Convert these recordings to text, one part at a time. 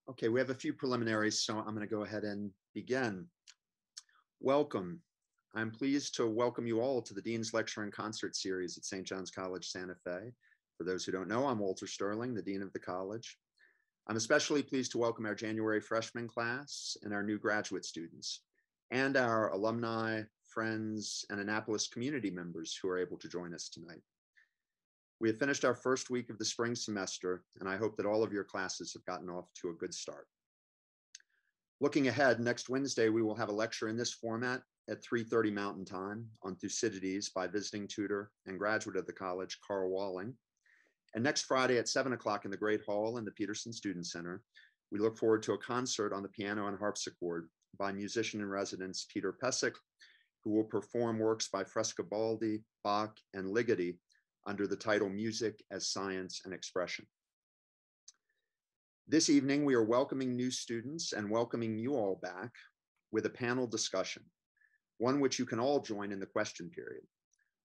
Okay, we have a few preliminaries, so I'm going to go ahead and begin. Welcome. I'm pleased to welcome you all to the Dean's Lecture and Concert Series at St. John's College, Santa Fe. For those who don't know, I'm Walter Sterling, the Dean of the College. I'm especially pleased to welcome our January freshman class and our new graduate students, and our alumni, friends, and Annapolis community members who are able to join us tonight. We have finished our first week of the spring semester, and I hope that all of your classes have gotten off to a good start. Looking ahead, next Wednesday, we will have a lecture in this format at 3:30 Mountain Time on Thucydides by visiting tutor and graduate of the college, Carl Walling. And next Friday at 7 o'clock in the Great Hall in the Peterson Student Center, we look forward to a concert on the piano and harpsichord by musician in residence Peter Pesic, who will perform works by Frescobaldi, Bach, and Ligeti under the title Music as Science and Expression. This evening, we are welcoming new students and welcoming you all back with a panel discussion, one which you can all join in the question period,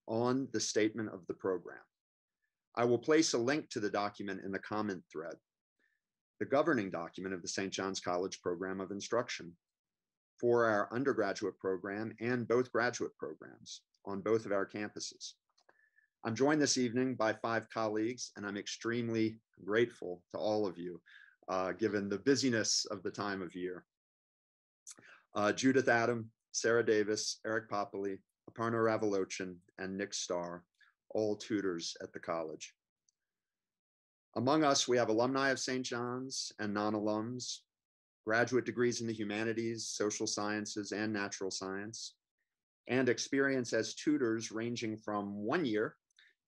on the statement of the program. I will place a link to the document in the comment thread, the governing document of the St. John's College Program of Instruction for our undergraduate program and both graduate programs on both of our campuses. I'm joined this evening by 5 colleagues, and I'm extremely grateful to all of you, given the busyness of the time of year. Judith Adam, Sarah Davis, Eric Popoli, Aparna Ravalochan, and Nick Starr, all tutors at the college. Among us, we have alumni of St. John's and non-alums, graduate degrees in the humanities, social sciences, and natural science, and experience as tutors ranging from 1 year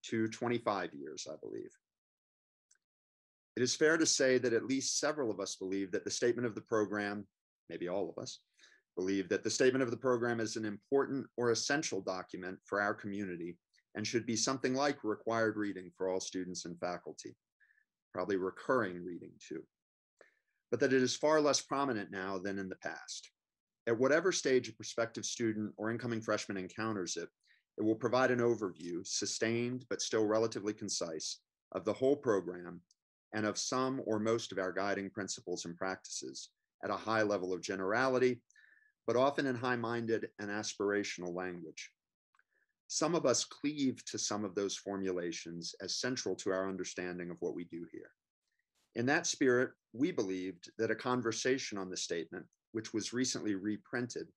to 25 years, I believe. It is fair to say that at least several of us believe that the statement of the program, maybe all of us, believe that the statement of the program is an important or essential document for our community and should be something like required reading for all students and faculty, probably recurring reading too, but that it is far less prominent now than in the past. At whatever stage a prospective student or incoming freshman encounters it, it will provide an overview, sustained but still relatively concise, of the whole program and of some or most of our guiding principles and practices at a high level of generality, but often in high-minded and aspirational language. Some of us cleave to some of those formulations as central to our understanding of what we do here. In that spirit, we believed that a conversation on the statement, which was recently reprinted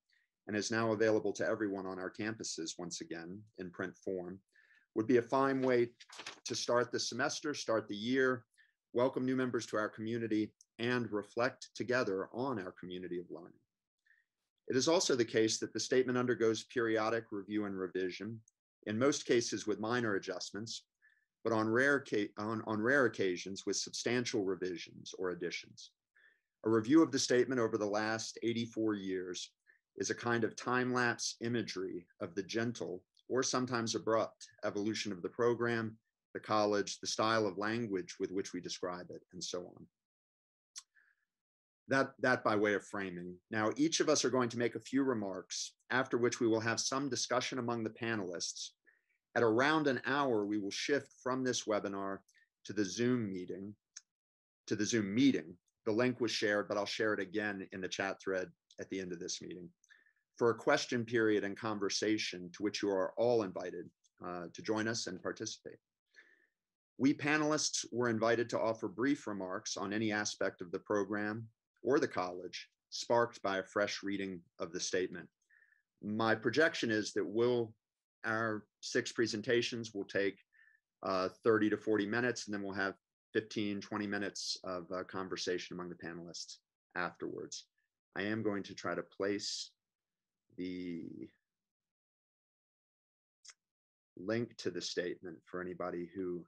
and is now available to everyone on our campuses once again in print form, would be a fine way to start the semester, start the year, welcome new members to our community, and reflect together on our community of learning. It is also the case that the statement undergoes periodic review and revision, in most cases with minor adjustments, but on rare occasions with substantial revisions or additions. A review of the statement over the last 84 years is a kind of time-lapse imagery of the gentle or sometimes abrupt evolution of the program, the college, the style of language with which we describe it, and so on. That by way of framing. Now, each of us are going to make a few remarks, after which we will have some discussion among the panelists. At around an hour, we will shift from this webinar to the Zoom meeting. The link was shared, but I'll share it again in the chat thread at the end of this meeting, for a question period and conversation to which you are all invited to join us and participate. We panelists were invited to offer brief remarks on any aspect of the program or the college sparked by a fresh reading of the statement. My projection is that our 6 presentations will take 30 to 40 minutes, and then we'll have 15, 20 minutes of conversation among the panelists afterwards. I am going to try to place the link to the statement for anybody who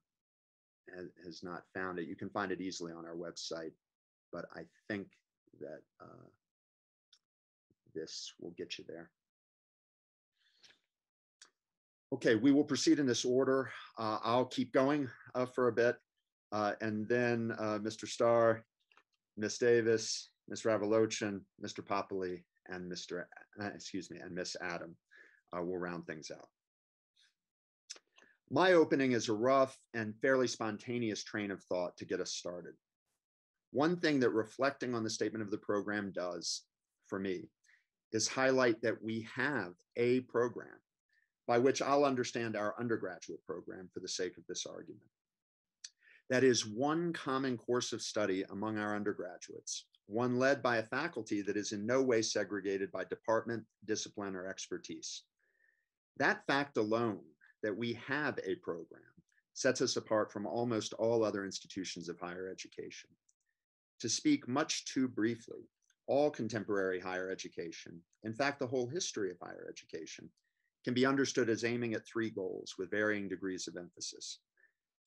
has not found it. You can find it easily on our website, but I think that this will get you there. Okay, we will proceed in this order. I'll keep going for a bit, and then Mr. Starr, Ms. Davis, Ms. Ravalochan, Mr. Popoli, and Miss Adam will round things out. My opening is a rough and fairly spontaneous train of thought to get us started. One thing that reflecting on the statement of the program does for me is highlight that we have a program, by which I'll understand our undergraduate program for the sake of this argument. That is one common course of study among our undergraduates, one led by a faculty that is in no way segregated by department, discipline, or expertise. That fact alone, that we have a program, sets us apart from almost all other institutions of higher education. To speak much too briefly, all contemporary higher education, in fact, the whole history of higher education, can be understood as aiming at three goals with varying degrees of emphasis.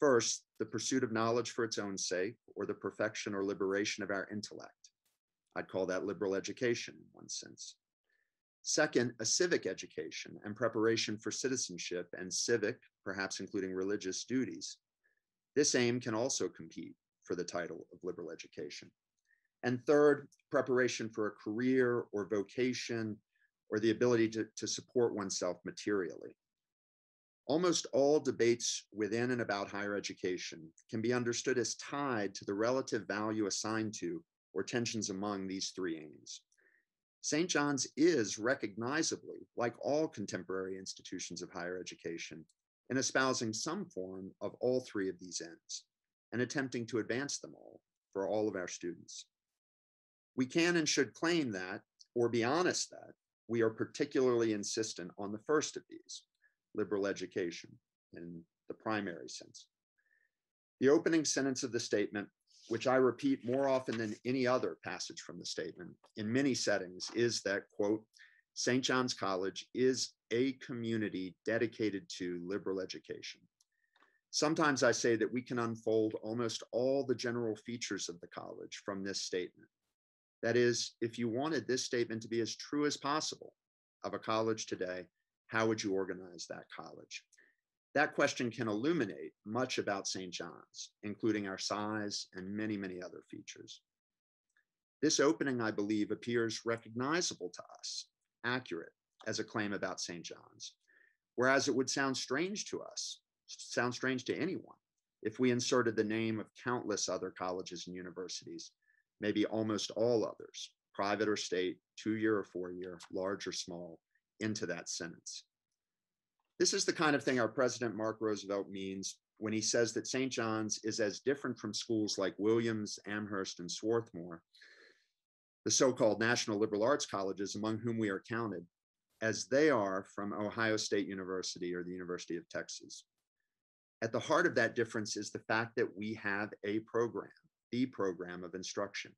First, the pursuit of knowledge for its own sake, or the perfection or liberation of our intellect. I'd call that liberal education in one sense. Second, a civic education and preparation for citizenship and civic, perhaps including religious duties. This aim can also compete for the title of liberal education. And third, preparation for a career or vocation or the ability to support oneself materially. Almost all debates within and about higher education can be understood as tied to the relative value assigned to or tensions among these three aims. St. John's is recognizably, like all contemporary institutions of higher education, in espousing some form of all three of these ends and attempting to advance them all for all of our students. We can and should claim that, or be honest that, we are particularly insistent on the first of these, liberal education in the primary sense. The opening sentence of the statement, which I repeat more often than any other passage from the statement in many settings, is that, quote, St. John's College is a community dedicated to liberal education. Sometimes I say that we can unfold almost all the general features of the college from this statement. That is, if you wanted this statement to be as true as possible of a college today, how would you organize that college? That question can illuminate much about St. John's, including our size and many, many other features. This opening, I believe, appears recognizable to us, accurate as a claim about St. John's, whereas it would sound strange to us, sound strange to anyone, if we inserted the name of countless other colleges and universities, maybe almost all others, private or state, 2-year or 4-year, large or small, into that sentence. This is the kind of thing our president, Mark Roosevelt, means when he says that St. John's is as different from schools like Williams, Amherst, and Swarthmore, the so-called national liberal arts colleges among whom we are counted, as they are from Ohio State University or the University of Texas. At the heart of that difference is the fact that we have a program, the program of instruction,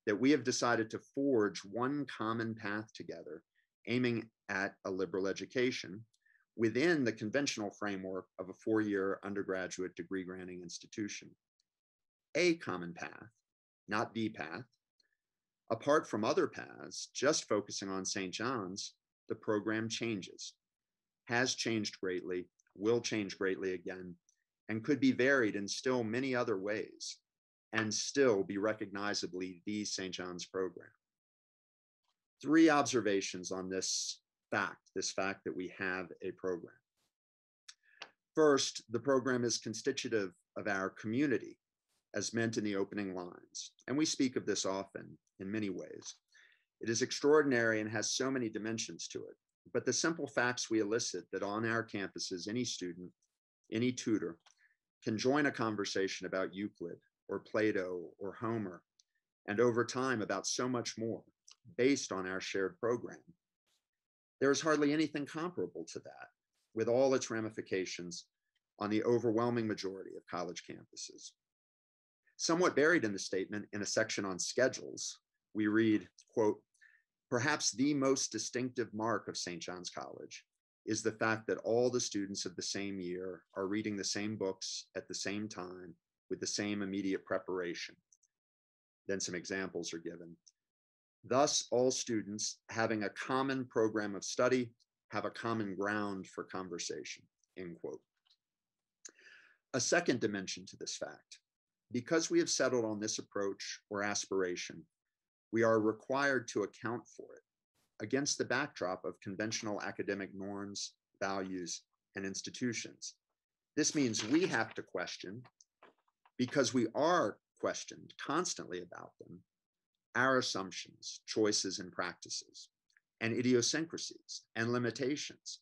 that we have decided to forge one common path together, aiming at a liberal education within the conventional framework of a 4-year undergraduate degree granting institution. A common path, not the path. Apart from other paths, just focusing on St. John's, the program changes, has changed greatly, will change greatly again, and could be varied in still many other ways, and still be recognizably the St. John's program. 3 observations on this fact that we have a program. First, the program is constitutive of our community, as meant in the opening lines, and we speak of this often in many ways. It is extraordinary and has so many dimensions to it, but the simple facts we elicit that on our campuses, any student, any tutor can join a conversation about Euclid or Plato or Homer, and over time about so much more based on our shared program. There is hardly anything comparable to that, with all its ramifications on the overwhelming majority of college campuses. Somewhat buried in the statement, in a section on schedules, we read, quote, perhaps the most distinctive mark of St. John's College is the fact that all the students of the same year are reading the same books at the same time with the same immediate preparation. Then some examples are given. Thus, all students having a common program of study have a common ground for conversation, end quote. A second dimension to this fact, because we have settled on this approach or aspiration, we are required to account for it against the backdrop of conventional academic norms, values, and institutions. This means we have to question, because we are questioned constantly about them, our assumptions, choices, and practices, and idiosyncrasies and limitations.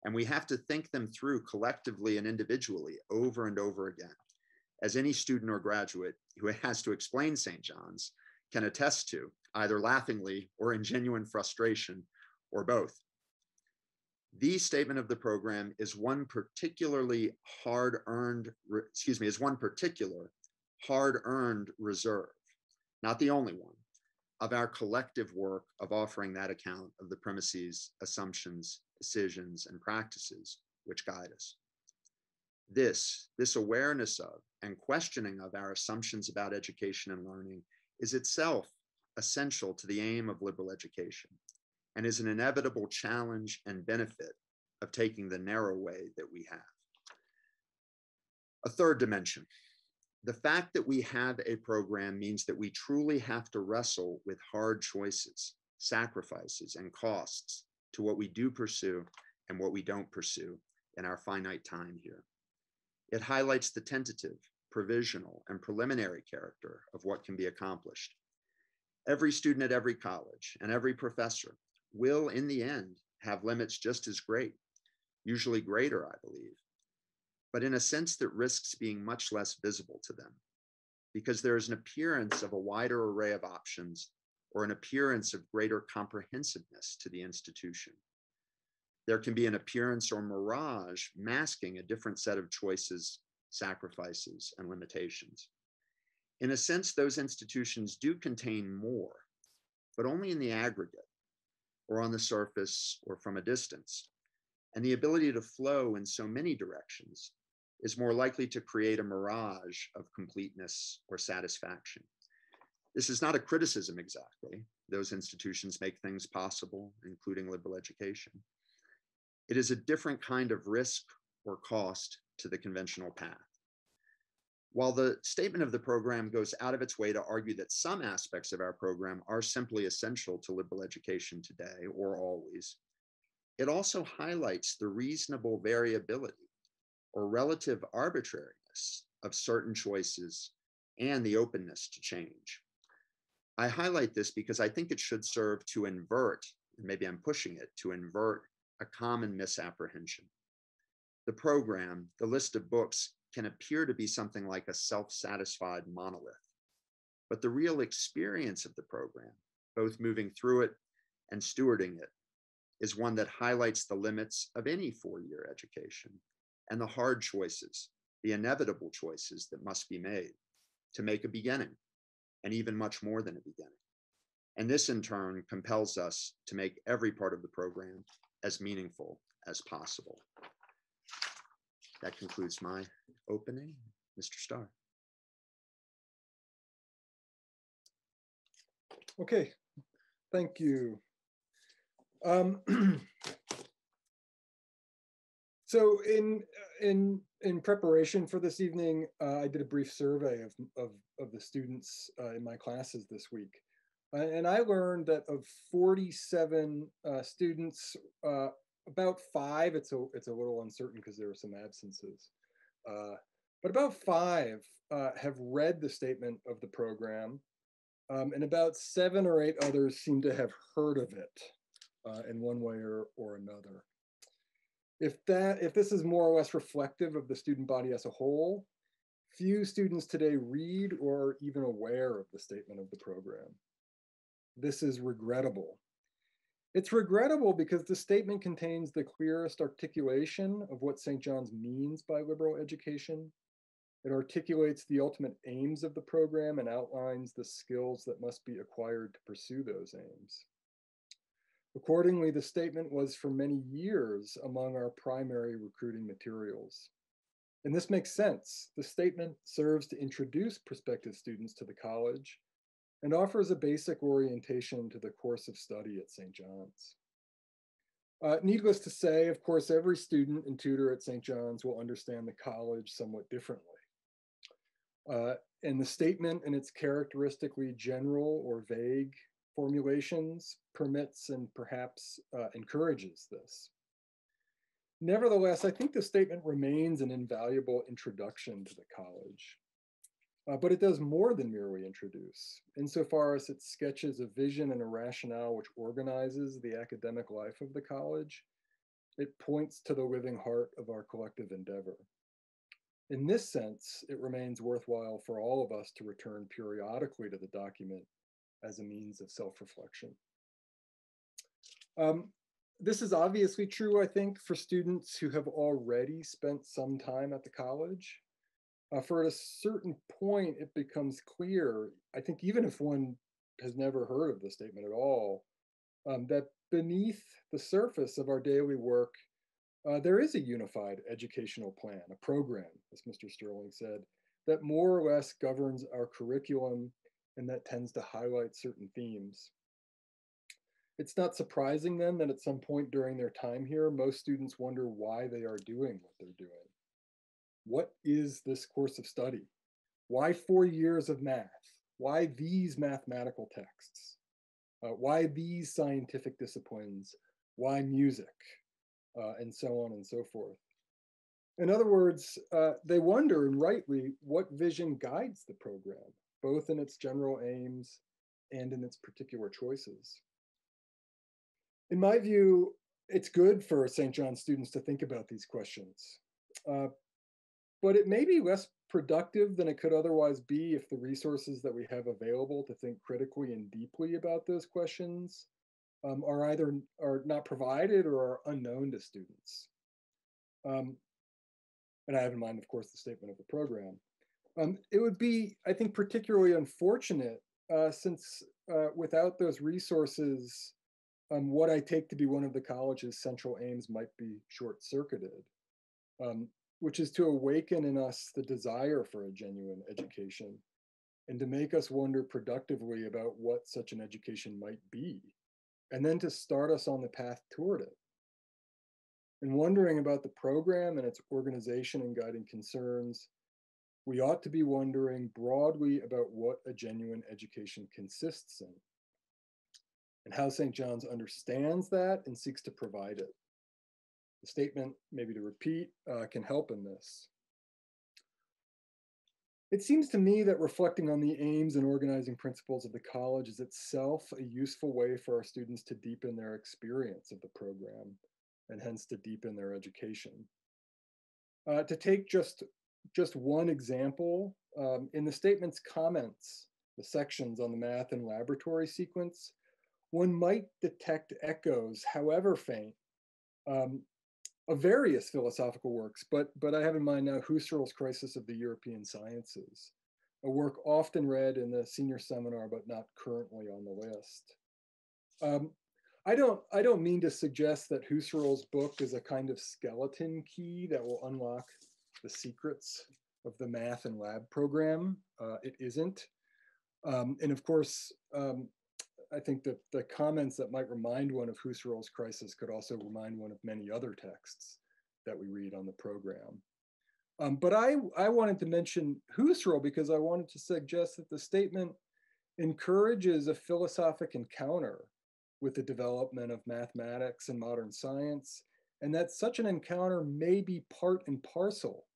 And we have to think them through collectively and individually over and over again, as any student or graduate who has to explain St. John's can attest to, either laughingly or in genuine frustration, or both. The statement of the program is one particular hard-earned reserve, not the only one, of our collective work of offering that account of the premises, assumptions, decisions, and practices which guide us. This awareness of and questioning of our assumptions about education and learning is itself essential to the aim of liberal education and is an inevitable challenge and benefit of taking the narrow way that we have. A third dimension. The fact that we have a program means that we truly have to wrestle with hard choices, sacrifices, and costs to what we do pursue and what we don't pursue in our finite time here. It highlights the tentative, provisional, and preliminary character of what can be accomplished. Every student at every college and every professor will, in the end, have limits just as great, usually greater, I believe, but in a sense that risks being much less visible to them, because there is an appearance of a wider array of options or an appearance of greater comprehensiveness to the institution. There can be an appearance or mirage masking a different set of choices, sacrifices, and limitations. In a sense, those institutions do contain more, but only in the aggregate, or on the surface, or from a distance. And the ability to flow in so many directions is more likely to create a mirage of completeness or satisfaction. This is not a criticism exactly. Those institutions make things possible, including liberal education. It is a different kind of risk or cost to the conventional path. While the statement of the program goes out of its way to argue that some aspects of our program are simply essential to liberal education today or always, it also highlights the reasonable variability or relative arbitrariness of certain choices and the openness to change. I highlight this because I think it should serve to invert, and maybe I'm pushing it, to invert a common misapprehension. The program, the list of books, can appear to be something like a self-satisfied monolith, but the real experience of the program, both moving through it and stewarding it, is one that highlights the limits of any four-year education and the hard choices, the inevitable choices that must be made to make a beginning, and even much more than a beginning. And this in turn compels us to make every part of the program as meaningful as possible. That concludes my opening. Mr. Starr. Okay, thank you. So in preparation for this evening, I did a brief survey of the students in my classes this week. And I learned that of 47 students, about 5, it's a little uncertain because there were some absences, but about 5 have read the statement of the program, and about 7 or 8 others seem to have heard of it in one way or another. If this is more or less reflective of the student body as a whole, few students today read or are even aware of the statement of the program. This is regrettable. It's regrettable because the statement contains the clearest articulation of what St. John's means by liberal education. It articulates the ultimate aims of the program and outlines the skills that must be acquired to pursue those aims. Accordingly, the statement was for many years among our primary recruiting materials. And this makes sense. The statement serves to introduce prospective students to the college and offers a basic orientation to the course of study at St. John's. Needless to say, of course, every student and tutor at St. John's will understand the college somewhat differently. And the statement and its characteristically general or vague formulations permits and perhaps encourages this. Nevertheless, I think the statement remains an invaluable introduction to the college. but it does more than merely introduce, insofar as it sketches a vision and a rationale which organizes the academic life of the college. It points to the living heart of our collective endeavor. In this sense, it remains worthwhile for all of us to return periodically to the document as a means of self-reflection. This is obviously true, I think, for students who have already spent some time at the college. For at a certain point, it becomes clear, I think even if one has never heard of the statement at all, that beneath the surface of our daily work, there is a unified educational plan, a program, as Mr. Sterling said, that more or less governs our curriculum and that tends to highlight certain themes. It's not surprising then that at some point during their time here, most students wonder why they are doing what they're doing. What is this course of study? Why 4 years of math? Why these mathematical texts? Why these scientific disciplines? Why music? And so on and so forth. In other words, they wonder, and rightly, what vision guides the program, both in its general aims and in its particular choices. In my view, it's good for St. John students to think about these questions, but it may be less productive than it could otherwise be if the resources that we have available to think critically and deeply about those questions are either not provided or are unknown to students. And I have in mind, of course, the statement of the program. It would be, I think, particularly unfortunate since without those resources, what I take to be one of the college's central aims might be short-circuited, which is to awaken in us the desire for a genuine education and to make us wonder productively about what such an education might be, and then to start us on the path toward it. In wondering about the program and its organization and guiding concerns, we ought to be wondering broadly about what a genuine education consists in, and how St. John's understands that and seeks to provide it. The statement, maybe to repeat, can help in this. It seems to me that reflecting on the aims and organizing principles of the college is itself a useful way for our students to deepen their experience of the program and hence to deepen their education. To take just one example, in the statement's comments, the sections on the math and laboratory sequence, one might detect echoes, however faint, of various philosophical works, but I have in mind now Husserl's Crisis of the European Sciences, a work often read in the senior seminar, but not currently on the list. I don't mean to suggest that Husserl's book is a kind of skeleton key that will unlock the secrets of the math and lab program. It isn't. And of course, I think that the comments that might remind one of Husserl's Crisis could also remind one of many other texts that we read on the program. But I wanted to mention Husserl because I wanted to suggest that the statement encourages a philosophic encounter with the development of mathematics and modern science, and that such an encounter may be part and parcel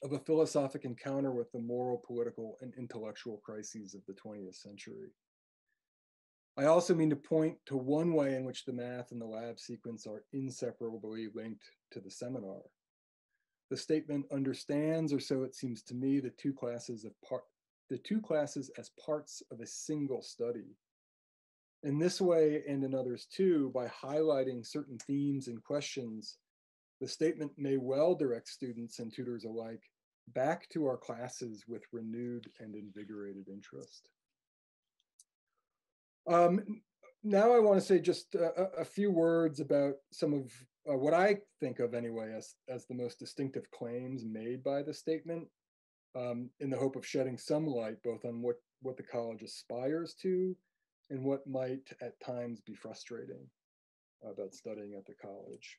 of a philosophic encounter with the moral, political, and intellectual crises of the 20th century. I also mean to point to one way in which the math and the lab sequence are inseparably linked to the seminar. The statement understands, or so it seems to me, the two classes as parts of a single study. In this way, and in others too, by highlighting certain themes and questions, the statement may well direct students and tutors alike back to our classes with renewed and invigorated interest. Now I want to say just a few words about some of what I think of anyway as the most distinctive claims made by the statement, in the hope of shedding some light both on what the college aspires to and what might at times be frustrating about studying at the college.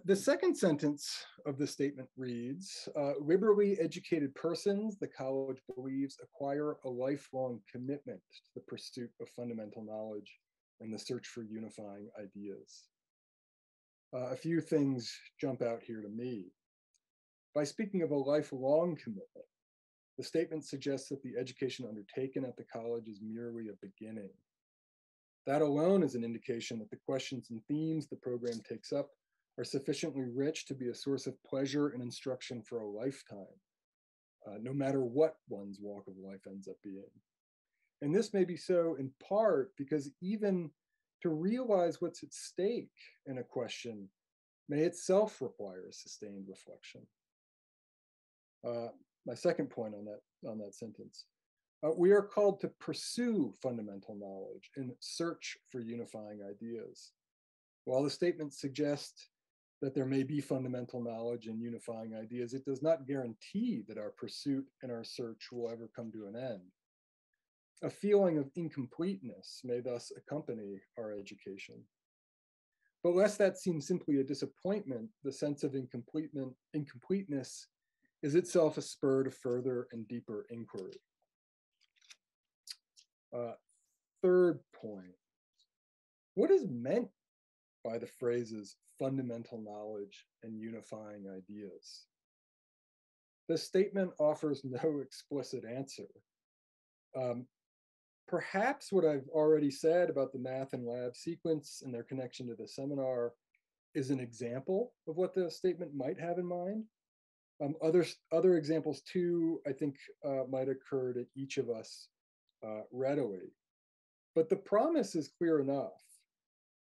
The second sentence of the statement reads, liberally educated persons, the college believes, acquire a lifelong commitment to the pursuit of fundamental knowledge and the search for unifying ideas. A few things jump out here to me. By speaking of a lifelong commitment, The statement suggests that the education undertaken at the college is merely a beginning. That alone is an indication that the questions and themes the program takes up are sufficiently rich to be a source of pleasure and instruction for a lifetime, no matter what one's walk of life ends up being. And this may be so in part because even to realize what's at stake in a question may itself require sustained reflection. My second point on that sentence. We are called to pursue fundamental knowledge in search for unifying ideas. While the statement suggests that there may be fundamental knowledge and unifying ideas, it does not guarantee that our pursuit and our search will ever come to an end. A feeling of incompleteness may thus accompany our education. But lest that seems simply a disappointment, the sense of incompleteness is itself a spur to further and deeper inquiry. Third point, what is meant by the phrases fundamental knowledge and unifying ideas? The statement offers no explicit answer. Perhaps what I've already said about the math and lab sequence and their connection to the seminar is an example of what the statement might have in mind. Other examples too, I think, might occur to each of us readily. But the promise is clear enough.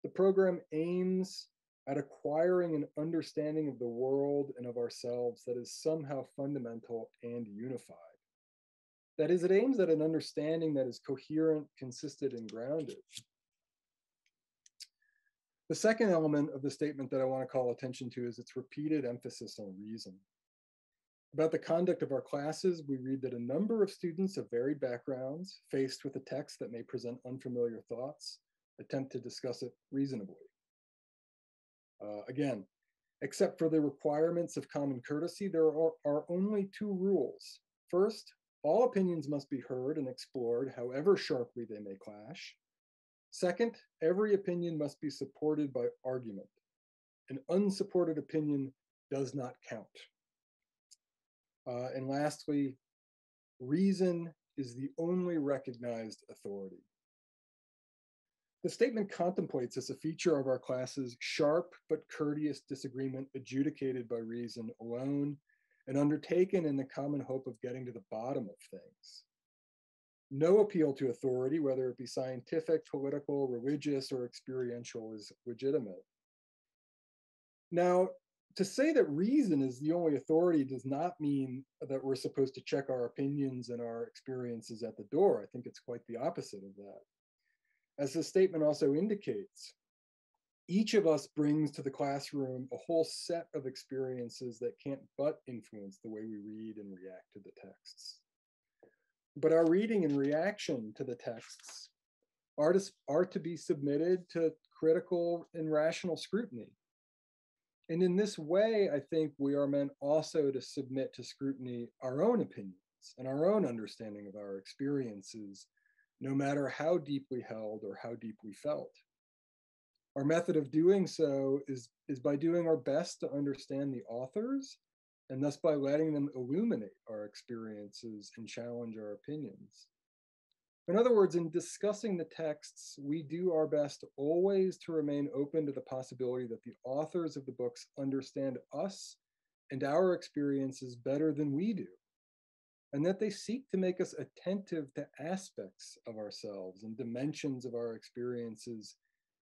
The program aims at acquiring an understanding of the world and of ourselves that is somehow fundamental and unified. That is, it aims at an understanding that is coherent, consistent, and grounded. The second element of the statement that I want to call attention to is its repeated emphasis on reason. About the conduct of our classes, we read that a number of students of varied backgrounds, faced with a text that may present unfamiliar thoughts, attempt to discuss it reasonably. Again, except for the requirements of common courtesy, there are only two rules. First, all opinions must be heard and explored, however sharply they may clash. Second, every opinion must be supported by argument. An unsupported opinion does not count. And lastly, reason is the only recognized authority. The statement contemplates as a feature of our classes sharp but courteous disagreement adjudicated by reason alone and undertaken in the common hope of getting to the bottom of things. No appeal to authority, whether it be scientific, political, religious, or experiential, is legitimate. Now, to say that reason is the only authority does not mean that we're supposed to check our opinions and our experiences at the door. I think it's quite the opposite of that. As the statement also indicates, each of us brings to the classroom a whole set of experiences that can't but influence the way we read and react to the texts. But our reading and reaction to the texts are to be submitted to critical and rational scrutiny. And in this way, I think we are meant also to submit to scrutiny our own opinions and our own understanding of our experiences, no matter how deeply held or how deeply felt. Our method of doing so is by doing our best to understand the authors, and thus by letting them illuminate our experiences and challenge our opinions. In other words, in discussing the texts, we do our best always to remain open to the possibility that the authors of the books understand us and our experiences better than we do, and that they seek to make us attentive to aspects of ourselves and dimensions of our experiences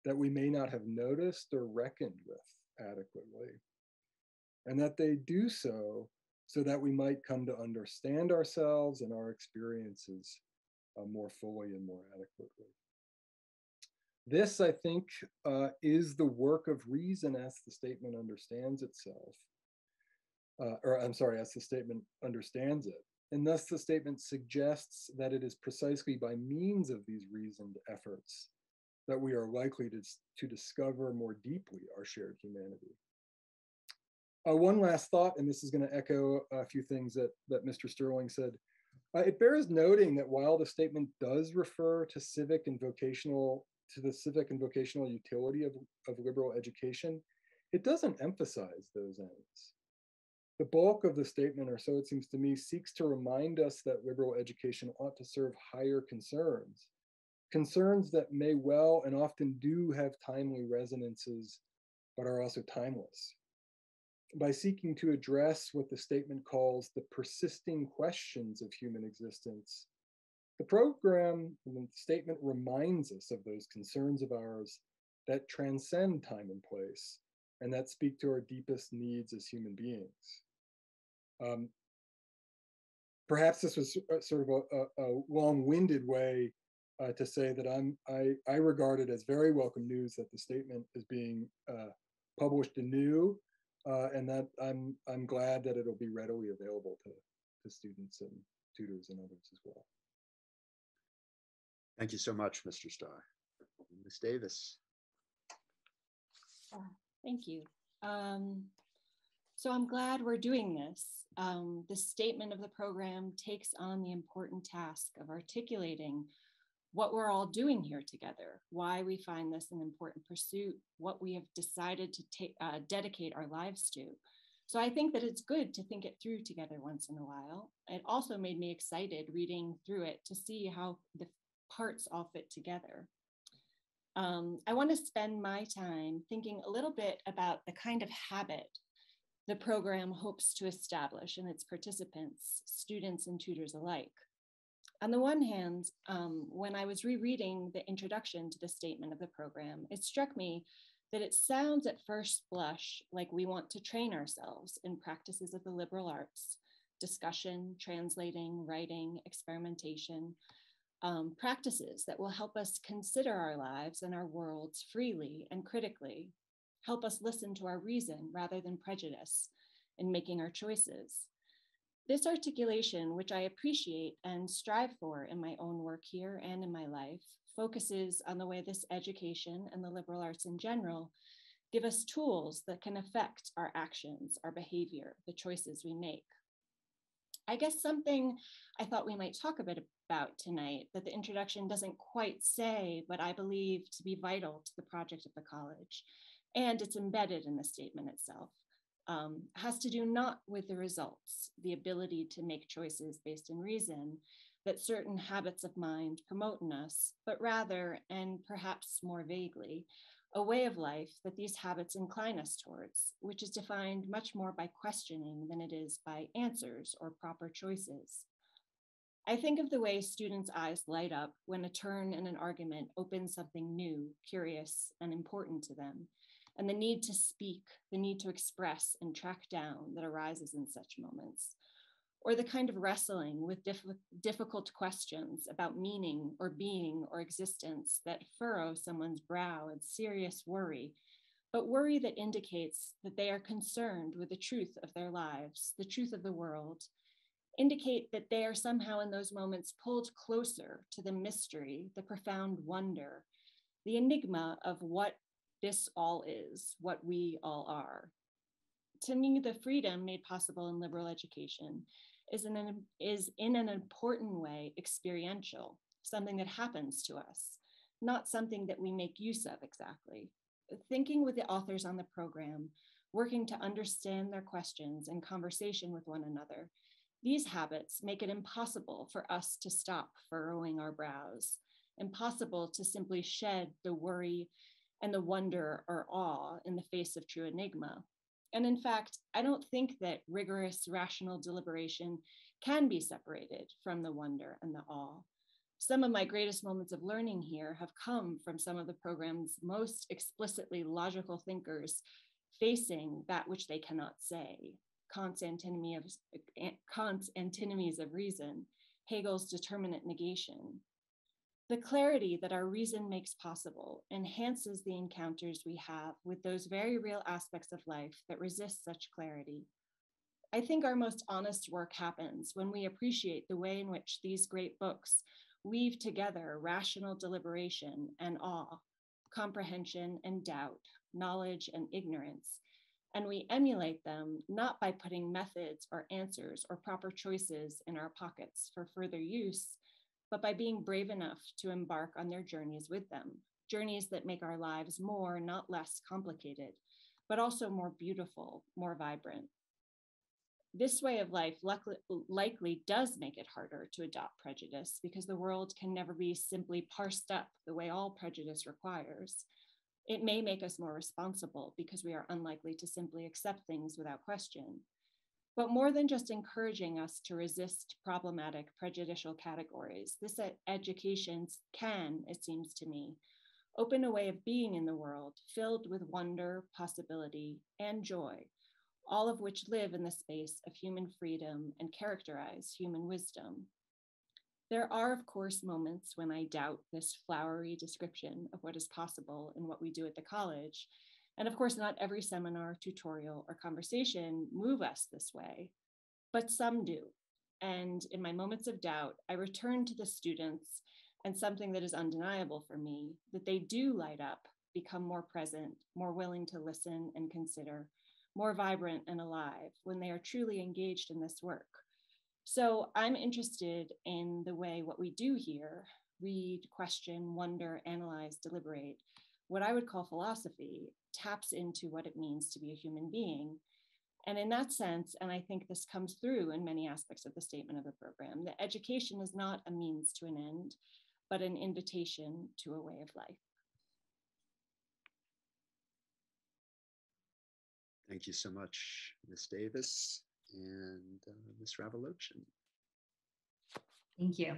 that we may not have noticed or reckoned with adequately, and that they do so that we might come to understand ourselves and our experiences more fully and more adequately. This, I think, is the work of reason as the statement understands itself, as the statement understands it. And thus the statement suggests that it is precisely by means of these reasoned efforts that we are likely to discover more deeply our shared humanity. One last thought, and this is going to echo a few things that Mr. Sterling said. It bears noting that while the statement does refer to the civic and vocational utility of liberal education, it doesn't emphasize those ends. The bulk of the statement, or so it seems to me, seeks to remind us that liberal education ought to serve higher concerns, concerns that may well and often do have timely resonances, but are also timeless. By seeking to address what the statement calls the persisting questions of human existence, the program and the statement reminds us of those concerns of ours that transcend time and place and that speak to our deepest needs as human beings. Um, Perhaps this was sort of a long-winded way to say that I regard it as very welcome news that the statement is being published anew, and that I'm glad that it'll be readily available to students and tutors and others as well. Thank you so much, Mr. Starr. Ms. Davis. Thank you. So I'm glad we're doing this. The statement of the program takes on the important task of articulating what we're all doing here together, why we find this an important pursuit, what we have decided to dedicate our lives to. So I think that it's good to think it through together once in a while. It also made me excited reading through it to see how the parts all fit together. I want to spend my time thinking a little bit about the kind of habit the program hopes to establish in its participants, students and tutors alike. On the one hand, when I was rereading the introduction to the statement of the program, it struck me that it sounds at first blush like we want to train ourselves in practices of the liberal arts, discussion, translating, writing, experimentation, practices that will help us consider our lives and our worlds freely and critically, help us listen to our reason rather than prejudice in making our choices. This articulation, which I appreciate and strive for in my own work here and in my life, focuses on the way this education and the liberal arts in general give us tools that can affect our actions, our behavior, the choices we make. I guess something I thought we might talk a bit about tonight that the introduction doesn't quite say, but I believe to be vital to the project of the college, and it's embedded in the statement itself, has to do not with the results, the ability to make choices based in reason that certain habits of mind promote in us, but rather, and perhaps more vaguely, a way of life that these habits incline us towards, which is defined much more by questioning than it is by answers or proper choices. I think of the way students' eyes light up when a turn in an argument opens something new, curious, and important to them, and the need to speak, the need to express and track down that arises in such moments, or the kind of wrestling with difficult questions about meaning or being or existence that furrow someone's brow in serious worry, but worry that indicates that they are concerned with the truth of their lives, the truth of the world, indicate that they are somehow in those moments pulled closer to the mystery, the profound wonder, the enigma of what this all is, what we all are. To me, the freedom made possible in liberal education is in an important way experiential, something that happens to us, not something that we make use of exactly. Thinking with the authors on the program, working to understand their questions and conversation with one another, these habits make it impossible for us to stop furrowing our brows, impossible to simply shed the worry and the wonder or awe in the face of true enigma. And in fact, I don't think that rigorous rational deliberation can be separated from the wonder and the awe. Some of my greatest moments of learning here have come from some of the program's most explicitly logical thinkers facing that which they cannot say. Kant's antinomies of reason, Hegel's determinate negation. The clarity that our reason makes possible enhances the encounters we have with those very real aspects of life that resist such clarity. I think our most honest work happens when we appreciate the way in which these great books weave together rational deliberation and awe, comprehension and doubt, knowledge and ignorance, and we emulate them not by putting methods or answers or proper choices in our pockets for further use, but by being brave enough to embark on their journeys with them, journeys that make our lives more, not less complicated, but also more beautiful, more vibrant. This way of life likely does make it harder to adopt prejudice because the world can never be simply parsed up the way all prejudice requires. It may make us more responsible because we are unlikely to simply accept things without question. But more than just encouraging us to resist problematic prejudicial categories, this education can, it seems to me, open a way of being in the world filled with wonder, possibility, and joy, all of which live in the space of human freedom and characterize human wisdom. There are, of course, moments when I doubt this flowery description of what is possible in what we do at the college. And of course, not every seminar, tutorial, or conversation move us this way, but some do. And in my moments of doubt, I return to the students and something that is undeniable for me, that they do light up, become more present, more willing to listen and consider, more vibrant and alive when they are truly engaged in this work. So I'm interested in the way what we do here, read, question, wonder, analyze, deliberate, what I would call philosophy, taps into what it means to be a human being. And in that sense, and I think this comes through in many aspects of the statement of the program, that education is not a means to an end, but an invitation to a way of life. Thank you so much, Ms. Davis and Ms. Ravalochen. Thank you.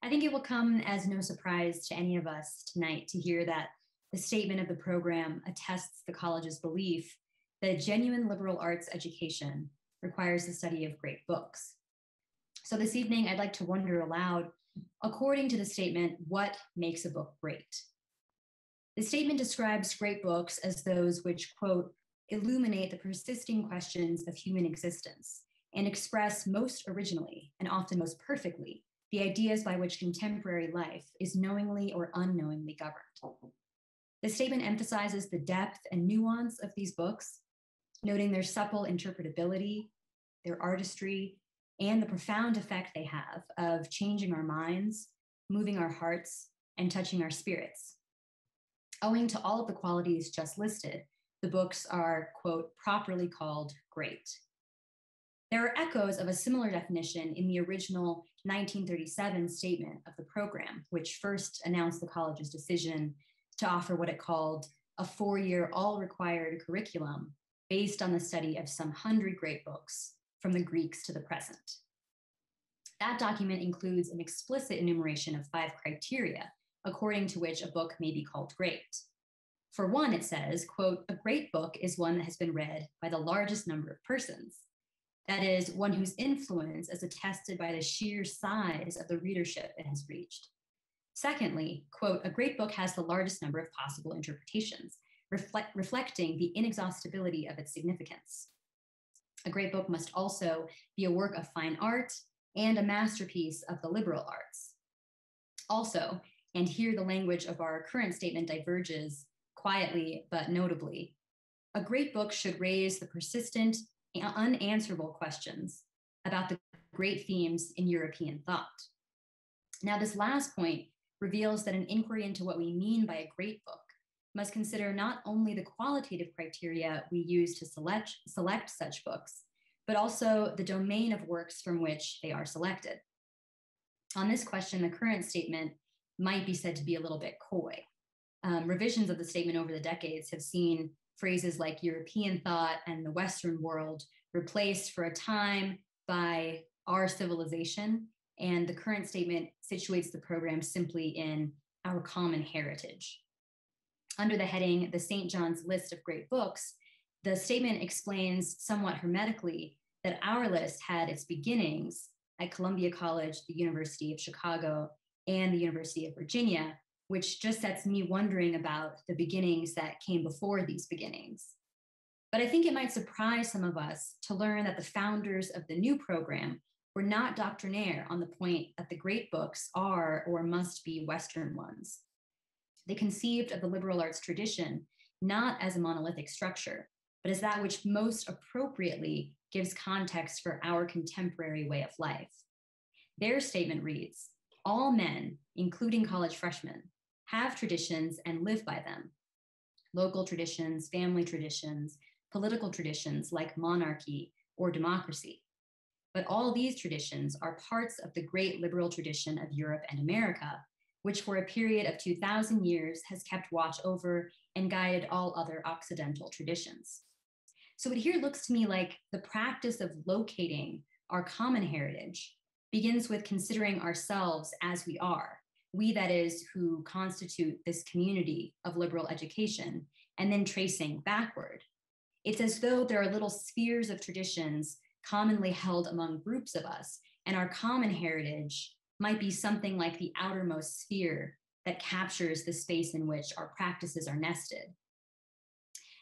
I think it will come as no surprise to any of us tonight to hear that the statement of the program attests the college's belief that genuine liberal arts education requires the study of great books. So this evening, I'd like to wonder aloud, according to the statement, what makes a book great? The statement describes great books as those which, quote, illuminate the persisting questions of human existence and express most originally and often most perfectly the ideas by which contemporary life is knowingly or unknowingly governed. The statement emphasizes the depth and nuance of these books, noting their supple interpretability, their artistry, and the profound effect they have of changing our minds, moving our hearts, and touching our spirits. Owing to all of the qualities just listed, the books are, quote, properly called great. There are echoes of a similar definition in the original 1937 statement of the program, which first announced the college's decision to offer what it called a 4-year all-required curriculum based on the study of some 100 great books from the Greeks to the present. That document includes an explicit enumeration of 5 criteria according to which a book may be called great. For one, it says, quote, a great book is one that has been read by the largest number of persons. That is, one whose influence is attested by the sheer size of the readership it has reached. Secondly, quote, a great book has the largest number of possible interpretations, reflecting the inexhaustibility of its significance. A great book must also be a work of fine art and a masterpiece of the liberal arts. Also, and here the language of our current statement diverges quietly but notably, a great book should raise the persistent, unanswerable questions about the great themes in European thought. Now, this last point reveals that an inquiry into what we mean by a great book must consider not only the qualitative criteria we use to select such books, but also the domain of works from which they are selected. On this question, the current statement might be said to be a little bit coy. Revisions of the statement over the decades have seen phrases like European thought and the Western world replaced for a time by our civilization, and the current statement situates the program simply in our common heritage. Under the heading, the St. John's List of Great Books, the statement explains somewhat hermetically that our list had its beginnings at Columbia College, the University of Chicago, and the University of Virginia, which just sets me wondering about the beginnings that came before these beginnings. But I think it might surprise some of us to learn that the founders of the new program were not doctrinaire on the point that the great books are or must be Western ones. They conceived of the liberal arts tradition not as a monolithic structure, but as that which most appropriately gives context for our contemporary way of life. Their statement reads, all men, including college freshmen, have traditions and live by them. Local traditions, family traditions, political traditions like monarchy, or democracy. But all these traditions are parts of the great liberal tradition of Europe and America, which for a period of 2,000 years has kept watch over and guided all other Occidental traditions. So it here looks to me like the practice of locating our common heritage begins with considering ourselves as we are, we that is who constitute this community of liberal education, and then tracing backward. It's as though there are little spheres of traditions commonly held among groups of us, and our common heritage might be something like the outermost sphere that captures the space in which our practices are nested.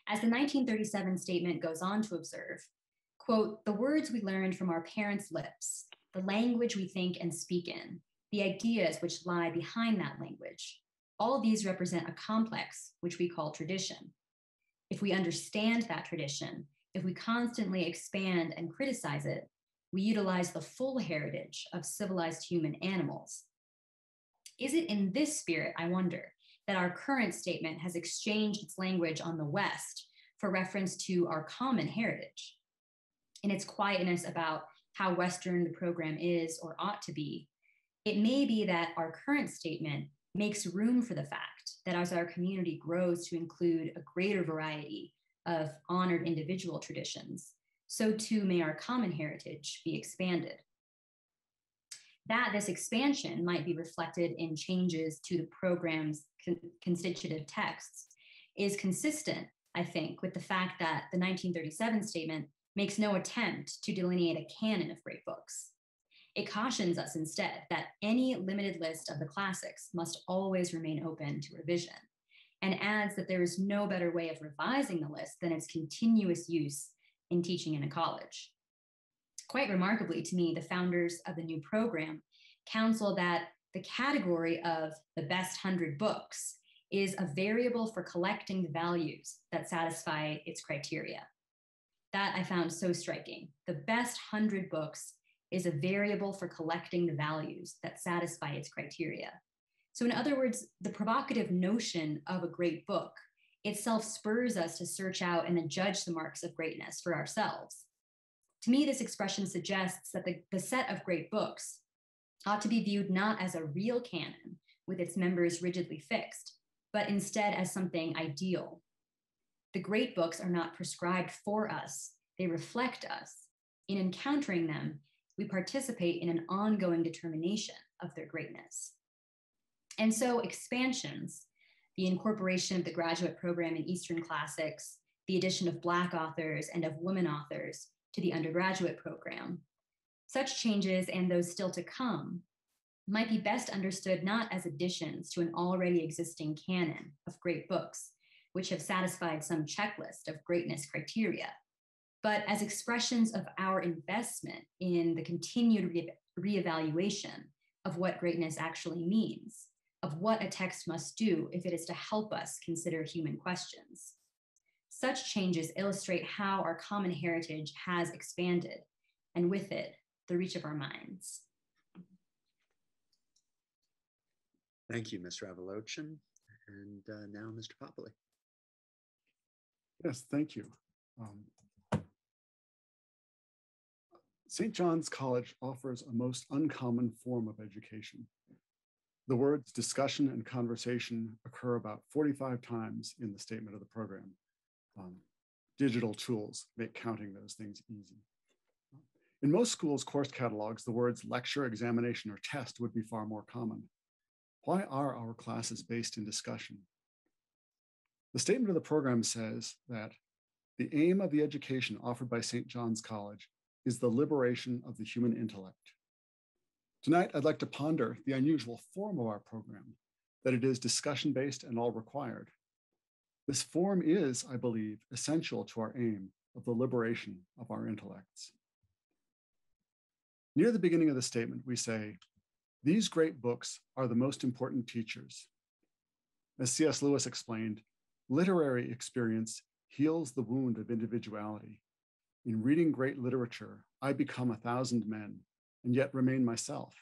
As the 1937 statement goes on to observe, quote, "The words we learned from our parents' lips, the language we think and speak in, the ideas which lie behind that language, all these represent a complex which we call tradition. If we understand that tradition, if we constantly expand and criticize it, we utilize the full heritage of civilized human animals. Is it in this spirit, I wonder, that our current statement has exchanged its language on the West for reference to our common heritage? In its quietness about how Western the program is or ought to be, it may be that our current statement makes room for the fact that as our community grows to include a greater variety of honored individual traditions, so too may our common heritage be expanded. That this expansion might be reflected in changes to the program's constitutive texts is consistent, I think, with the fact that the 1937 statement makes no attempt to delineate a canon of great books. It cautions us instead that any limited list of the classics must always remain open to revision, and adds that there is no better way of revising the list than its continuous use in teaching in a college. Quite remarkably to me, the founders of the new program counsel that the category of the best 100 books is a variable for collecting the values that satisfy its criteria. That I found so striking. The best 100 books is a variable for collecting the values that satisfy its criteria. So in other words, the provocative notion of a great book itself spurs us to search out and adjudge the marks of greatness for ourselves. To me, this expression suggests that the set of great books ought to be viewed not as a real canon with its members rigidly fixed, but instead as something ideal. The great books are not prescribed for us, they reflect us. In encountering them, we participate in an ongoing determination of their greatness. And so expansions, the incorporation of the graduate program in Eastern classics, the addition of Black authors and of women authors to the undergraduate program, such changes and those still to come might be best understood not as additions to an already existing canon of great books, which have satisfied some checklist of greatness criteria, but as expressions of our investment in the continued reevaluation of what greatness actually means, of what a text must do if it is to help us consider human questions. Such changes illustrate how our common heritage has expanded, and with it, the reach of our minds. Thank you, Ms. Ravolochin. And now Mr. Popoli. Yes, thank you. St. John's College offers a most uncommon form of education. The words discussion and conversation occur about 45 times in the statement of the program. Digital tools make counting those things easy. In most schools' course catalogs, the words lecture, examination, or test would be far more common. Why are our classes based in discussion? The statement of the program says that the aim of the education offered by St. John's College is the liberation of the human intellect. Tonight, I'd like to ponder the unusual form of our program, that it is discussion-based and all required. This form is, I believe, essential to our aim of the liberation of our intellects. Near the beginning of the statement, we say, "These great books are the most important teachers." As C.S. Lewis explained, literary experience heals the wound of individuality. In reading great literature, I become 1,000 men and yet remain myself.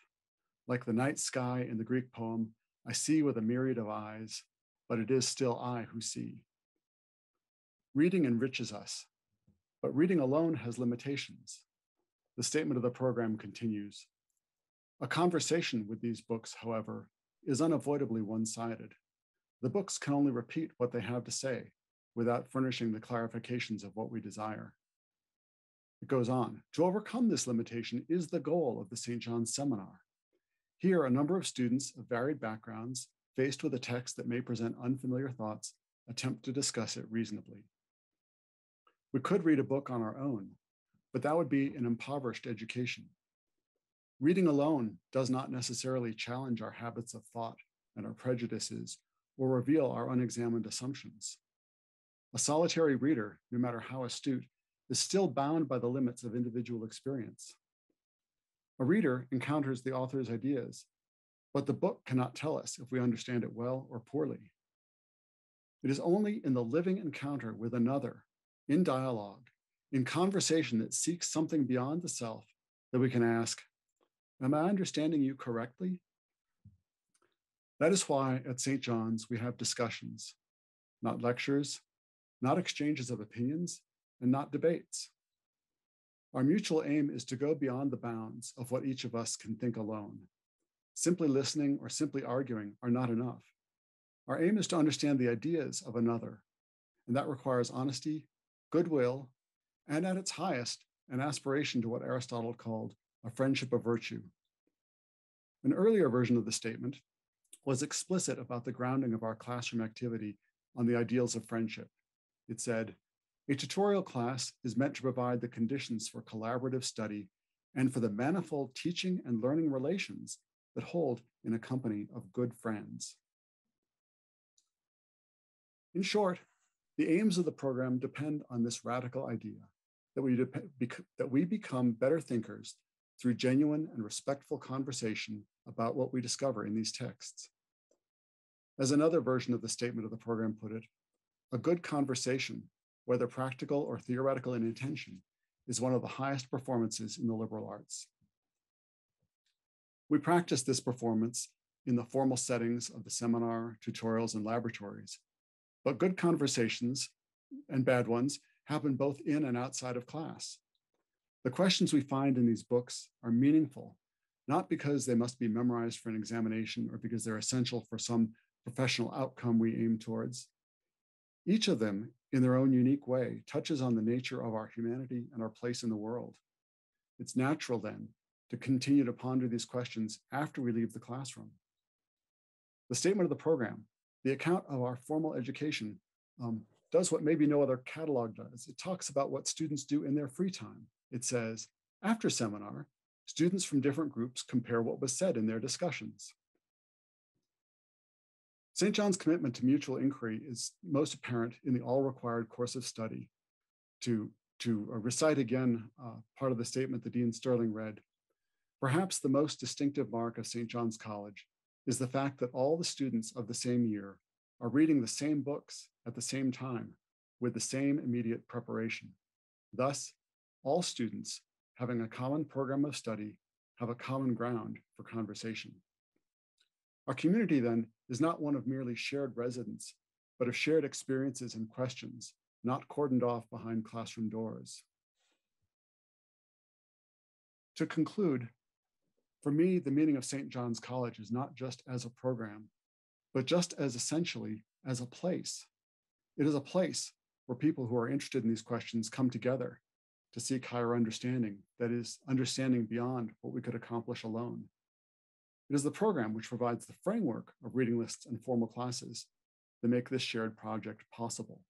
Like the night sky in the Greek poem, I see with a myriad of eyes, but it is still I who see. Reading enriches us. But reading alone has limitations. The statement of the program continues. A conversation with these books, however, is unavoidably one-sided. The books can only repeat what they have to say without furnishing the clarifications of what we desire. It goes on, to overcome this limitation is the goal of the St. John's Seminar. Here, a number of students of varied backgrounds, faced with a text that may present unfamiliar thoughts, attempt to discuss it reasonably. We could read a book on our own, but that would be an impoverished education. Reading alone does not necessarily challenge our habits of thought and our prejudices or reveal our unexamined assumptions. A solitary reader, no matter how astute, is still bound by the limits of individual experience. A reader encounters the author's ideas, but the book cannot tell us if we understand it well or poorly. It is only in the living encounter with another, in dialogue, in conversation that seeks something beyond the self, that we can ask, am I understanding you correctly? That is why at St. John's we have discussions, not lectures, not exchanges of opinions, and not debates. Our mutual aim is to go beyond the bounds of what each of us can think alone. Simply listening or simply arguing are not enough. Our aim is to understand the ideas of another, and that requires honesty, goodwill, and at its highest, an aspiration to what Aristotle called a friendship of virtue. An earlier version of the statement was explicit about the grounding of our classroom activity on the ideals of friendship. It said, a tutorial class is meant to provide the conditions for collaborative study and for the manifold teaching and learning relations that hold in a company of good friends. In short, the aims of the program depend on this radical idea that we become better thinkers through genuine and respectful conversation about what we discover in these texts. As another version of the statement of the program put it, a good conversation, whether practical or theoretical in intention, is one of the highest performances in the liberal arts. We practice this performance in the formal settings of the seminar, tutorials, and laboratories, but good conversations and bad ones happen both in and outside of class. The questions we find in these books are meaningful, not because they must be memorized for an examination or because they're essential for some professional outcome we aim towards. Each of them, in their own unique way, touches on the nature of our humanity and our place in the world. It's natural then to continue to ponder these questions after we leave the classroom. The statement of the program, the account of our formal education, does what maybe no other catalog does. It talks about what students do in their free time. It says, after seminar, students from different groups compare what was said in their discussions. St. John's commitment to mutual inquiry is most apparent in the all-required course of study. To recite again part of the statement that Dean Sterling read, perhaps the most distinctive mark of St. John's College is the fact that all the students of the same year are reading the same books at the same time with the same immediate preparation. Thus, all students having a common program of study have a common ground for conversation. Our community then is not one of merely shared residence, but of shared experiences and questions, not cordoned off behind classroom doors. To conclude, for me, the meaning of St. John's College is not just as a program, but just as essentially as a place. It is a place where people who are interested in these questions come together to seek higher understanding, that is, understanding beyond what we could accomplish alone. It is the program which provides the framework of reading lists and formal classes that make this shared project possible.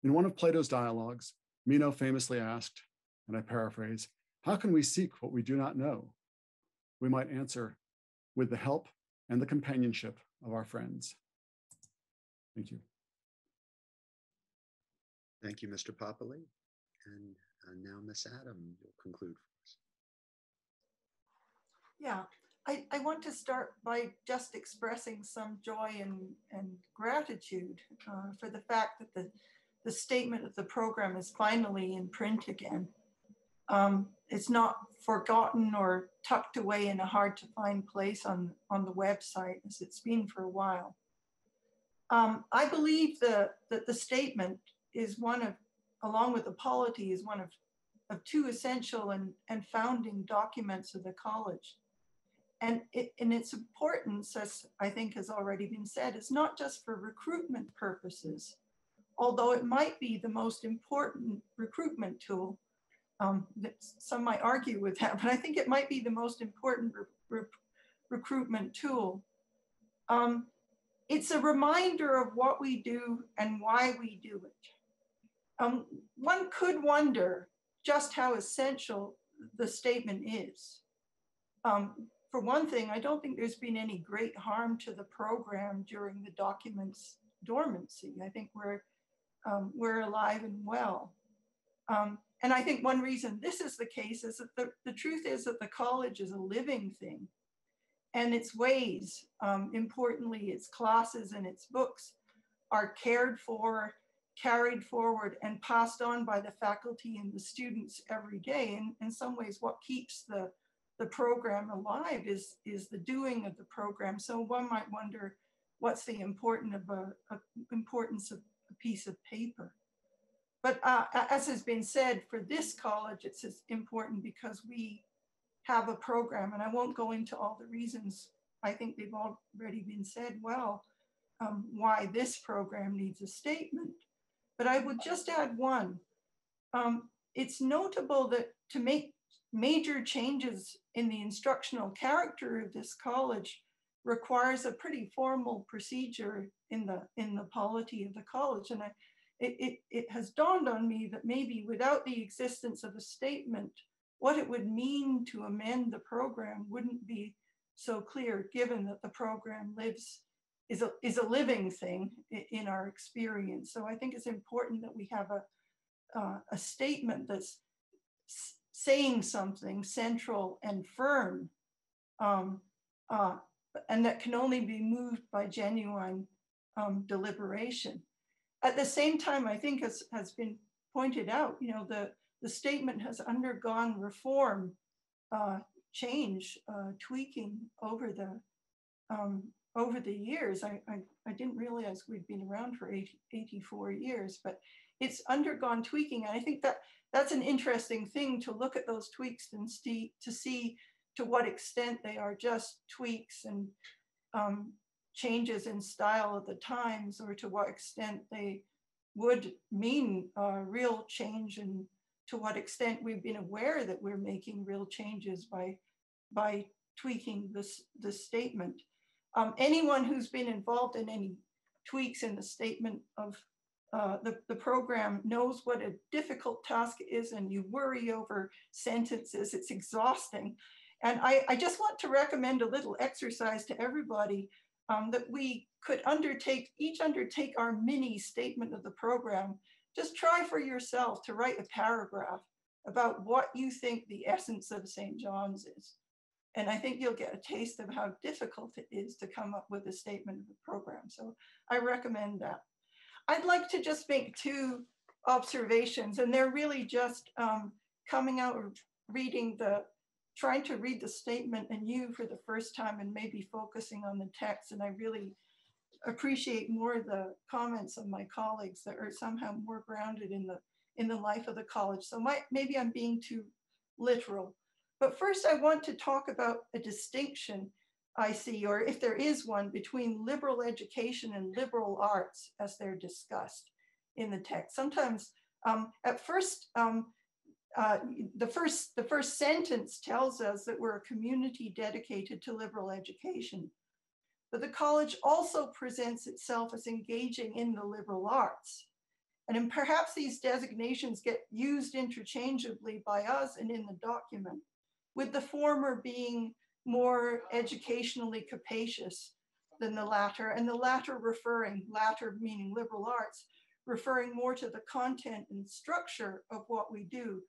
In one of Plato's dialogues, Meno famously asked, and I paraphrase, how can we seek what we do not know? We might answer, with the help and the companionship of our friends. Thank you. Thank you, Mr. Popoli. And now Ms. Adam, you'll conclude for us. Yeah, I want to start by just expressing some joy and gratitude for the fact that the statement of the program is finally in print again. It's not forgotten or tucked away in a hard to find place on the website as it's been for a while. I believe that the statement is one of along with the polity, is one of two essential and founding documents of the college. And its importance, as I think has already been said, is not just for recruitment purposes, although it might be the most important recruitment tool. Some might argue with that, but I think it might be the most important recruitment tool. It's a reminder of what we do and why we do it. One could wonder just how essential the statement is. For one thing, I don't think there's been any great harm to the program during the document's dormancy. I think we're alive and well. And I think one reason this is the case is that the truth is that the college is a living thing, and its ways, importantly, its classes and its books, are cared for, carried forward, and passed on by the faculty and the students every day. And in some ways, what keeps the program alive is the doing of the program. So one might wonder, what's the importance of a piece of paper? But as has been said, for this college, it's important because we have a program, and I won't go into all the reasons. I think they've already been said well, why this program needs a statement. But I would just add one. It's notable that to make major changes in the instructional character of this college requires a pretty formal procedure in the polity of the college. And it has dawned on me that maybe without the existence of a statement, what it would mean to amend the program wouldn't be so clear, given that the program is a living thing in our experience. So I think it's important that we have a statement that's saying something central and firm, and that can only be moved by genuine deliberation. At the same time, I think has been pointed out, the statement has undergone reform, change, tweaking over the years. I didn't realize we'd been around for 84 years, but it's undergone tweaking. And I think that's an interesting thing, to look at those tweaks and to see to what extent they are just tweaks and changes in style of the times, or to what extent they would mean real change, and to what extent we've been aware that we're making real changes by tweaking the statement. Anyone who's been involved in any tweaks in the statement of the program knows what a difficult task it is, and you worry over sentences. It's exhausting. And I just want to recommend a little exercise to everybody, that we could each undertake our mini statement of the program. Just try for yourself to write a paragraph about what you think the essence of St. John's is. And I think you'll get a taste of how difficult it is to come up with a statement of the program. So I recommend that. I'd like to just make two observations, and they're really just coming out of trying to read the statement anew for the first time, and maybe focusing on the text. And I really appreciate more the comments of my colleagues that are somehow more grounded in the life of the college. So maybe I'm being too literal. But first, I want to talk about a distinction I see, or if there is one, between liberal education and liberal arts as they're discussed in the text. Sometimes at first, the first sentence tells us that we're a community dedicated to liberal education, but the college also presents itself as engaging in the liberal arts. And perhaps these designations get used interchangeably by us and in the document, with the former being more educationally capacious than the latter, and the latter meaning liberal arts, referring more to the content and structure of what we do,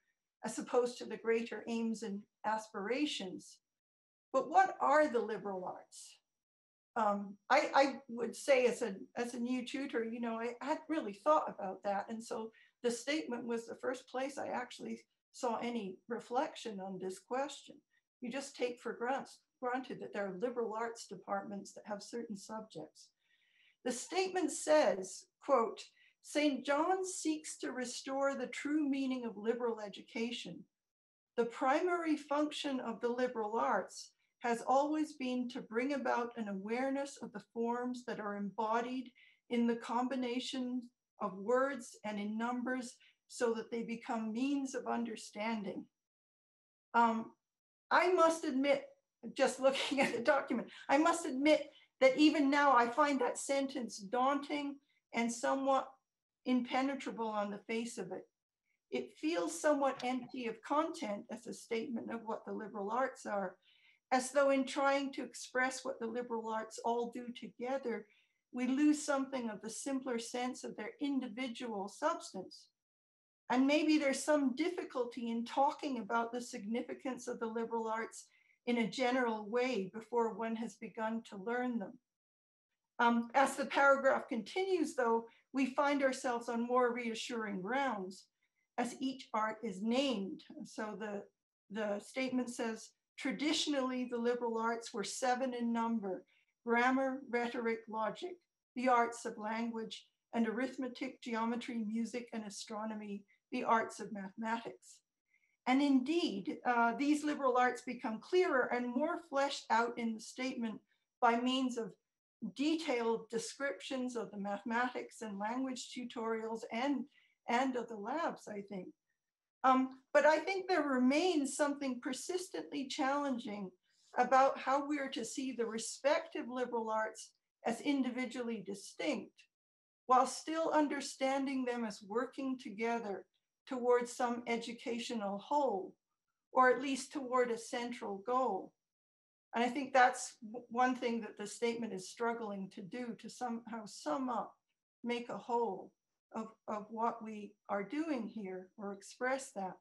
as opposed to the greater aims and aspirations. But what are the liberal arts? I would say as a new tutor, I hadn't really thought about that. And so the statement was the first place I actually saw any reflection on this question. You just take for granted that there are liberal arts departments that have certain subjects. The statement says, quote, St. John seeks to restore the true meaning of liberal education. The primary function of the liberal arts has always been to bring about an awareness of the forms that are embodied in the combination of words and in numbers so that they become means of understanding. I must admit, just looking at the document, I must admit that even now I find that sentence daunting and somewhat impenetrable on the face of it. It feels somewhat empty of content as a statement of what the liberal arts are, as though in trying to express what the liberal arts all do together, we lose something of the simpler sense of their individual substance. And maybe there's some difficulty in talking about the significance of the liberal arts in a general way before one has begun to learn them. As the paragraph continues, though, we find ourselves on more reassuring grounds as each art is named. So the statement says, traditionally, the liberal arts were 7 in number: grammar, rhetoric, logic, the arts of language, and arithmetic, geometry, music, and astronomy, the arts of mathematics. And indeed, these liberal arts become clearer and more fleshed out in the statement by means of detailed descriptions of the mathematics and language tutorials and of the labs, I think. But I think there remains something persistently challenging about how we are to see the respective liberal arts as individually distinct, while still understanding them as working together towards some educational whole, or at least toward a central goal. And I think that's one thing that the statement is struggling to do, to somehow sum up, make a whole of what we are doing here, or express that.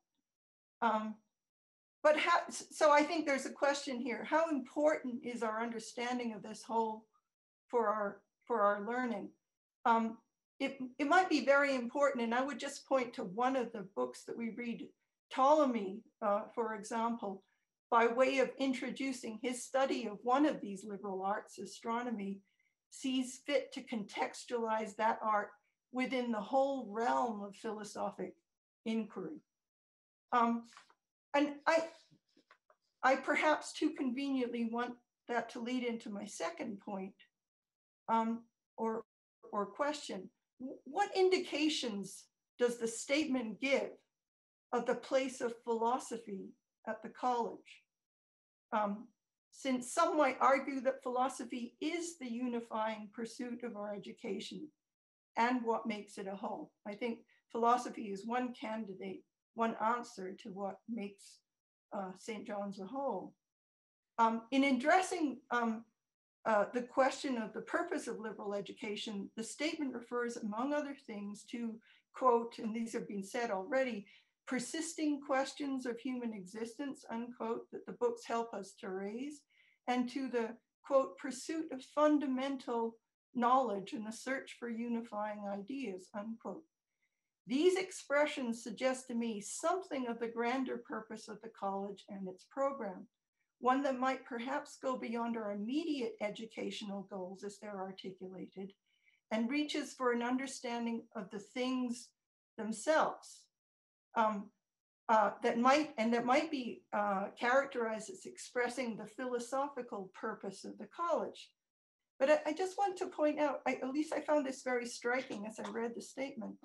So I think there's a question here: how important is our understanding of this whole for our learning? It might be very important, and I would just point to one of the books that we read, Ptolemy, for example, by way of introducing his study of one of these liberal arts, astronomy, sees fit to contextualize that art within the whole realm of philosophic inquiry. And I perhaps too conveniently want that to lead into my second point, or question. What indications does the statement give of the place of philosophy at the college? Since some might argue that philosophy is the unifying pursuit of our education and what makes it a whole. I think philosophy is one candidate, one answer to what makes St. John's a whole. In addressing the question of the purpose of liberal education, the statement refers, among other things, to, quote, and these have been said already, persisting questions of human existence, unquote, that the books help us to raise, and to the, quote, pursuit of fundamental knowledge and the search for unifying ideas, unquote. These expressions suggest to me something of the grander purpose of the college and its program, one that might perhaps go beyond our immediate educational goals as they're articulated, and reaches for an understanding of the things themselves. That might be characterized as expressing the philosophical purpose of the college. But I just want to point out, at least I found this very striking as I read the statement.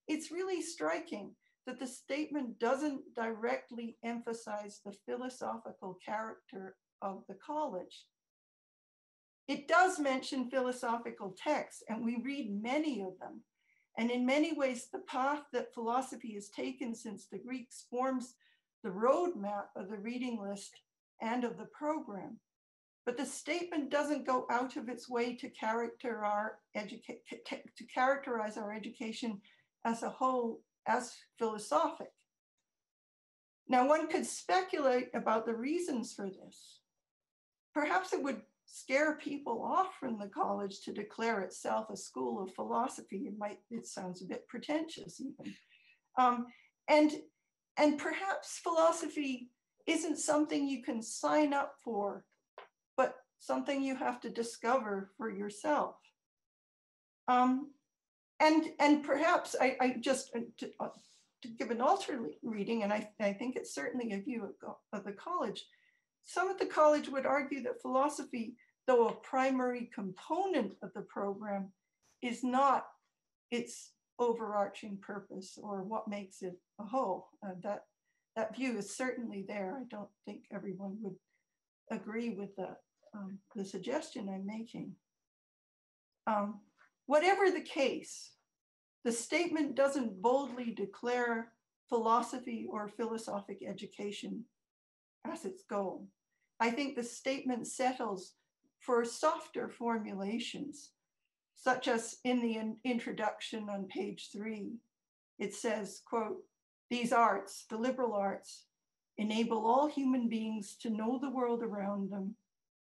It's really striking that the statement doesn't directly emphasize the philosophical character of the college. It does mention philosophical texts, and we read many of them. And in many ways, the path that philosophy has taken since the Greeks forms the roadmap of the reading list and of the program. But the statement doesn't go out of its way to characterize our education as a whole as philosophic. Now, one could speculate about the reasons for this. Perhaps it would scare people off from the college to declare itself a school of philosophy. It sounds a bit pretentious even. And perhaps philosophy isn't something you can sign up for, but something you have to discover for yourself. And perhaps I just, to give an alternate reading, and I think it's certainly a view of the college, some of the college would argue that philosophy, though a primary component of the program, is not its overarching purpose or what makes it a whole. That view is certainly there. I don't think everyone would agree with the suggestion I'm making. Whatever the case, the statement doesn't boldly declare philosophy or philosophic education as its goal. I think the statement settles for softer formulations, such as in the introduction on page 3. It says, quote, "These arts, the liberal arts, enable all human beings to know the world around them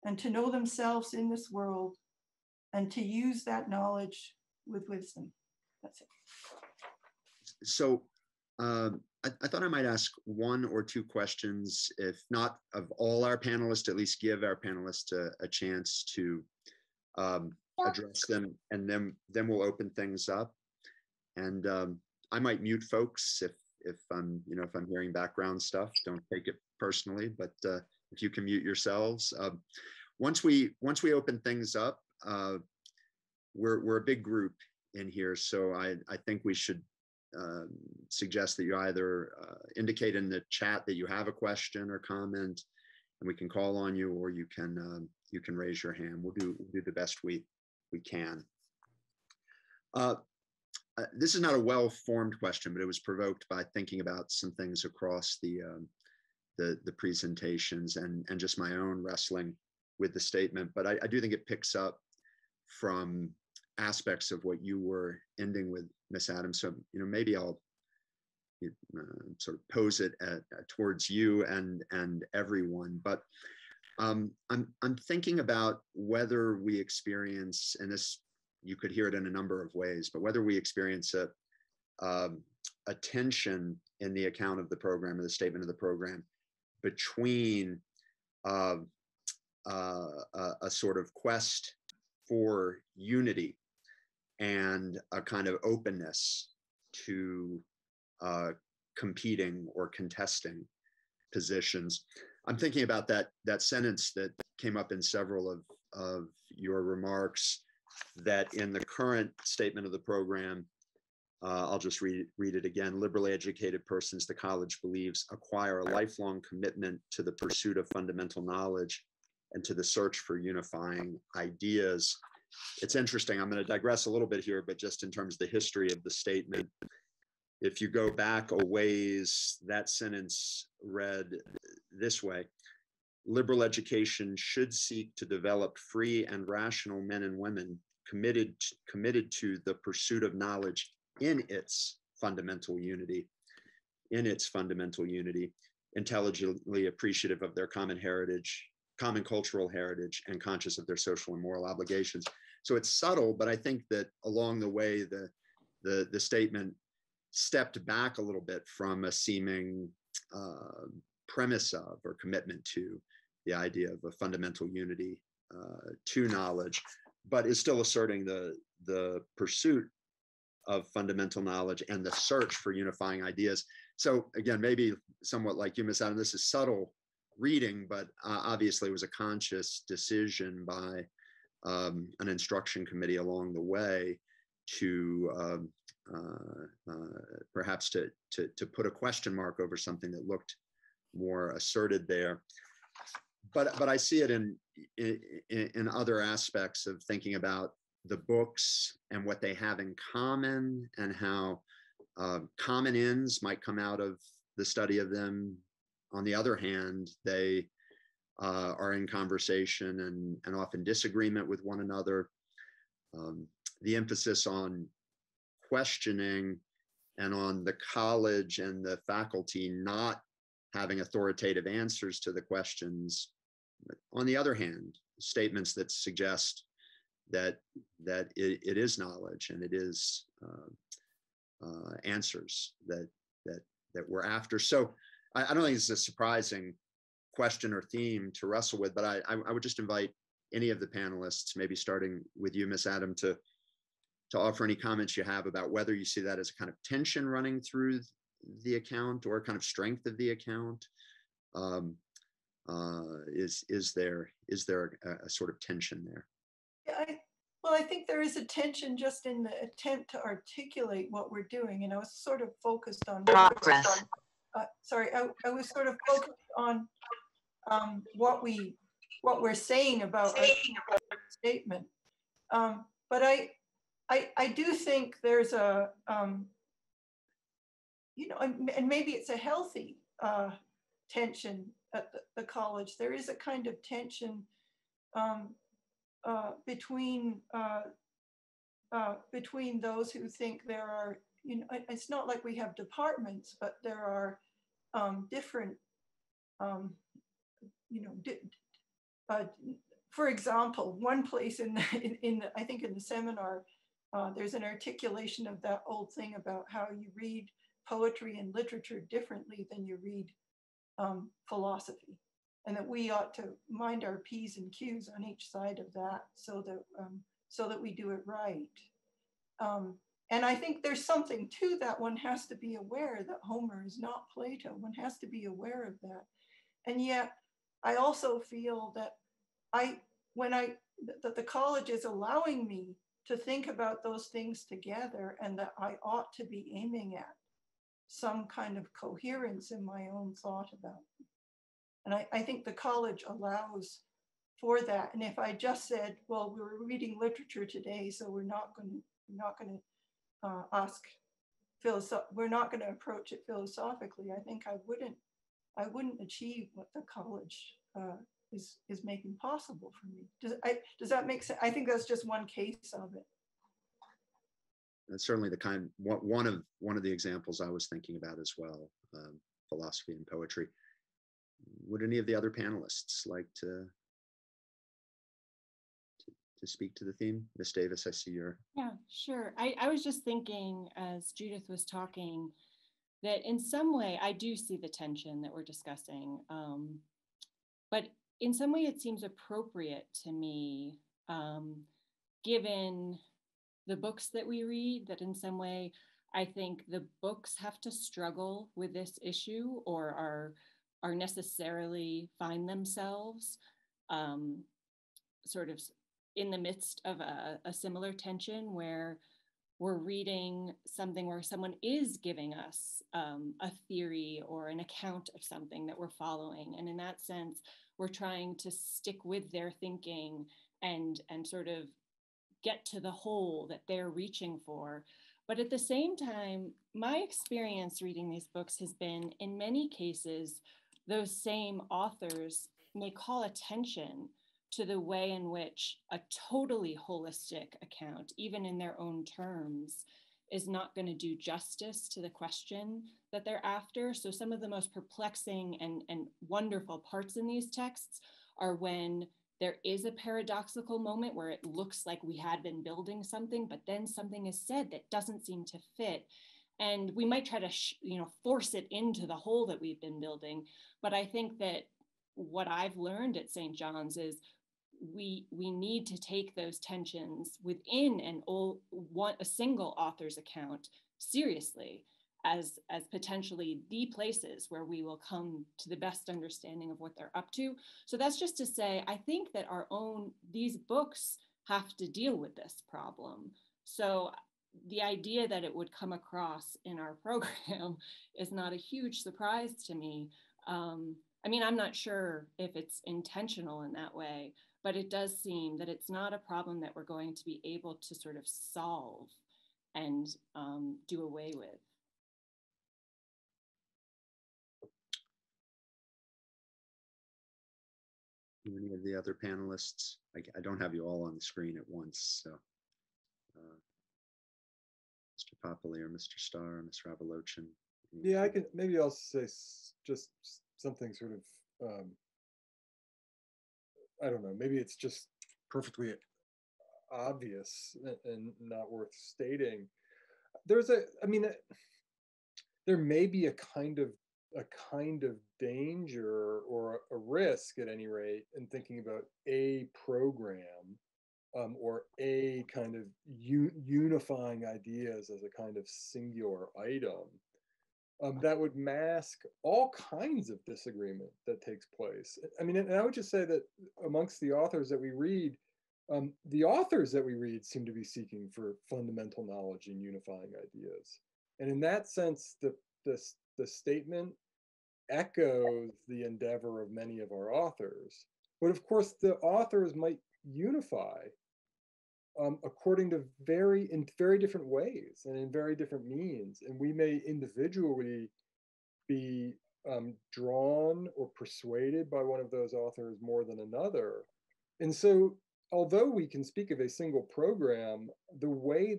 and to know themselves in this world and to use that knowledge with wisdom." That's it. So I thought I might ask one or two questions, if not of all our panelists, at least give our panelists a chance to address them, and then we'll open things up. And I might mute folks if I'm hearing background stuff. Don't take it personally, but if you can mute yourselves. Once we open things up, we're a big group in here, so I think we should suggest that you either indicate in the chat that you have a question or comment, and we can call on you, or you can raise your hand. We'll do the best we can. This is not a well-formed question, but it was provoked by thinking about some things across the presentations and just my own wrestling with the statement. But I do think it picks up from aspects of what you were ending with, Ms. Adams. So maybe I'll sort of pose it towards you and everyone. But I'm thinking about whether we experience, and this, you could hear it in a number of ways, but whether we experience a tension in the account of the program or the statement of the program between a sort of quest for unity and a kind of openness to competing or contesting positions. I'm thinking about that sentence that came up in several of your remarks, that in the current statement of the program, I'll just read it again. Liberally educated persons, the college believes, acquire a lifelong commitment to the pursuit of fundamental knowledge and to the search for unifying ideas. It's interesting, I'm going to digress a little bit here, but just in terms of the history of the statement, if you go back a ways, that sentence read this way: liberal education should seek to develop free and rational men and women committed to the pursuit of knowledge in its fundamental unity, intelligently appreciative of their common heritage, common cultural heritage, and conscious of their social and moral obligations. So it's subtle, but I think that along the way, the statement stepped back a little bit from a seeming premise of or commitment to the idea of a fundamental unity to knowledge, but is still asserting the pursuit of fundamental knowledge and the search for unifying ideas. So again, maybe somewhat like you, Ms. Adams, this is subtle reading, but obviously it was a conscious decision by an instruction committee along the way to perhaps to put a question mark over something that looked more asserted there. But I see it in other aspects of thinking about the books and what they have in common, and how common ends might come out of the study of them. On the other hand, they are in conversation and often disagreement with one another. The emphasis on questioning and on the college and the faculty not having authoritative answers to the questions. On the other hand, statements that suggest that it is knowledge and it is answers that we're after. So I don't think it's a surprising question or theme to wrestle with, but I would just invite any of the panelists, maybe starting with you, Ms. Adam, to offer any comments you have about whether you see that as a kind of tension running through the account or a kind of strength of the account. Is there a sort of tension there? Yeah, well, I think there is a tension just in the attempt to articulate what we're doing. And I was sort of focused on progress. I was sort of focused on what we're saying about our statement. But I do think there's a and maybe it's a healthy tension at the college. There is a kind of tension between those who think there are, it's not like we have departments, but there are different, for example, one place I think in the seminar, there's an articulation of that old thing about how you read poetry and literature differently than you read philosophy, and that we ought to mind our P's and Q's on each side of that so that we do it right. And I think there's something to that. One has to be aware that Homer is not Plato. One has to be aware of that. And yet I also feel that that the college is allowing me to think about those things together, and that I ought to be aiming at some kind of coherence in my own thought about it. And I think the college allows for that. And if I just said, well, we were reading literature today, so we're not going to approach it philosophically, I think I wouldn't achieve what the college is making possible for me. Does that make sense? I think that's just one case of it. That's certainly one of the examples I was thinking about as well, philosophy and poetry. Would any of the other panelists like to speak to the theme? Ms. Davis, I see your. Yeah, sure. I was just thinking as Judith was talking that in some way I do see the tension that we're discussing, but in some way it seems appropriate to me, given the books that we read, that in some way I think the books have to struggle with this issue or are necessarily find themselves sort of in the midst of a similar tension where we're reading something where someone is giving us a theory or an account of something that we're following. And in that sense, we're trying to stick with their thinking and sort of get to the whole that they're reaching for. But at the same time, my experience reading these books has been, in many cases, those same authors may call attention to the way in which a totally holistic account, even in their own terms, is not going to do justice to the question that they're after. So some of the most perplexing and wonderful parts in these texts are when there is a paradoxical moment where it looks like we had been building something, but then something is said that doesn't seem to fit. And we might try to force it into the whole that we've been building. But I think that what I've learned at St. John's is we need to take those tensions within a single author's account seriously as potentially the places where we will come to the best understanding of what they're up to. So that's just to say, I think that these books have to deal with this problem. So the idea that it would come across in our program is not a huge surprise to me. I mean, I'm not sure if it's intentional in that way, but it does seem that it's not a problem that we're going to be able to sort of solve and do away with. Any of the other panelists? I don't have you all on the screen at once, so Mr. Popoli or Mr. Starr or Ms. Ravalochen. Yeah, maybe I'll say just something sort of, I don't know, maybe it's just perfectly obvious and not worth stating. There may be a kind of danger or a risk at any rate in thinking about a program or a kind of unifying ideas as a kind of singular item, that would mask all kinds of disagreement that takes place. I mean, and I would just say that amongst the authors that we read, seem to be seeking for fundamental knowledge and unifying ideas. And in that sense, the statement echoes the endeavor of many of our authors. But of course, the authors might unify according to in very different ways and in very different means. And we may individually be drawn or persuaded by one of those authors more than another. And so, although we can speak of a single program, the way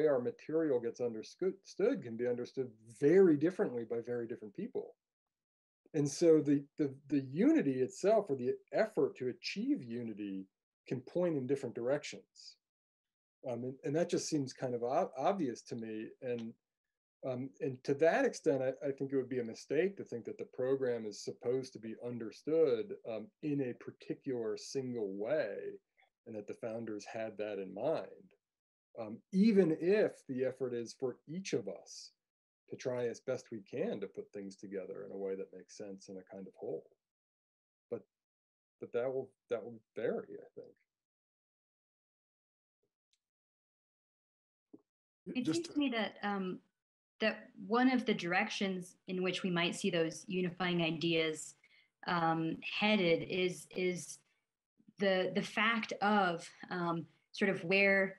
our material gets understood can be understood very differently by very different people. And so the unity itself, or the effort to achieve unity, can point in different directions. And that just seems kind of obvious to me. And to that extent, I think it would be a mistake to think that the program is supposed to be understood in a particular single way, and that the founders had that in mind. Even if the effort is for each of us to try as best we can to put things together in a way that makes sense in a kind of whole. But that will vary, I think. It seems to me that that one of the directions in which we might see those unifying ideas headed is the fact of sort of where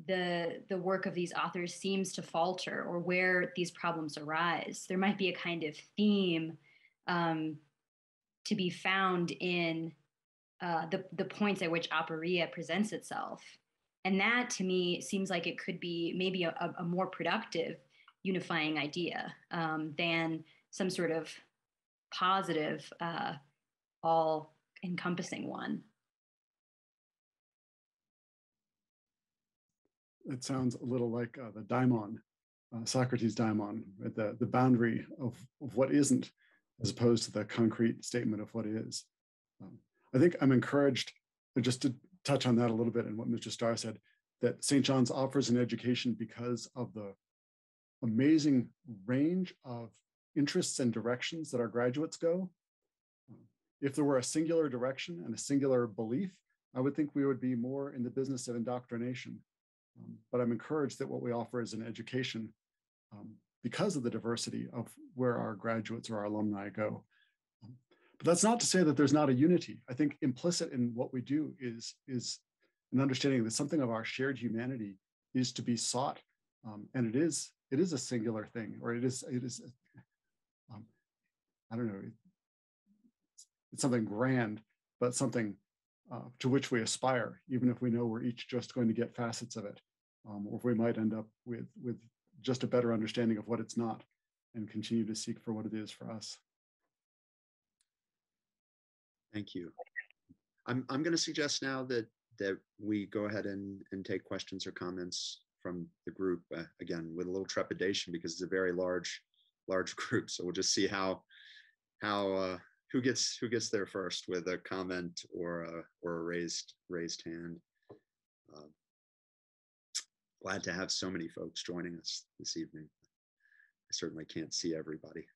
the work of these authors seems to falter, or where these problems arise. There might be a kind of theme to be found in the points at which aporia presents itself. And that, to me, seems like it could be maybe a more productive unifying idea than some sort of positive, all-encompassing one. It sounds a little like the daimon, Socrates' daimon, the boundary of what isn't, as opposed to the concrete statement of what is. I think I'm encouraged, just to touch on that a little bit and what Mr. Starr said, that St. John's offers an education because of the amazing range of interests and directions that our graduates go. If there were a singular direction and a singular belief, I would think we would be more in the business of indoctrination. But I'm encouraged that what we offer is an education because of the diversity of where our graduates or our alumni go. But that's not to say that there's not a unity. I think implicit in what we do is an understanding that something of our shared humanity is to be sought, and it is a singular thing, or it is I don't know, it's something grand, but something to which we aspire, even if we know we're each just going to get facets of it, or if we might end up with just a better understanding of what it's not, and continue to seek for what it is for us. Thank you. I'm going to suggest now that we go ahead and take questions or comments from the group, again, with a little trepidation, because it's a very large group. So we'll just see how who gets there first with a comment or a raised hand. Glad to have so many folks joining us this evening. I certainly can't see everybody.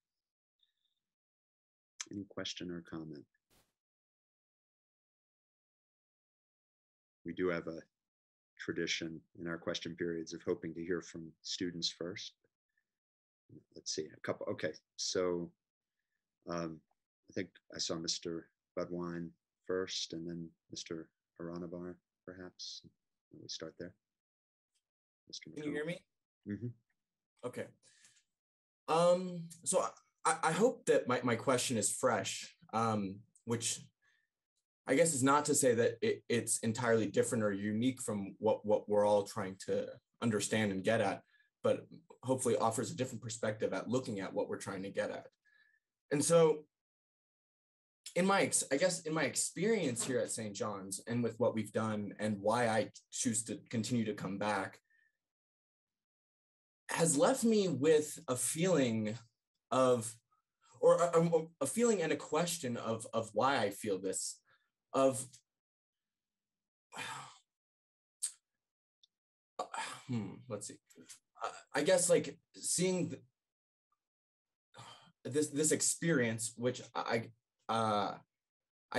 Any question or comment? We do have a tradition in our question periods of hoping to hear from students first. Let's see, a couple. Okay, so I think I saw Mr. Budwine first, and then Mr. Aranabar, perhaps. We start there. Mr. Can you hear me? Mm-hmm. Okay. So I hope that my question is fresh, which I guess is not to say that it's entirely different or unique from what we're all trying to understand and get at, but hopefully offers a different perspective at looking at what we're trying to get at. And so in my experience here at St. John's, and with what we've done and why I choose to continue to come back, has left me with a feeling of, or a feeling and a question of why I feel this, of let's see. I guess like seeing this experience, which I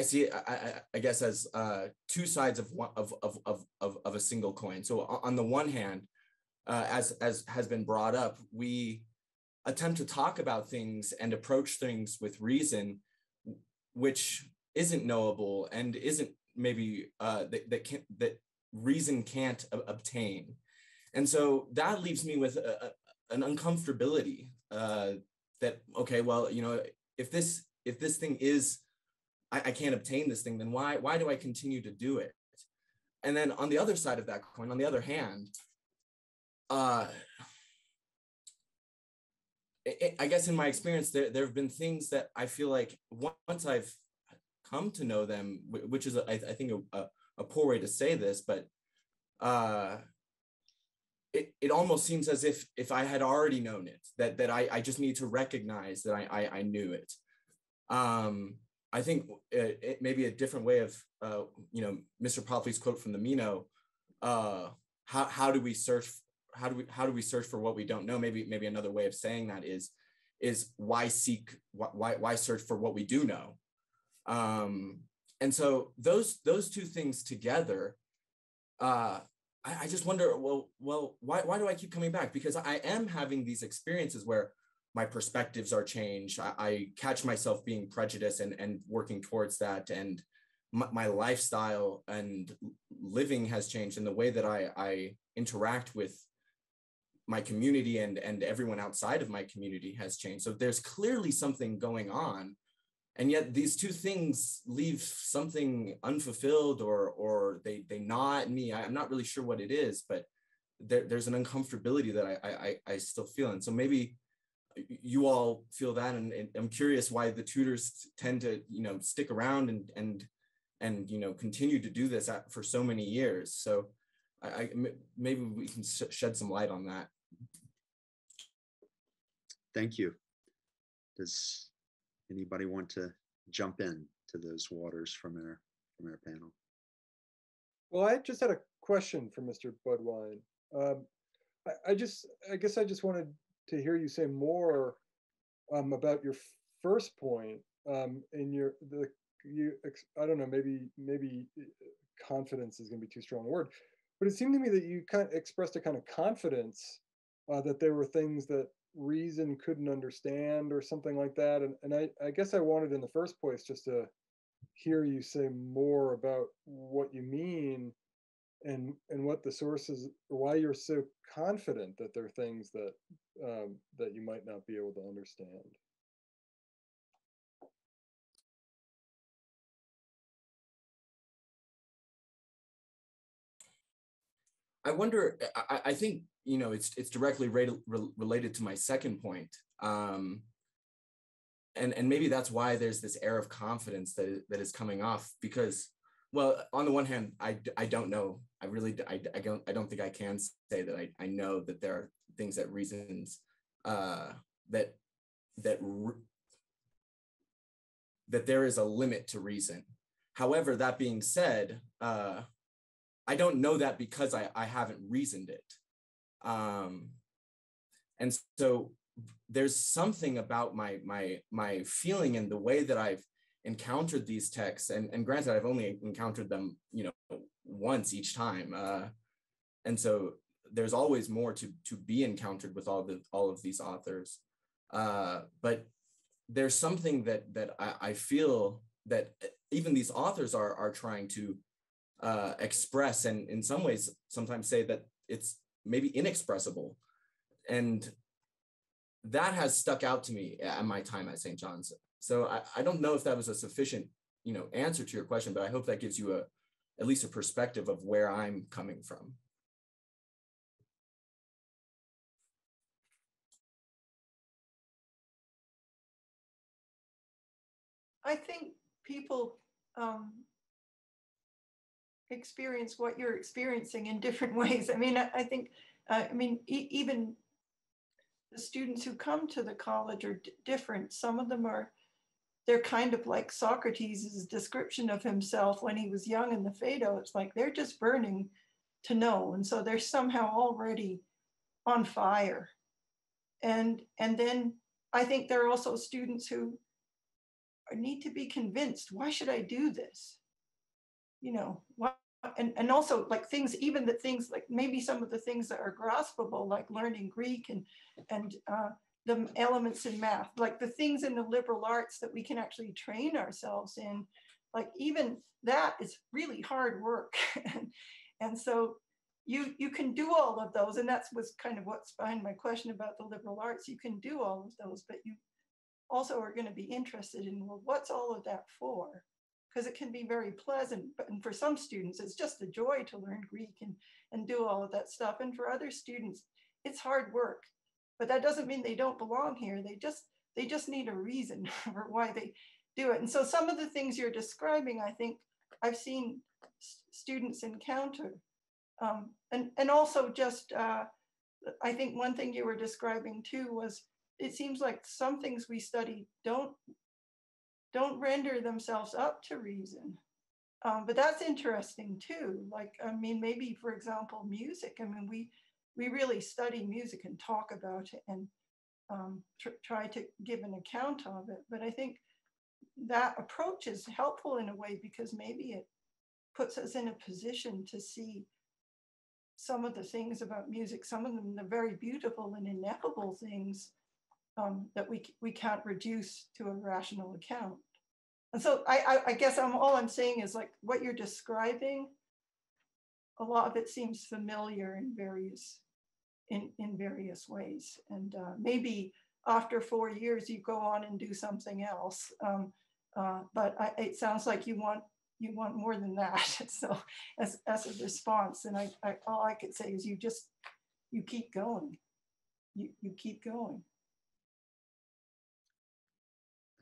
see, I guess, as two sides of a single coin. So on the one hand, as has been brought up, we attempt to talk about things and approach things with reason, which isn't knowable and isn't maybe that reason can't obtain. And so that leaves me with an uncomfortability that, okay, well, you know, if this thing is, I can't obtain this thing, then why do I continue to do it? And then on the other side of that coin, on the other hand, I guess in my experience, there have been things that I feel like once I've come to know them, which is, I think, a poor way to say this, but it almost seems as if I had already known it, that I just need to recognize that I knew it. I think it may be a different way of, you know, Mr. Popley's quote from the Mino, how do we search for what we don't know? Maybe another way of saying that is why search for what we do know? And so those two things together, I just wonder, well, why do I keep coming back? Because I am having these experiences where my perspectives are changed. I catch myself being prejudiced and working towards that. And my lifestyle and living has changed, and the way that I interact with my community and everyone outside of my community has changed. So there's clearly something going on. And yet these two things leave something unfulfilled, or they gnaw at me. I'm not really sure what it is, but there's an uncomfortability that I still feel. And so maybe you all feel that, and I'm curious why the tutors tend to, you know, stick around and you know, continue to do this for so many years. So maybe we can shed some light on that. Thank you. Does anybody want to jump in to those waters from our panel? Well, I just had a question for Mr. Budwine. I guess I just wanted to hear you say more about your first point in I don't know, maybe confidence is going to be too strong a word, but it seemed to me that you kind of expressed a kind of confidence that there were things that reason couldn't understand or something like that. And I guess I wanted in the first place just to hear you say more about what you mean and what the sources, or why you're so confident that there are things that that you might not be able to understand. I wonder, I think, you know, it's directly related to my second point. And maybe that's why there's this air of confidence that is coming off, because, well, on the one hand, I don't know. I really, I don't think I can say that I know that there are things that reasons that there is a limit to reason. However, that being said, I don't know that because I haven't reasoned it. And so there's something about my feeling and the way that I've encountered these texts, and granted, I've only encountered them, you know, once each time. And so there's always more to be encountered with all of these authors. But there's something that I feel that even these authors are trying to express, and in some ways sometimes say that it's maybe inexpressible. And that has stuck out to me at my time at St. John's. So I don't know if that was a sufficient, you know, answer to your question, but I hope that gives you at least a perspective of where I'm coming from. I think people experience what you're experiencing in different ways. I mean, I think, even the students who come to the college are different. Some of them they're kind of like Socrates' description of himself when he was young in the Phaedo. It's like they're just burning to know. And so they're somehow already on fire. And then I think there are also students who need to be convinced, why should I do this? You know, why? And also like things, even the things like maybe some of the things that are graspable, like learning Greek and the elements in math, like the things in the liberal arts that we can actually train ourselves in, like even that is really hard work. And so you can do all of those. And that's was kind of what's behind my question about the liberal arts. You can do all of those, but you also are going to be interested in, well, what's all of that for? Because it can be very pleasant, but and for some students, it's just a joy to learn Greek and do all of that stuff. And for other students, it's hard work, but that doesn't mean they don't belong here. They just need a reason for why they do it. And so some of the things you're describing, I think I've seen students encounter. And also just, I think one thing you were describing too was, it seems like some things we study don't render themselves up to reason. But that's interesting too. Like, I mean, maybe for example, music. I mean, we really study music and talk about it and try to give an account of it. But I think that approach is helpful in a way because maybe it puts us in a position to see some of the things about music, some of them the very beautiful and ineffable things that we can't reduce to a rational account. And so I guess all I'm saying is like what you're describing, a lot of it seems familiar in various ways. And maybe after 4 years, you go on and do something else. But it sounds like you want more than that. So as a response, and all I could say is you keep going. You keep going.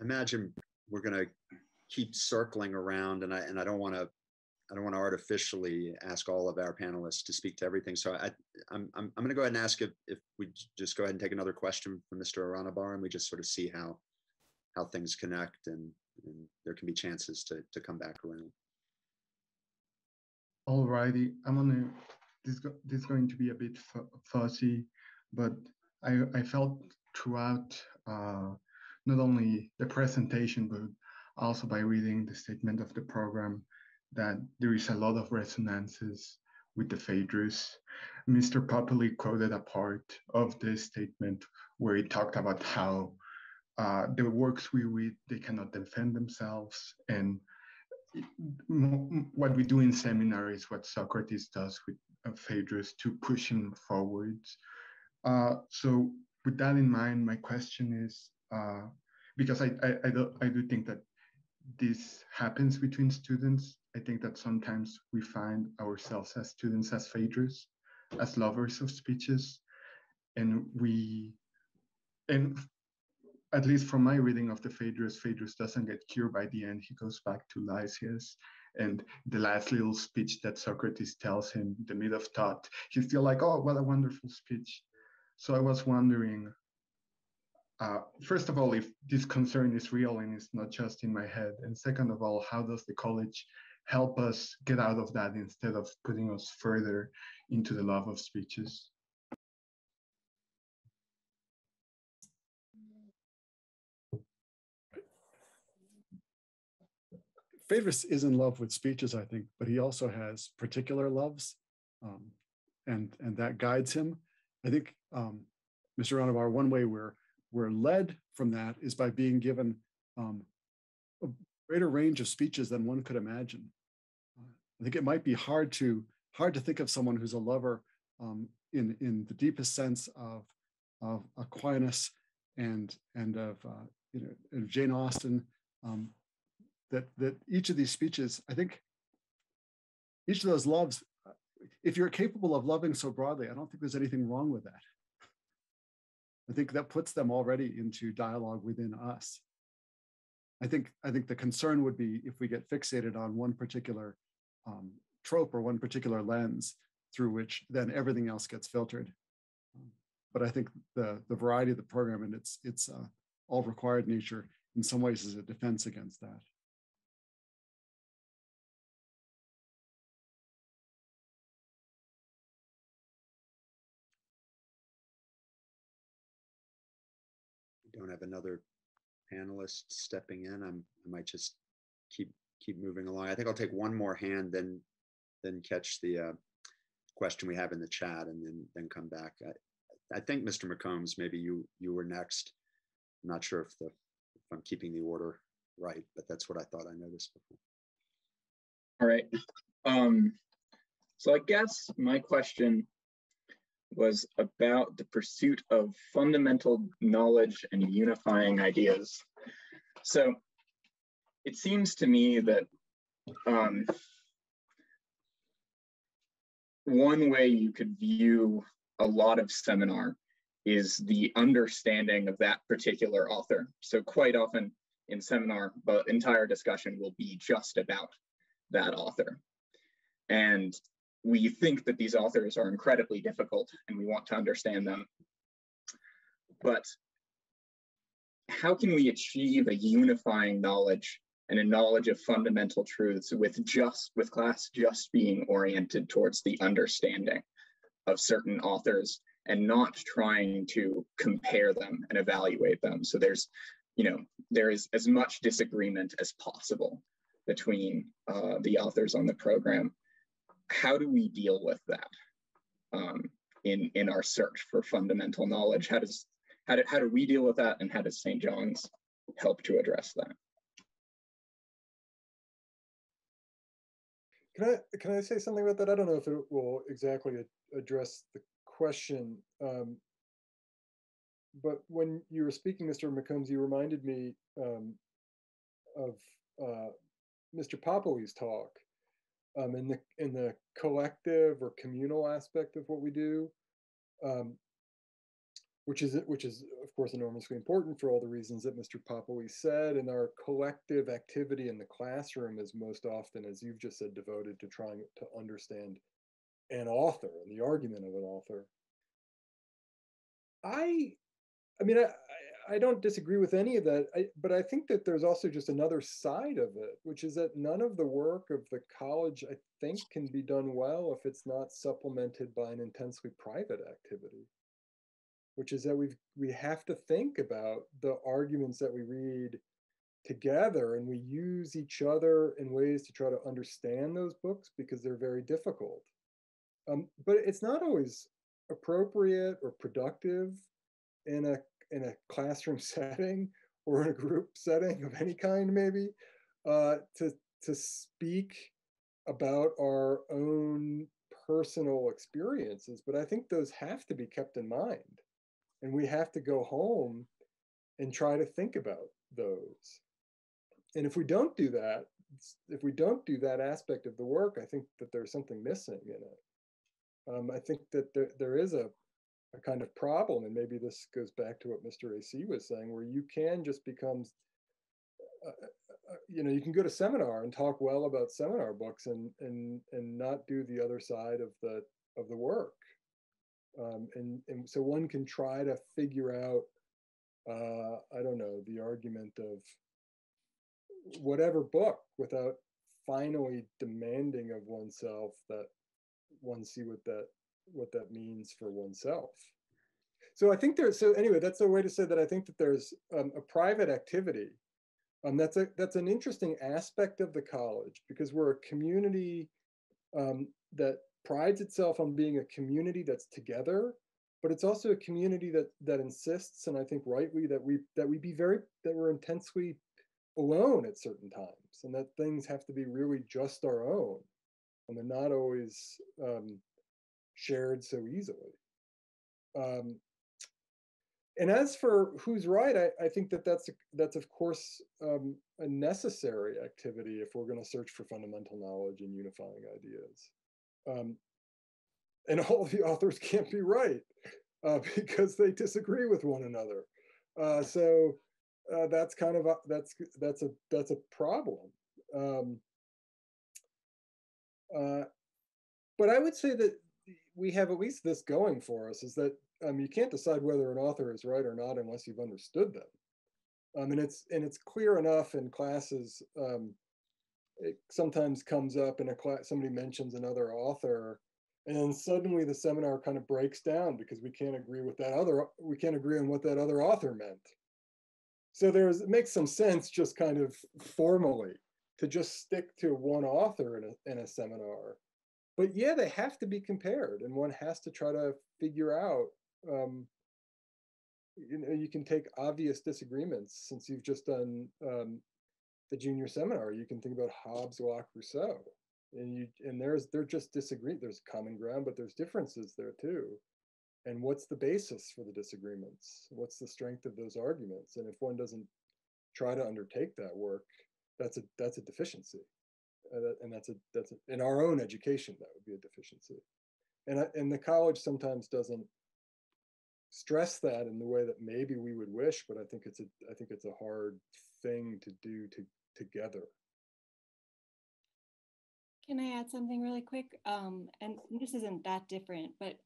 Imagine we're going to keep circling around, and I don't want to artificially ask all of our panelists to speak to everything. So I'm going to go ahead and ask if we just go ahead and take another question from Mr. Aranabar, and we just sort of see how things connect, and there can be chances to come back around. Alrighty, this is going to be a bit fuzzy, but I felt throughout not only the presentation, but also by reading the statement of the program, that there is a lot of resonances with the Phaedrus. Mr. Popoli quoted a part of this statement where he talked about how the works we read, they cannot defend themselves. And what we do in seminary is what Socrates does with Phaedrus to push him forwards. So with that in mind, my question is, because I do think that this happens between students. I think that sometimes we find ourselves as students as Phaedrus, as lovers of speeches, and at least from my reading of the Phaedrus doesn't get cured by the end. He goes back to Lysias, and the last little speech that Socrates tells him, the myth of thought, he's still like, oh, what a wonderful speech. So I was wondering, first of all, if this concern is real and it's not just in my head, and second of all, how does the college help us get out of that instead of putting us further into the love of speeches? Phaedrus is in love with speeches, I think, but he also has particular loves, and that guides him. I think, Mr. Ranabar, one way we're led from that is by being given a greater range of speeches than one could imagine. I think it might be hard to think of someone who's a lover in the deepest sense of Aquinas and of Jane Austen. That each of these speeches, I think, each of those loves, if you're capable of loving so broadly, I don't think there's anything wrong with that. I think that puts them already into dialogue within us. I think the concern would be if we get fixated on one particular trope or one particular lens through which then everything else gets filtered. But I think the variety of the program and its all required nature in some ways is a defense against that. don't have another panelist stepping in, I might just keep moving along. I think I'll take one more hand, then catch the question we have in the chat, and then come back. I think Mr. McCombs, maybe you were next. I'm not sure if I'm keeping the order right, but that's what I thought I noticed before. All right. So I guess my question was about the pursuit of fundamental knowledge and unifying ideas. So it seems to me that one way you could view a lot of seminar is the understanding of that particular author. So quite often in seminar, the entire discussion will be just about that author. And we think that these authors are incredibly difficult and we want to understand them. But how can we achieve a unifying knowledge and a knowledge of fundamental truths with class just being oriented towards the understanding of certain authors and not trying to compare them and evaluate them? So there is as much disagreement as possible between the authors on the program. How do we deal with that in our search for fundamental knowledge? How do we deal with that, and how does St. John's help to address that? Can I say something about that? I don't know if it will exactly address the question, but when you were speaking, Mr. McCombs, you reminded me of Mr. Popoway's talk. In the collective or communal aspect of what we do, which is of course enormously important for all the reasons that Mr. Popoway said. And our collective activity in the classroom is most often, as you've just said, devoted to trying to understand an author and the argument of an author. I don't disagree with any of that, but I think that there's also just another side of it, which is that none of the work of the college, I think, can be done well if it's not supplemented by an intensely private activity, which is that we have to think about the arguments that we read together, and we use each other in ways to try to understand those books because they're very difficult. But it's not always appropriate or productive in a classroom setting or in a group setting of any kind, maybe, to speak about our own personal experiences. But I think those have to be kept in mind, and we have to go home and try to think about those. And if we don't do that aspect of the work, I think that there's something missing in it. I think that there is a kind of problem, and maybe this goes back to what Mr. AC was saying, where you can just become, you can go to seminar and talk well about seminar books and not do the other side of the work. And so one can try to figure out, I don't know, the argument of whatever book without finally demanding of oneself that one see what that means for oneself. So I think anyway, that's a way to say that I think that there's a private activity. That's an interesting aspect of the college, because we're a community that prides itself on being a community that's together, but it's also a community that insists, and I think rightly, that we're intensely alone at certain times, and that things have to be really just our own, and they're not always shared so easily. And as for who's right, I think that's of course a necessary activity if we're going to search for fundamental knowledge and unifying ideas. And all of the authors can't be right because they disagree with one another. So that's kind of that's a problem. But I would say that we have at least this going for us, is that you can't decide whether an author is right or not unless you've understood them. And it's clear enough in classes. It sometimes comes up in a class, somebody mentions another author, and then suddenly the seminar kind of breaks down because we can't agree on what that other author meant. So it makes some sense just kind of formally to just stick to one author in a seminar. But yeah, they have to be compared, and one has to try to figure out, you can take obvious disagreements. Since you've just done the junior seminar, you can think about Hobbes, Locke, Rousseau, and they're just disagree. There's common ground, but there's differences there too. And what's the basis for the disagreements? What's the strength of those arguments? And if one doesn't try to undertake that work, that's a deficiency. And that's in our own education, that would be a deficiency. And the college sometimes doesn't stress that in the way that maybe we would wish, but I think it's a hard thing to do together. Can I add something really quick? And this isn't that different, but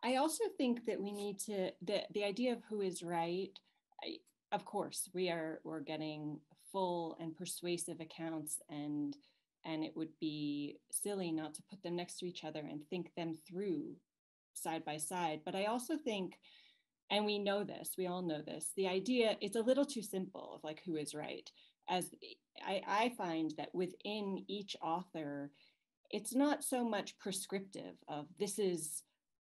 I also think that we need to, the idea of who is right, of course, we're getting full and persuasive accounts, and it would be silly not to put them next to each other and think them through side by side. But I also think, and we know this, we all know this, the idea, it's a little too simple of like who is right. As I find that within each author, it's not so much prescriptive of this is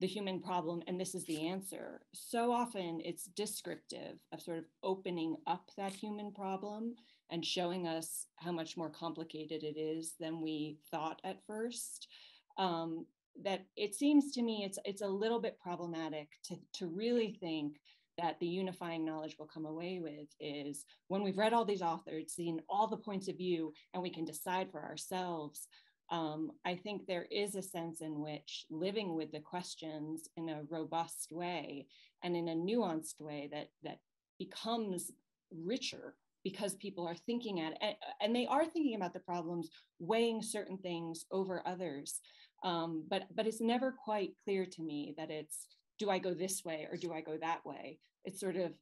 the human problem and this is the answer. So often it's descriptive of sort of opening up that human problem and showing us how much more complicated it is than we thought at first. That it seems to me it's a little bit problematic to really think that the unifying knowledge we'll come away with is when we've read all these authors, seen all the points of view, and we can decide for ourselves. I think there is a sense in which living with the questions in a robust way and in a nuanced way that becomes richer because people are thinking at it, and they are thinking about the problems, weighing certain things over others. But it's never quite clear to me that it's, do I go this way or do I go that way? It's sort of,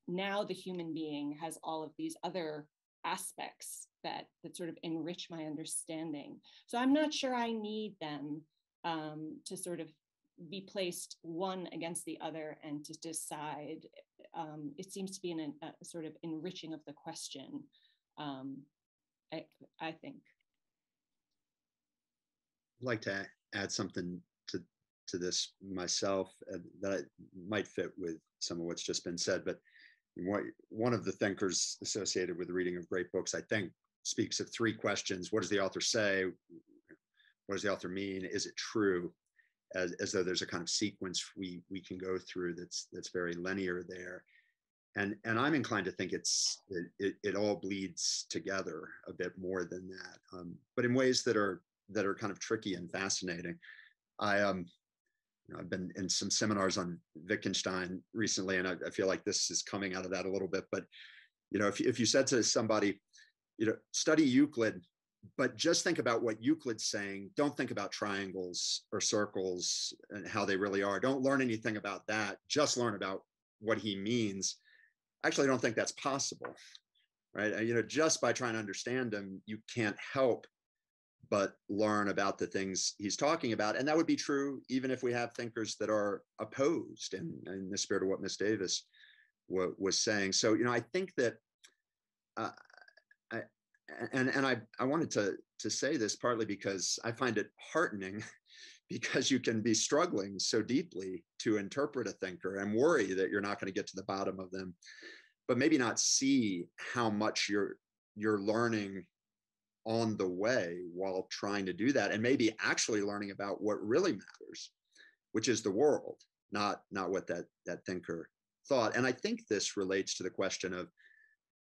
now the human being has all of these other aspects that sort of enrich my understanding. So I'm not sure I need them to sort of be placed one against the other and to decide. It seems to be a sort of enriching of the question, I think. I'd like to add something to this myself that might fit with some of what's just been said, but one of the thinkers associated with the reading of great books, I think, speaks of three questions. What does the author say? What does the author mean? Is it true? As though there's a kind of sequence we can go through that's very linear there. And I'm inclined to think it all bleeds together a bit more than that, but in ways that are kind of tricky and fascinating. I've been in some seminars on Wittgenstein recently, and I feel like this is coming out of that a little bit. But if you said to somebody, study Euclid, but just think about what Euclid's saying. Don't think about triangles or circles and how they really are. Don't learn anything about that. Just learn about what he means. Actually, I don't think that's possible, right? Just by trying to understand him, you can't help but learn about the things he's talking about. And that would be true even if we have thinkers that are opposed, in the spirit of what Ms. Davis was saying. So, I think that, I wanted to say this partly because I find it heartening because you can be struggling so deeply to interpret a thinker and worry that you're not going to get to the bottom of them, but maybe not see how much you're learning on the way while trying to do that, and maybe actually learning about what really matters, which is the world, not what that thinker thought. And I think this relates to the question of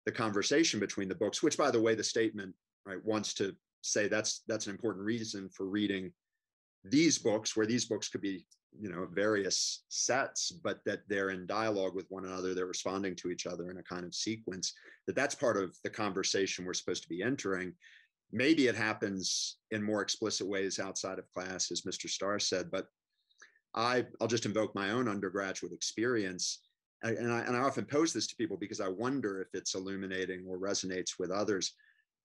the conversation between the books, which, by the way, the statement wants to say that's an important reason for reading these books, where these books could be various sets, but that they're in dialogue with one another, they're responding to each other in a kind of sequence, that's part of the conversation we're supposed to be entering. Maybe it happens in more explicit ways outside of class, as Mr. Starr said, but I'll just invoke my own undergraduate experience. And I often pose this to people because I wonder if it's illuminating or resonates with others.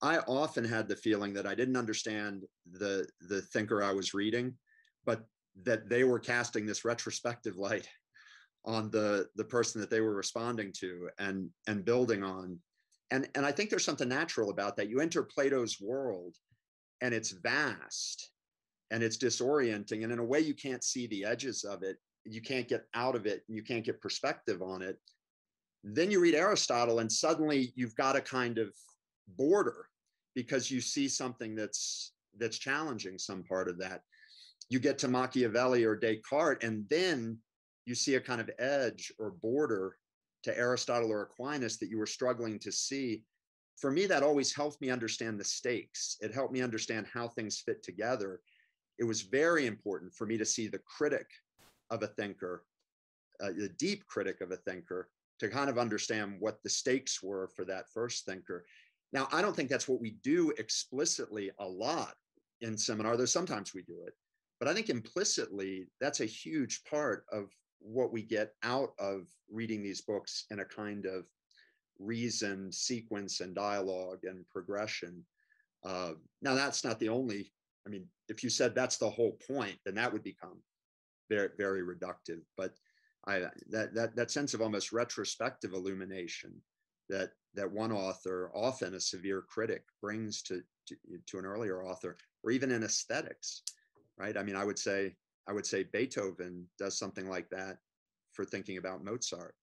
I often had the feeling that I didn't understand the thinker I was reading, but that they were casting this retrospective light on the person that they were responding to and building on. And I think there's something natural about that. You enter Plato's world and it's vast and it's disorienting. And in a way, you can't see the edges of it. You can't get out of it. You can't get perspective on it. Then you read Aristotle and suddenly you've got a kind of border because you see something that's challenging some part of that. You get to Machiavelli or Descartes, and then you see a kind of edge or border to Aristotle or Aquinas that you were struggling to see. For me, that always helped me understand the stakes. It helped me understand how things fit together. It was very important for me to see the critic of a thinker, the deep critic of a thinker, to kind of understand what the stakes were for that first thinker. Now, I don't think that's what we do explicitly a lot in seminar, though sometimes we do it. But I think implicitly, that's a huge part of what we get out of reading these books in a kind of reasoned sequence and dialogue and progression. Now, that's not the only, I mean, if you said that's the whole point, then that would become very, very reductive. But that sense of almost retrospective illumination that one author, often a severe critic, brings to an earlier author, or even in aesthetics, right? I mean, I would say Beethoven does something like that for thinking about Mozart.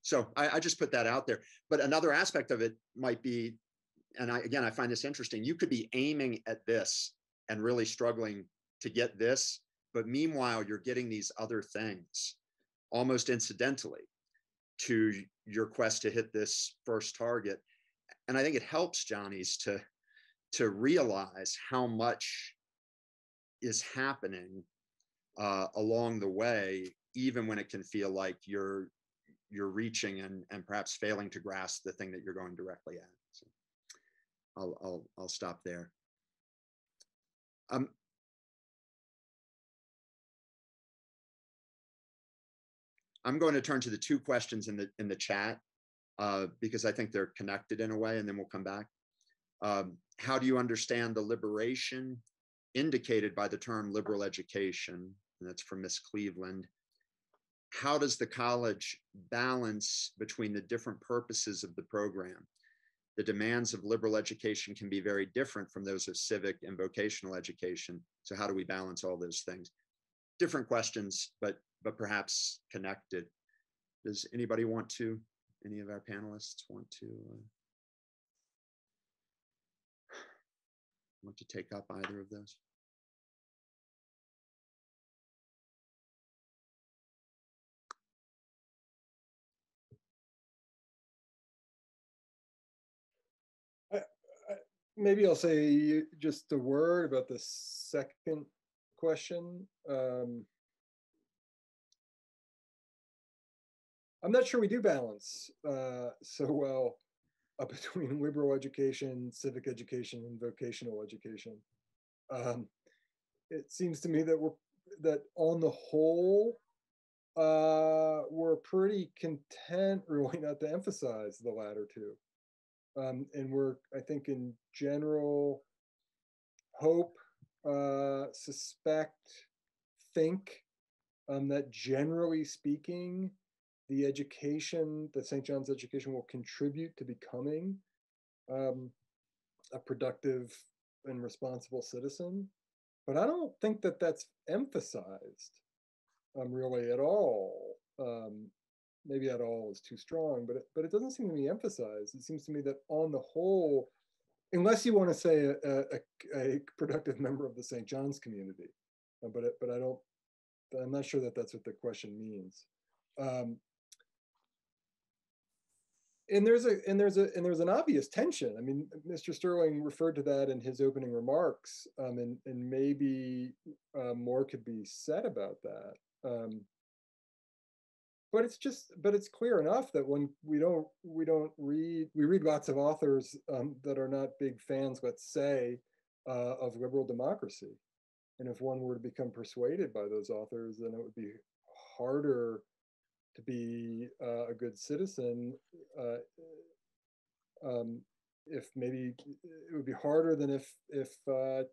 So I just put that out there. But another aspect of it might be, and I find this interesting, you could be aiming at this and really struggling to get this, but meanwhile, you're getting these other things almost incidentally to your quest to hit this first target. And I think it helps Johnny's to realize how much is happening along the way, even when it can feel like you're reaching and perhaps failing to grasp the thing that you're going directly at. So I'll stop there. I'm going to turn to the two questions in the chat because I think they're connected in a way, and then we'll come back. How do you understand the liberation indicated by the term liberal education? And that's from Miss Cleveland. How does the college balance between the different purposes of the program? The demands of liberal education can be very different from those of civic and vocational education. So how do we balance all those things? Different questions, but perhaps connected. Does anybody want to, any of our panelists want to take up either of those? Maybe I'll say just a word about the second question. I'm not sure we do balance so well between liberal education, civic education, and vocational education. It seems to me that on the whole, we're pretty content really not to emphasize the latter two. And we're, I think, in general, hope, suspect, think that generally speaking, the education, the St. John's education will contribute to becoming a productive and responsible citizen. But I don't think that that's emphasized really at all. Maybe at all is too strong, but it doesn't seem to be emphasized. It seems to me that on the whole, unless you want to say a productive member of the St. John's community, but I'm not sure that that's what the question means. And there's an obvious tension. I mean, Mr. Sterling referred to that in his opening remarks, and maybe more could be said about that. But it's clear enough that when we read lots of authors that are not big fans, let's say, of liberal democracy. And if one were to become persuaded by those authors, then it would be harder to be a good citizen if maybe it would be harder than if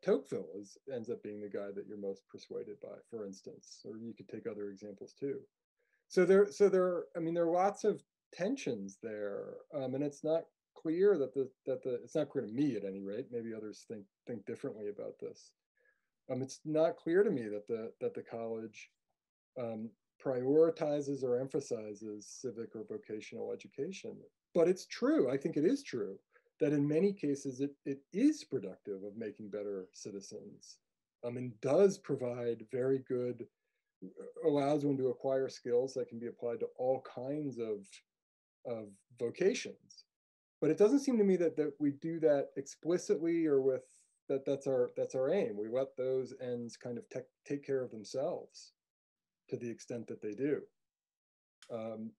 Tocqueville ends up being the guy that you're most persuaded by, for instance, or you could take other examples too. So there are lots of tensions there, and it's not clear that it's not clear to me at any rate. Maybe others think differently about this. It's not clear to me that the college prioritizes or emphasizes civic or vocational education. But it's true, I think it is true, that in many cases it is productive of making better citizens, and does provide very good, allows one to acquire skills that can be applied to all kinds of vocations. But it doesn't seem to me that we do that explicitly or with that's our aim. We let those ends kind of take care of themselves to the extent that they do.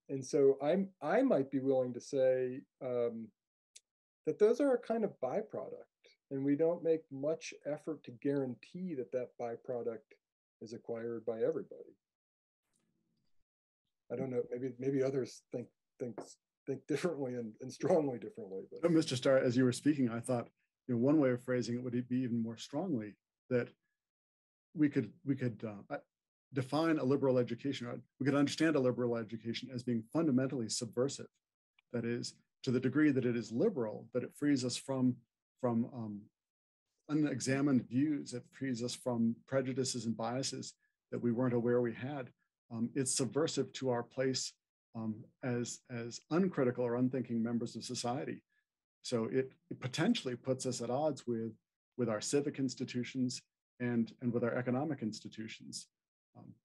And so I might be willing to say that those are a kind of byproduct, and we don't make much effort to guarantee that byproduct is acquired by everybody. I don't know. Maybe others think differently and strongly differently. But Mr. Starr, as you were speaking, I thought, one way of phrasing it would be even more strongly that we could define a liberal education, or we could understand a liberal education as being fundamentally subversive. That is, to the degree that it is liberal, that it frees us from unexamined views, it frees us from prejudices and biases that we weren't aware we had. It's subversive to our place as uncritical or unthinking members of society. So it potentially puts us at odds with our civic institutions and with our economic institutions.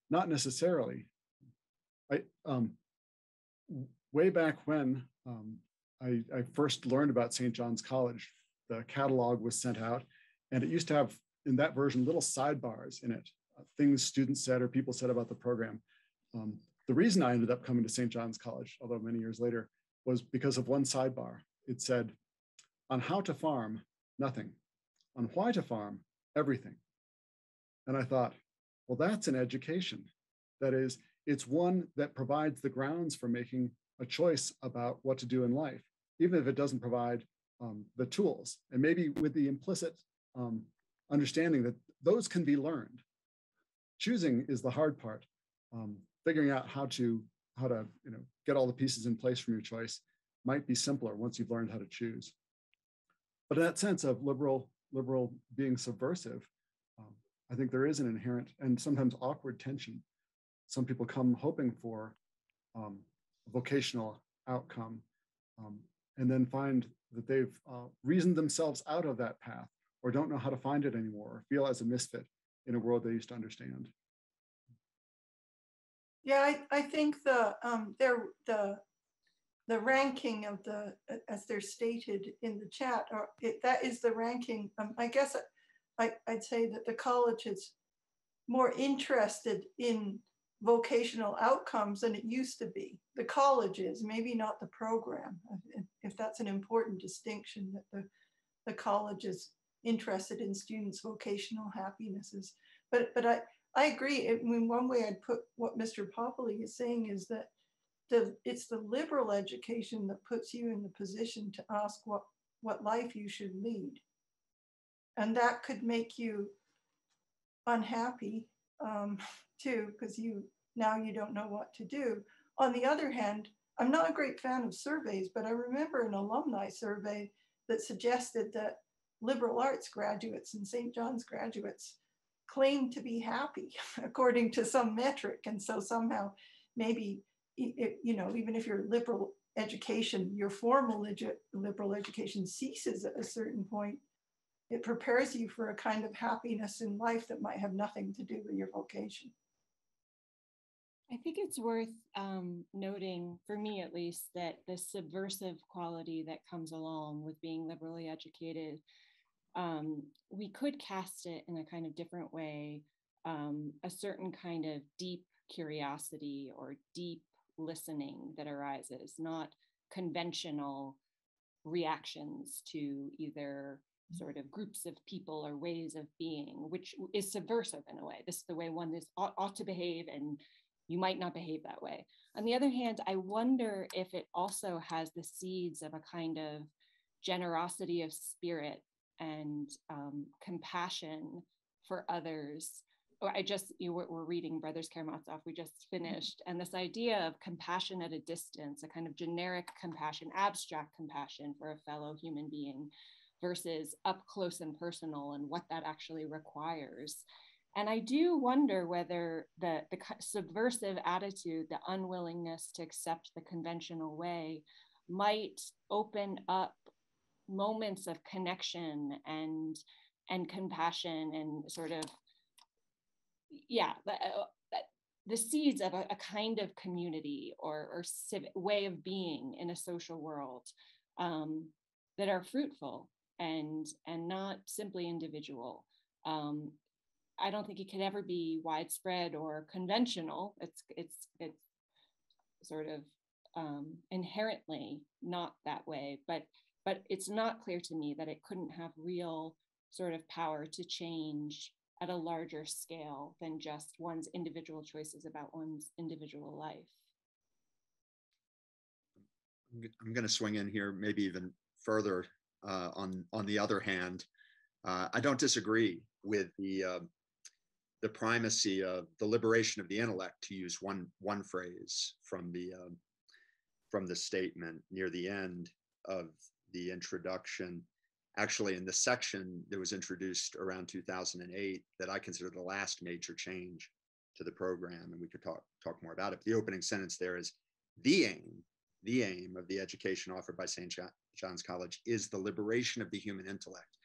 Not necessarily. Way back when I first learned about St. John's College, the catalog was sent out, and it used to have, in that version, little sidebars in it, things students said or people said about the program. The reason I ended up coming to St. John's College, although many years later, was because of one sidebar. It said, on how to farm, nothing. On why to farm, everything. And I thought, well, that's an education. That is, it's one that provides the grounds for making a choice about what to do in life, even if it doesn't provide the tools. And maybe with the implicit understanding that those can be learned. Choosing is the hard part. Figuring out how to get all the pieces in place from your choice might be simpler once you've learned how to choose. But in that sense of liberal being subversive, I think there is an inherent and sometimes awkward tension. Some people come hoping for a vocational outcome and then find that they've reasoned themselves out of that path or don't know how to find it anymore, or feel as a misfit in a world they used to understand. Yeah, I think the ranking of the, as they're stated in the chat, that is the ranking. I guess I'd say that the college is more interested in vocational outcomes than it used to be. The college is, maybe not the program, if that's an important distinction, that the college is interested in students' vocational happinesses. But I agree. I mean, one way I'd put what Mr. Popoli is saying is that it's the liberal education that puts you in the position to ask what life you should lead. And that could make you unhappy too, because now you don't know what to do. On the other hand, I'm not a great fan of surveys, but I remember an alumni survey that suggested that liberal arts graduates and St. John's graduates claim to be happy according to some metric. And so somehow maybe, even if your liberal education, your formal liberal education ceases at a certain point, it prepares you for a kind of happiness in life that might have nothing to do with your vocation. I think it's worth noting, for me at least, that the subversive quality that comes along with being liberally educated, we could cast it in a kind of different way, a certain kind of deep curiosity or deep listening that arises, not conventional reactions to either sort of groups of people or ways of being, which is subversive in a way. This is the way one ought to behave, and you might not behave that way. On the other hand, I wonder if it also has the seeds of a kind of generosity of spirit and compassion for others. Or we're reading Brothers Karamazov, we just finished, and this idea of compassion at a distance, a kind of generic compassion, abstract compassion for a fellow human being versus up close and personal, and what that actually requires. And I do wonder whether the subversive attitude, the unwillingness to accept the conventional way, might open up moments of connection and compassion and sort of, the seeds of a kind of community or civic way of being in a social world that are fruitful and not simply individual. I don't think it could ever be widespread or conventional. It's sort of inherently not that way, but it's not clear to me that it couldn't have real sort of power to change at a larger scale than just one's individual choices about one's individual life. I'm going to swing in here, maybe even further. On the other hand, I don't disagree with the primacy of the liberation of the intellect, to use one phrase from the statement near the end of the introduction. Actually, in the section that was introduced around 2008, that I consider the last major change to the program, and we could talk more about it. The opening sentence there is, the aim of the education offered by St. John's College is the liberation of the human intellect.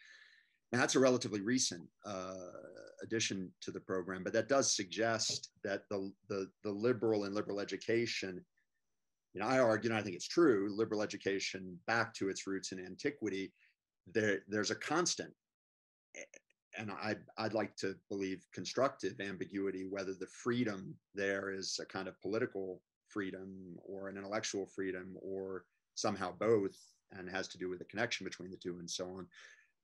And that's a relatively recent addition to the program, but that does suggest that the liberal education, I argue, and I think it's true, liberal education back to its roots in antiquity, there's a constant, and I'd like to believe constructive ambiguity, whether the freedom there is a kind of political freedom or an intellectual freedom or somehow both, and has to do with the connection between the two and so on.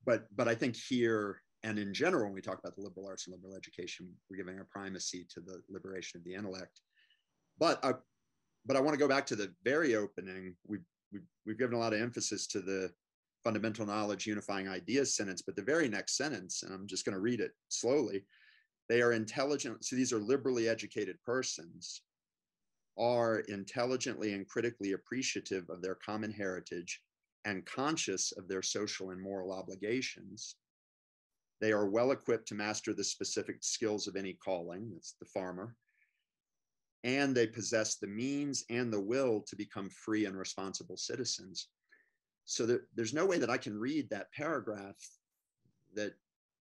But I think here and in general, when we talk about the liberal arts and liberal education, we're giving a primacy to the liberation of the intellect. But I want to go back to the very opening. We've given a lot of emphasis to the fundamental knowledge unifying ideas sentence, but the very next sentence, and I'm just going to read it slowly, they are intelligent, so these are liberally educated persons, are intelligently and critically appreciative of their common heritage and conscious of their social and moral obligations. They are well equipped to master the specific skills of any calling, that's the farmer, and they possess the means and the will to become free and responsible citizens. So there's no way that I can read that paragraph that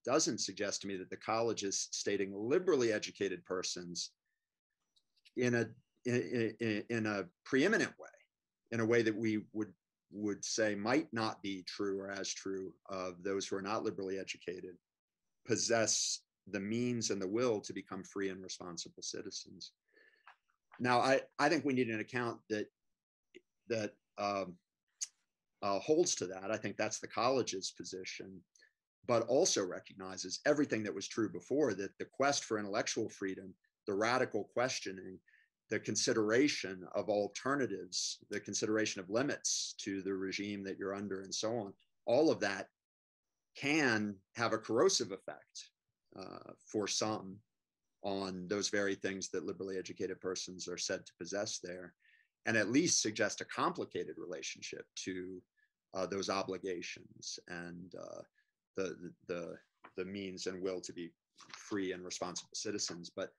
doesn't suggest to me that the college is stating liberally educated persons in a preeminent way, in a way that we would say might not be true or as true of those who are not liberally educated, possess the means and the will to become free and responsible citizens. Now, I think we need an account that holds to that. I think that's the college's position, but also recognizes everything that was true before, that the quest for intellectual freedom, the radical questioning, the consideration of alternatives, the consideration of limits to the regime that you're under and so on, all of that can have a corrosive effect for some on those very things that liberally educated persons are said to possess there, and at least suggest a complicated relationship to those obligations and the means and will to be free and responsible citizens. But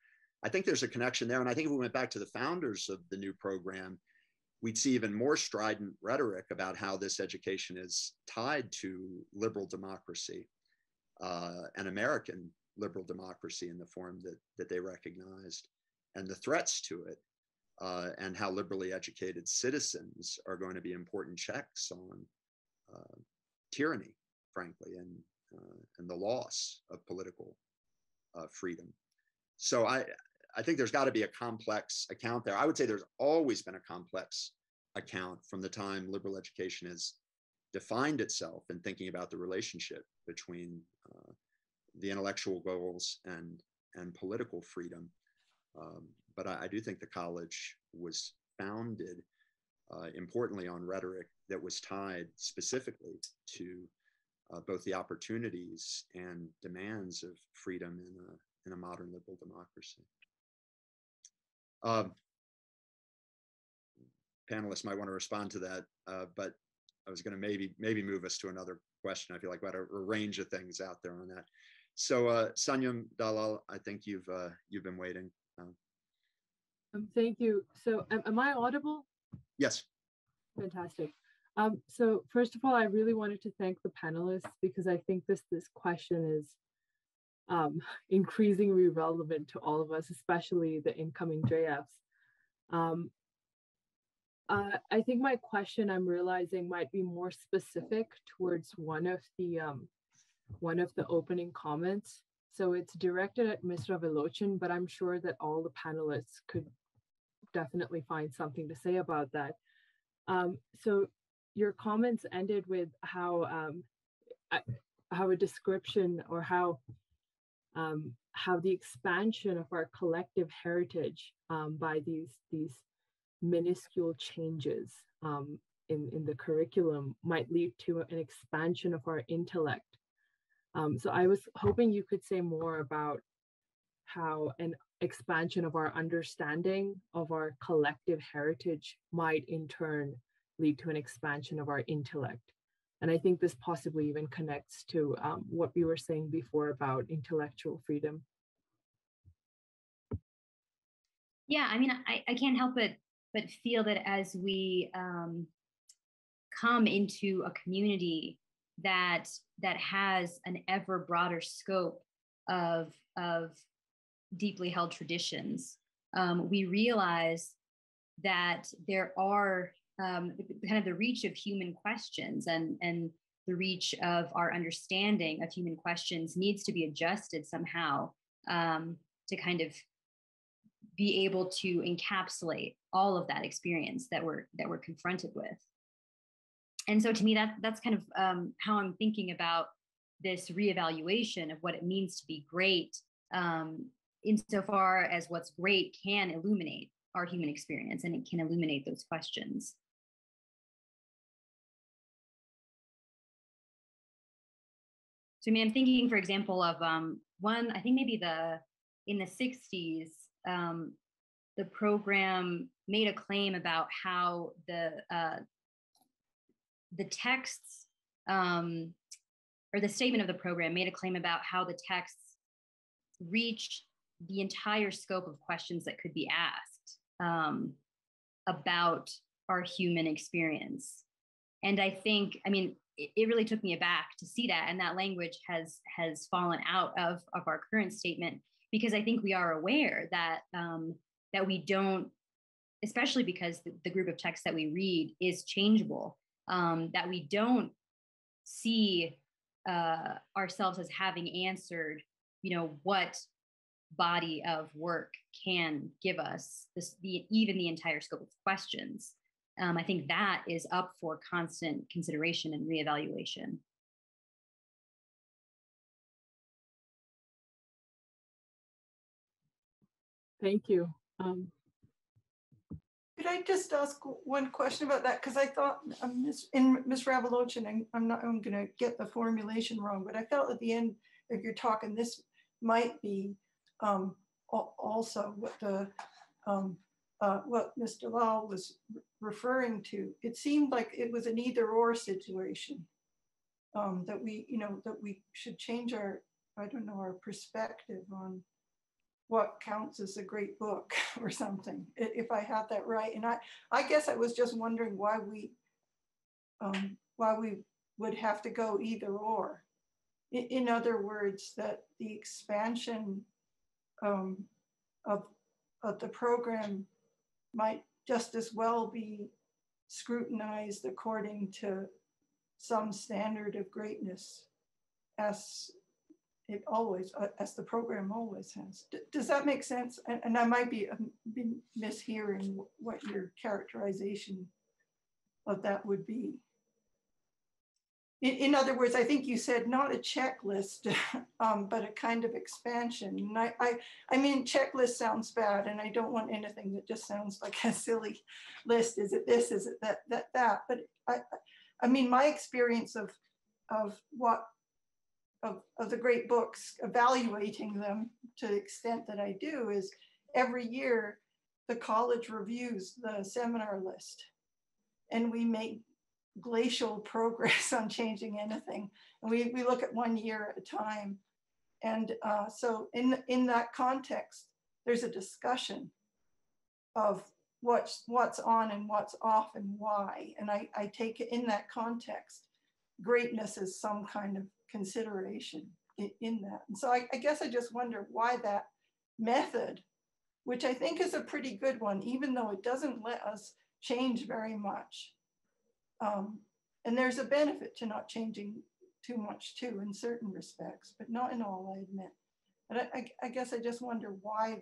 I think there's a connection there. And I think if we went back to the founders of the new program, we'd see even more strident rhetoric about how this education is tied to liberal democracy, and American liberal democracy in the form that they recognized, and the threats to it, and how liberally educated citizens are going to be important checks on tyranny, frankly, and the loss of political freedom. So I think there's got to be a complex account there. I would say there's always been a complex account from the time liberal education has defined itself in thinking about the relationship between the intellectual goals and political freedom. But I do think the college was founded importantly on rhetoric that was tied specifically to both the opportunities and demands of freedom in a modern liberal democracy. Panelists might want to respond to that, but I was going to maybe move us to another question. I feel like we had a range of things out there on that. So Sanyam Dalal, I think you've been waiting. Thank you. So am I audible? Yes. Fantastic. So first of all, I really wanted to thank the panelists because I think this question is increasingly relevant to all of us, especially the incoming JFs. I think my question, I'm realizing, might be more specific towards one of the opening comments. So it's directed at Ms. Ravalochen, but I'm sure that all the panelists could definitely find something to say about that. So your comments ended with how a description or how the expansion of our collective heritage by these minuscule changes in the curriculum might lead to an expansion of our intellect. So I was hoping you could say more about how an expansion of our understanding of our collective heritage might in turn lead to an expansion of our intellect. And I think this possibly even connects to what we were saying before about intellectual freedom. Yeah, I mean, I can't help but feel that as we come into a community that has an ever broader scope of deeply held traditions, we realize that there are kind of the reach of human questions and the reach of our understanding of human questions needs to be adjusted somehow to kind of be able to encapsulate all of that experience that we're confronted with. And so to me, that's kind of how I'm thinking about this reevaluation of what it means to be great, insofar as what's great can illuminate our human experience and it can illuminate those questions. So I mean, I'm thinking, for example, of one, I think maybe in the 60s, the program made a claim about how the texts, or the statement of the program made a claim about how the texts reach the entire scope of questions that could be asked about our human experience. And I think, I mean, it really took me aback to see that, and that language has fallen out of our current statement, because I think we are aware that that we don't, especially because the group of texts that we read is changeable, that we don't see ourselves as having answered, what body of work can give us even the entire scope of questions. I think that is up for constant consideration and reevaluation. Thank you. Could I just ask one question about that? Because I thought Ms. Ravalochen, and I'm going to get the formulation wrong, but I felt at the end of your talk, and this might be also what Mr. Lal was referring to. It seemed like it was an either-or situation, that we should change our perspective on what counts as a great book or something, if I have that right. And I guess I was just wondering why we would have to go either or. In other words, that the expansion of the program might just as well be scrutinized according to some standard of greatness as the program always has. Does that make sense? And I might be mishearing what your characterization of that would be. in other words, I think you said not a checklist, but a kind of expansion. And I mean, checklist sounds bad, and I don't want anything that just sounds like a silly list. Is it this? Is it that? But I mean, my experience of the great books, evaluating them to the extent that I do, is every year the college reviews the seminar list, and we make glacial progress on changing anything. And we look at 1 year at a time. And so in that context, there's a discussion of what's on and what's off and why. And I take it in that context, greatness is some kind of consideration in that. And so I guess I just wonder why that method, which I think is a pretty good one, even though it doesn't let us change very much. And there's a benefit to not changing too much too, in certain respects, but not in all, I admit. But I guess I just wonder why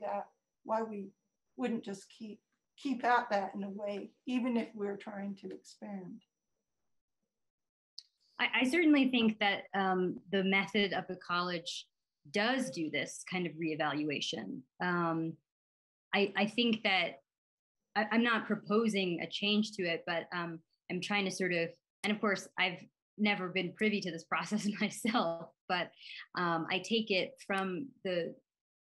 we wouldn't just keep at that in a way, even if we're trying to expand. I certainly think that the method of the college does do this kind of reevaluation. I think that I'm not proposing a change to it, but I'm trying to sort of, and of course, I've never been privy to this process myself, but I take it from the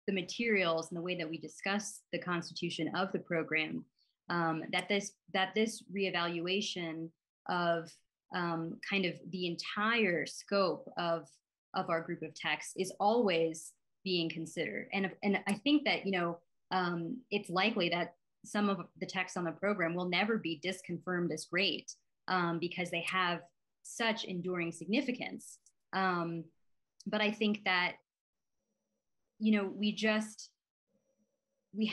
materials and the way that we discuss the constitution of the program, that this reevaluation of kind of the entire scope of our group of texts is always being considered. And I think that, it's likely that some of the texts on the program will never be disconfirmed as great because they have such enduring significance. But I think that, we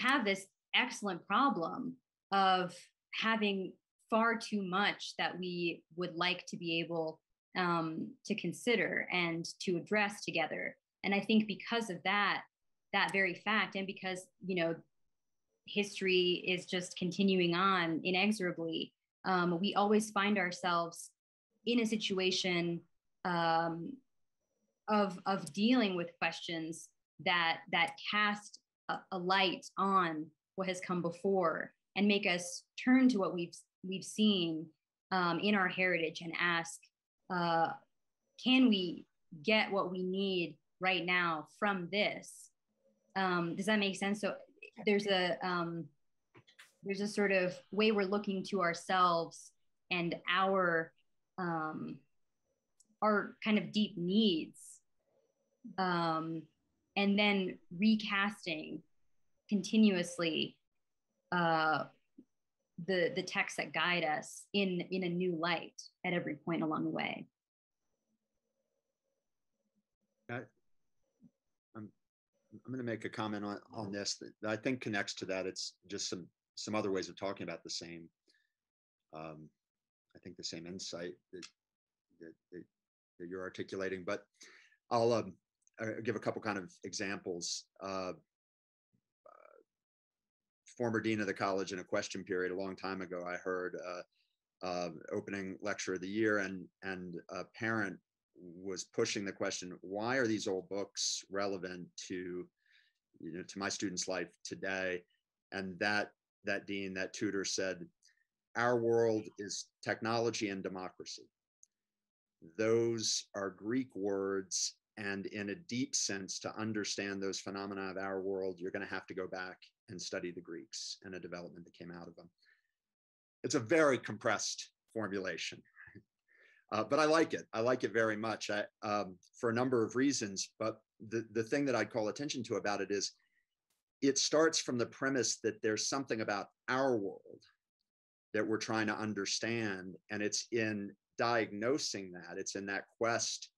have this excellent problem of having far too much that we would like to be able to consider and to address together. And I think because of that very fact, and because, history is just continuing on inexorably, we always find ourselves in a situation of dealing with questions that cast a light on what has come before and make us turn to what we've seen in our heritage and ask, can we get what we need right now from this? Does that make sense? So there's a sort of way we're looking to ourselves and our kind of deep needs, and then recasting continuously the texts that guide us in a new light at every point along the way. I'm going to make a comment on this that I think connects to that. It's just some other ways of talking about the same, I think the same insight that you're articulating. But I'll give a couple kind of examples. Former dean of the college in a question period a long time ago, I heard opening lecture of the year, and a parent was pushing the question, why are these old books relevant to my student's life today? And that dean, that tutor said, our world is technology and democracy. Those are Greek words, and in a deep sense, to understand those phenomena of our world, you're going to have to go back and study the Greeks and a development that came out of them. It's a very compressed formulation. But I like it. I like it very much for a number of reasons. But the thing that I'd call attention to about it is it starts from the premise that there's something about our world that we're trying to understand. And it's in diagnosing that, it's in that quest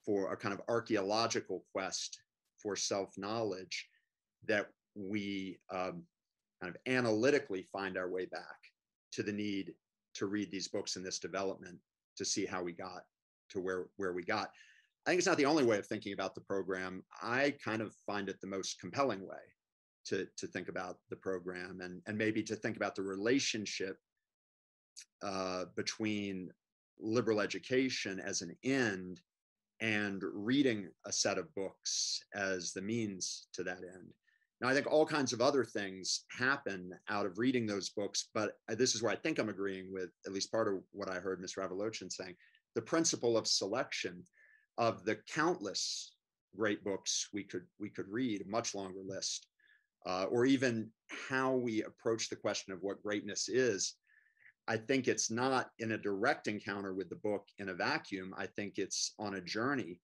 for a kind of archaeological quest for self-knowledge that we kind of analytically find our way back to the need to read these books in this development to see how we got to where we got. I think it's not the only way of thinking about the program. I kind of find it the most compelling way to think about the program, and maybe to think about the relationship between liberal education as an end and reading a set of books as the means to that end. Now, I think all kinds of other things happen out of reading those books, but this is where I think I'm agreeing with at least part of what I heard Ms. Ravalochen saying. The principle of selection of the countless great books we could read, a much longer list, or even how we approach the question of what greatness is. I think it's not in a direct encounter with the book in a vacuum. I think it's on a journey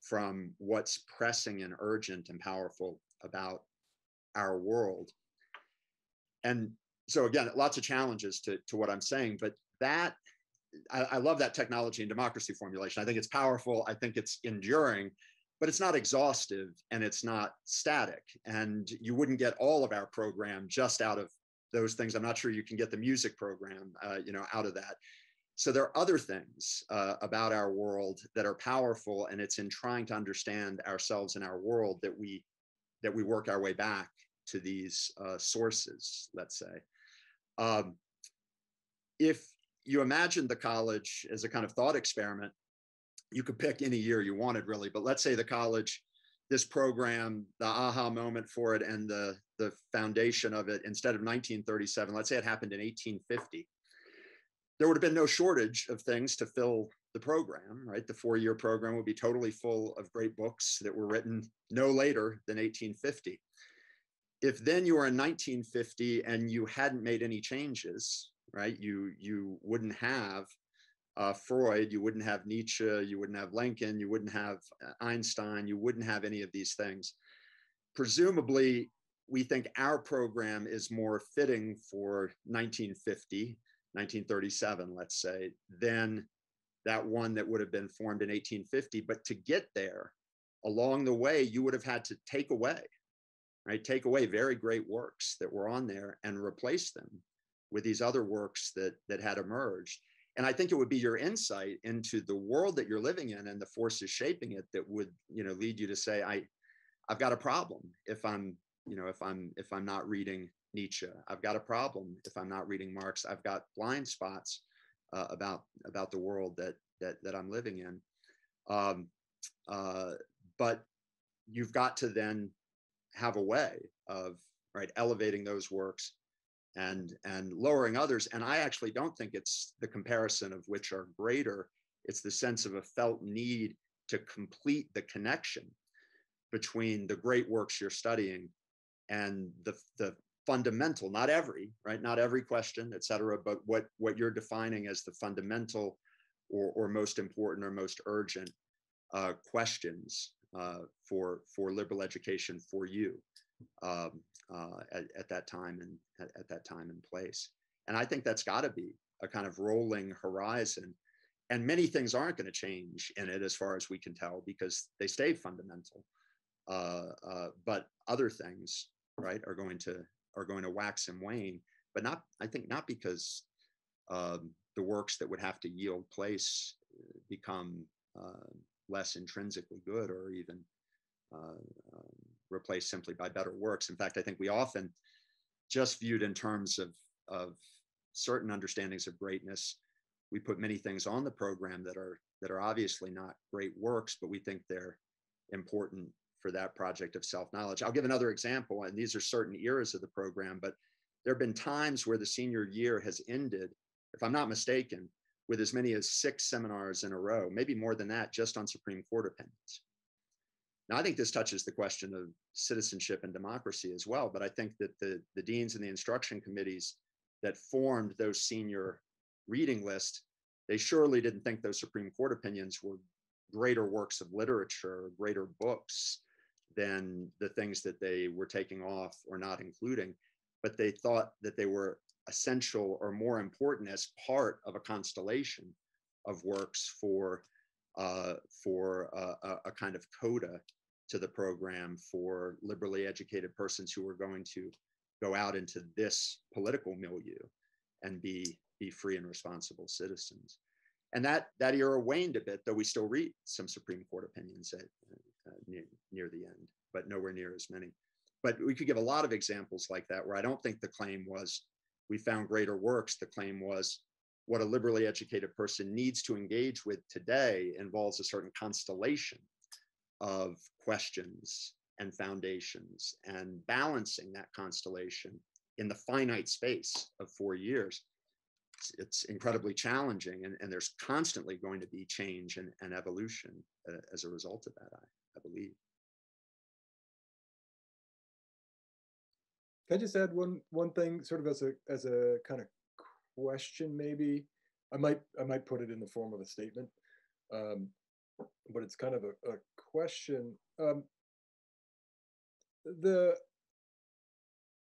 from what's pressing and urgent and powerful about our world. And so again, lots of challenges to what I'm saying, but that, I love that technology and democracy formulation. I think it's powerful. I think it's enduring, but it's not exhaustive and it's not static. And you wouldn't get all of our program just out of those things. I'm not sure you can get the music program, out of that. So there are other things about our world that are powerful, and it's in trying to understand ourselves and our world that we work our way back to these sources, let's say. If you imagine the college as a kind of thought experiment, you could pick any year you wanted, really, but let's say the college, this program, the aha moment for it and the foundation of it, instead of 1937, let's say it happened in 1850. There would have been no shortage of things to fill the program, right? The 4-year program would be totally full of great books that were written no later than 1850. If then you were in 1950 and you hadn't made any changes, right? You wouldn't have Freud, you wouldn't have Nietzsche, you wouldn't have Lincoln, you wouldn't have Einstein, you wouldn't have any of these things. Presumably, we think our program is more fitting for 1950, 1937, let's say, than that one that would have been formed in 1850. But to get there, along the way, you would have had to take away very great works that were on there and replace them with these other works that had emerged. And I think it would be your insight into the world that you're living in and the forces shaping it that would, lead you to say, I've got a problem if I'm not reading Nietzsche. I've got a problem if I'm not reading Marx. I've got blind spots about the world that I'm living in. But you've got to then have a way of elevating those works and lowering others. And I actually don't think it's the comparison of which are greater. It's the sense of a felt need to complete the connection between the great works you're studying and the fundamental, not every question, et cetera, but what you're defining as the fundamental or most important or most urgent questions for liberal education for you. At that time and place. And I think that's got to be a kind of rolling horizon. And many things aren't going to change in it as far as we can tell, because they stayed fundamental. But other things, are going to wax and wane, but not because the works that would have to yield place become less intrinsically good or even replaced simply by better works. In fact, I think we often just viewed in terms of certain understandings of greatness. We put many things on the program that are obviously not great works, but we think they're important for that project of self-knowledge. I'll give another example, and these are certain eras of the program, but there have been times where the senior year has ended, if I'm not mistaken, with as many as 6 seminars in a row, maybe more than that, just on Supreme Court opinions. Now, I think this touches the question of citizenship and democracy as well, but I think that the deans and the instruction committees that formed those senior reading lists, they surely didn't think those Supreme Court opinions were greater works of literature, greater books than the things that they were taking off or not including, but they thought that they were essential or more important as part of a constellation of works for a kind of coda to the program for liberally educated persons who were going to go out into this political milieu and be free and responsible citizens. And that era waned a bit, though we still read some Supreme Court opinions near the end, but nowhere near as many. But we could give a lot of examples like that, where I don't think the claim was we found greater works. The claim was what a liberally educated person needs to engage with today involves a certain constellation of questions and foundations, and balancing that constellation in the finite space of 4 years. It's incredibly challenging, and there's constantly going to be change and evolution as a result of that, I believe. Can I just add one thing, sort of as a kind of question, maybe? I might put it in the form of a statement, but it's kind of a question.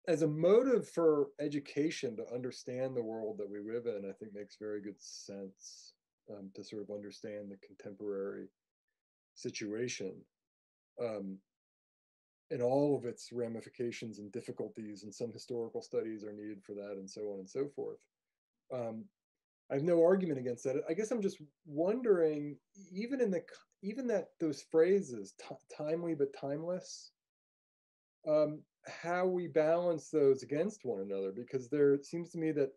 As a motive for education to understand the world that we live in, I think makes very good sense, to sort of understand the contemporary situation, and all of its ramifications and difficulties, and some historical studies are needed for that, and so on and so forth. I have no argument against that. I guess I'm just wondering, even that those phrases, timely but timeless, how we balance those against one another, because it seems to me that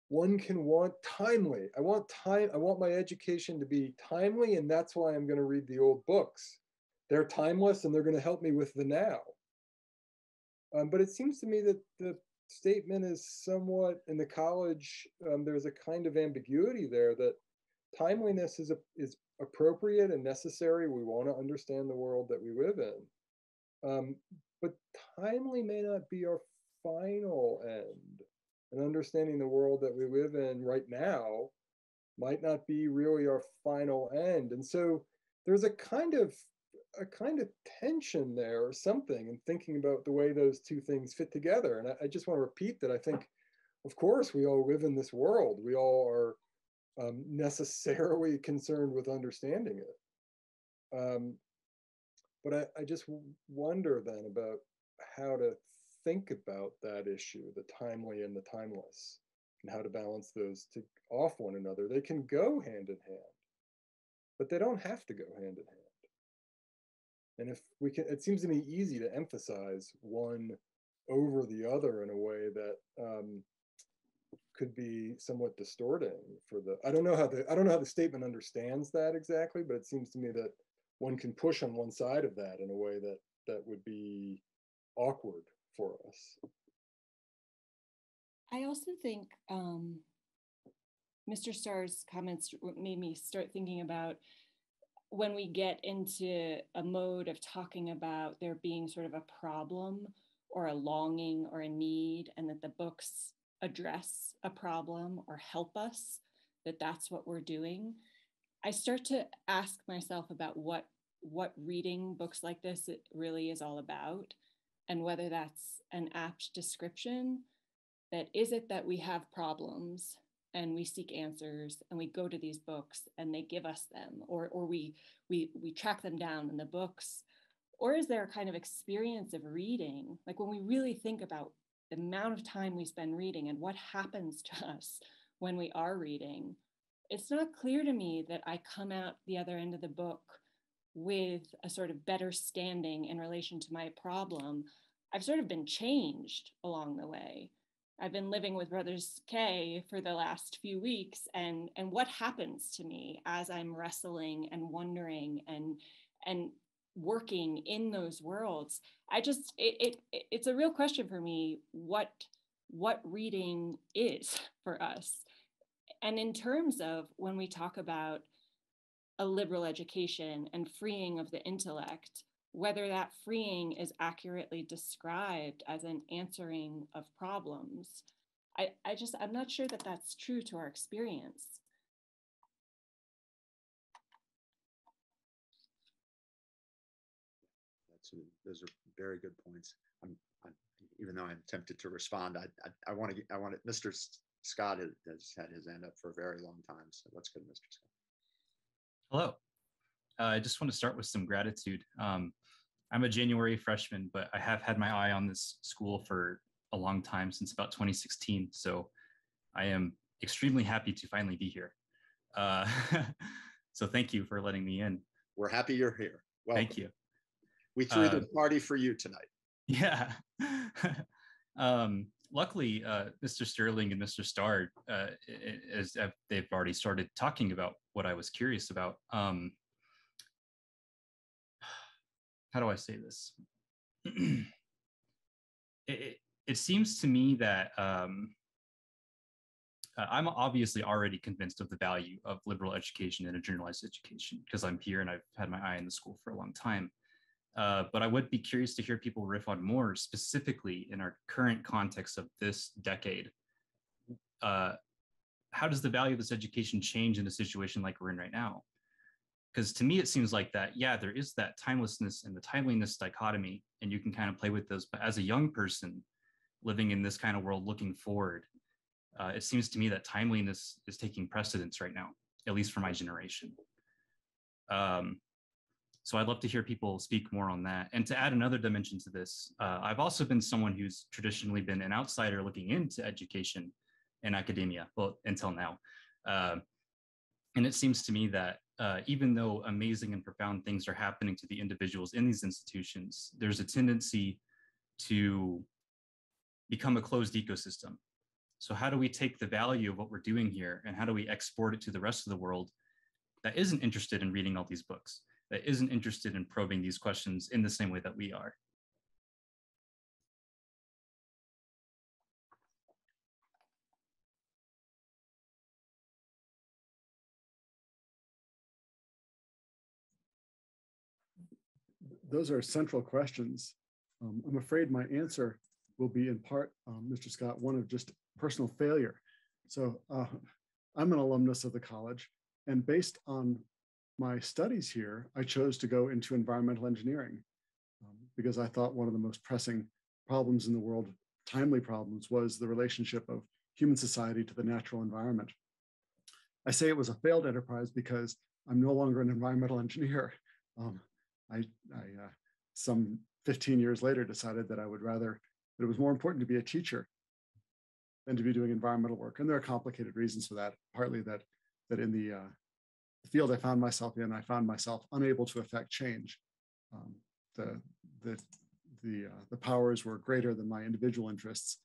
one can want timely. I want my education to be timely, and that's why I'm going to read the old books. They're timeless, and they're going to help me with the now. But it seems to me that the statement is somewhat, in the college, there's a kind of ambiguity there, that timeliness is appropriate and necessary. We want to understand the world that we live in. But timely may not be our final end. And understanding the world that we live in right now might not be really our final end. And so there's a kind of tension there, or something, in thinking about the way those two things fit together. And I just want to repeat that I think, of course, we all live in this world. We all are necessarily concerned with understanding it. But I just wonder then about how to think about that issue, the timely and the timeless, and how to balance those off one another. They can go hand in hand, but they don't have to go hand in hand. And if we can, it seems to me easy to emphasize one over the other in a way that could be somewhat distorting for the. I don't know how the statement understands that exactly, but it seems to me that one can push on one side of that in a way that would be awkward for us. I also think Mr. Starr's comments made me start thinking about when we get into a mode of talking about there being sort of a problem or a longing or a need, and that the books address a problem or help us, that's what we're doing. I start to ask myself about what reading books like this really is all about, and whether that's an apt description. That is it that we have problems and we seek answers and we go to these books and they give us them, or we track them down in the books? Or is there a kind of experience of reading, like when we really think about the amount of time we spend reading and what happens to us when we are reading? It's not clear to me that I come out the other end of the book with a sort of better standing in relation to my problem. I've sort of been changed along the way. I've been living with Brothers K for the last few weeks, and what happens to me as I'm wrestling and wondering and working in those worlds. It's a real question for me, what reading is for us. And in terms of when we talk about a liberal education and freeing of the intellect, whether that freeing is accurately described as an answering of problems, I'm not sure that that's true to our experience. Those are very good points. Even though I'm tempted to respond, I want to. Mr. Scott has had his hand up for a very long time, so let's go to Mr. Scott. Hello. I just want to start with some gratitude. I'm a January freshman, but I have had my eye on this school for a long time, since about 2016. So I am extremely happy to finally be here. So thank you for letting me in. We're happy you're here. Welcome. Thank you. We threw the party for you tonight. Yeah. luckily, Mr. Sterling and Mr. Starr, as they've already started talking about what I was curious about. How do I say this? It seems to me that I'm obviously already convinced of the value of liberal education and a generalized education because I'm here and I've had my eye on the school for a long time. But I would be curious to hear people riff on more specifically in our current context of this decade. How does the value of this education change in a situation like we're in right now? Because to me, it seems like that, yeah, there is that timelessness and the timeliness dichotomy, and you can kind of play with those. But as a young person living in this kind of world looking forward, it seems to me that timeliness is taking precedence right now, at least for my generation. So I'd love to hear people speak more on that. And to add another dimension to this, I've also been someone who's traditionally been an outsider looking into education and academia, well, until now. And it seems to me that even though amazing and profound things are happening to the individuals in these institutions, there's a tendency to become a closed ecosystem. So how do we take the value of what we're doing here and how do we export it to the rest of the world that isn't interested in reading all these books, that isn't interested in probing these questions in the same way that we are? Those are central questions. I'm afraid my answer will be in part, Mr. Scott, one of just personal failure. So I'm an alumnus of the college, and based on my studies here, I chose to go into environmental engineering because I thought one of the most pressing problems in the world, timely problems, was the relationship of human society to the natural environment. I say it was a failed enterprise because I'm no longer an environmental engineer. I some 15 years later decided that I would rather, that it was more important to be a teacher than to be doing environmental work. And there are complicated reasons for that. Partly that in the field I found myself in, I found myself unable to affect change. The powers were greater than my individual interests.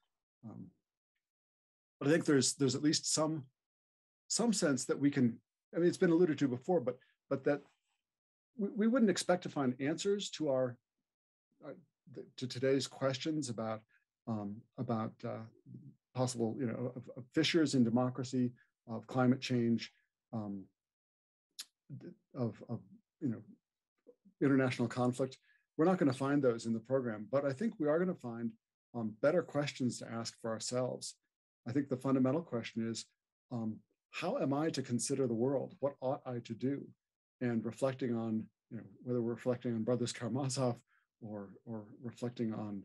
But I think there's at least some sense that we can, I mean, it's been alluded to before, but that we wouldn't expect to find answers to to today's questions about possible, of fissures in democracy, of climate change, of international conflict. We're not going to find those in the program, but I think we are going to find better questions to ask for ourselves. I think the fundamental question is, how am I to consider the world? What ought I to do? And reflecting on, whether we're reflecting on Brothers Karamazov or reflecting on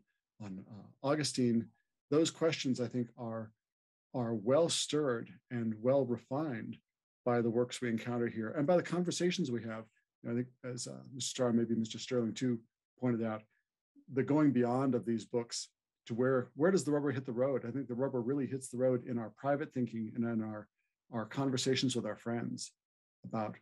Augustine, those questions I think are well stirred and well refined by the works we encounter here and by the conversations we have. I think, as Mr. Starr, maybe Mr. Sterling too, pointed out, the going beyond of these books to where does the rubber hit the road? I think the rubber really hits the road in our private thinking and in our conversations with our friends about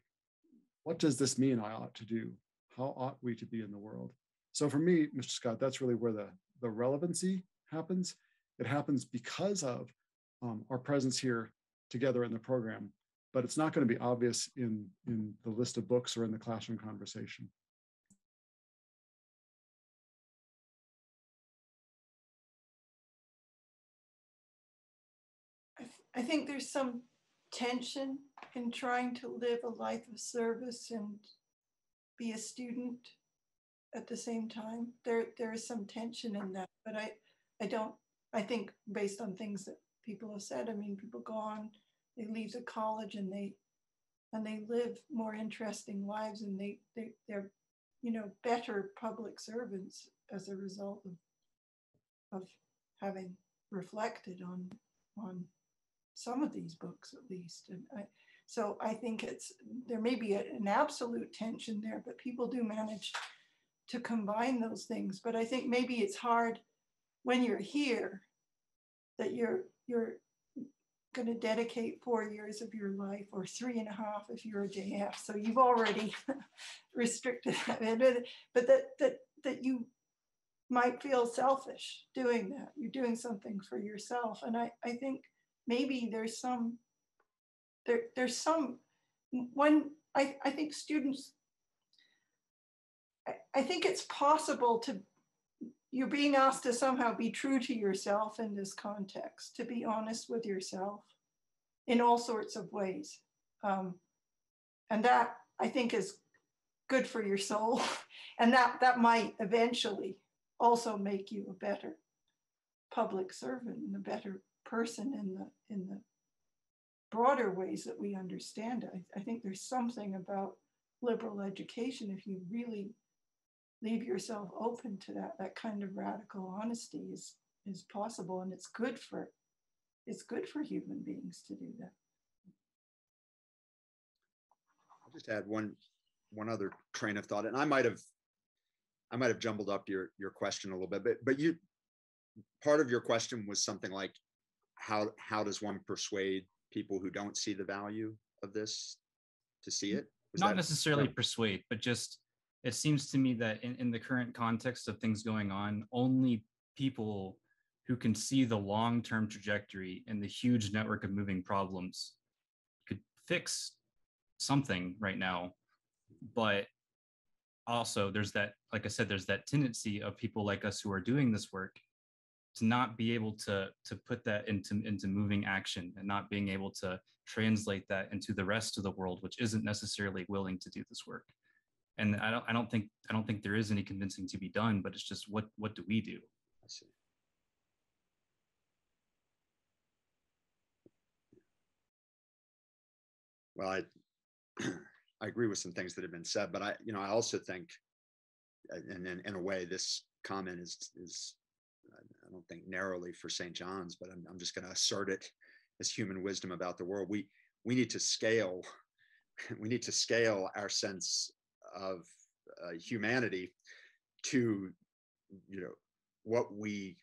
what does this mean I ought to do? How ought we to be in the world? So for me, Mr. Scott, that's really where the relevancy happens. It happens because of our presence here together in the program, but it's not going to be obvious in the list of books or in the classroom conversation. I think there's some tension in trying to live a life of service and be a student at the same time. There is some tension in that, but I think based on things that people have said, I mean, people go on, they leave the college and they live more interesting lives, and they're better public servants as a result of having reflected on some of these books, at least. And so I think there may be an absolute tension there, but people do manage to combine those things. But I think maybe it's hard when you're here that you're going to dedicate 4 years of your life, or 3.5 if you're a JF. So you've already restricted that, but that you might feel selfish doing that. You're doing something for yourself. And I think maybe there's some when I think students, I think it's possible to, you're being asked to somehow be true to yourself in this context, to be honest with yourself in all sorts of ways. And that I think is good for your soul. And that might eventually also make you a better public servant and a better person in the broader ways that we understand it. I think there's something about liberal education, if you really leave yourself open to that kind of radical honesty is possible, and it's good for human beings to do that. I'll just add one other train of thought, and I might have jumbled up your question a little bit, but you, part of your question was something like, how does one persuade people who don't see the value of this to see it? Not necessarily persuade, but just, it seems to me that in the current context of things going on, only people who can see the long-term trajectory and the huge network of moving problems could fix something right now. But also there's that, like I said, there's that tendency of people like us who are doing this work to not be able to put that into moving action, and not being able to translate that into the rest of the world, which isn't necessarily willing to do this work. And I don't think there is any convincing to be done, but it's just what do we do? I see. Well, I agree with some things that have been said, but I also think, and then in a way, this comment is I don't think narrowly for St. John's, but I'm just going to assert it as human wisdom about the world. We need to scale. We need to scale our sense of humanity to what we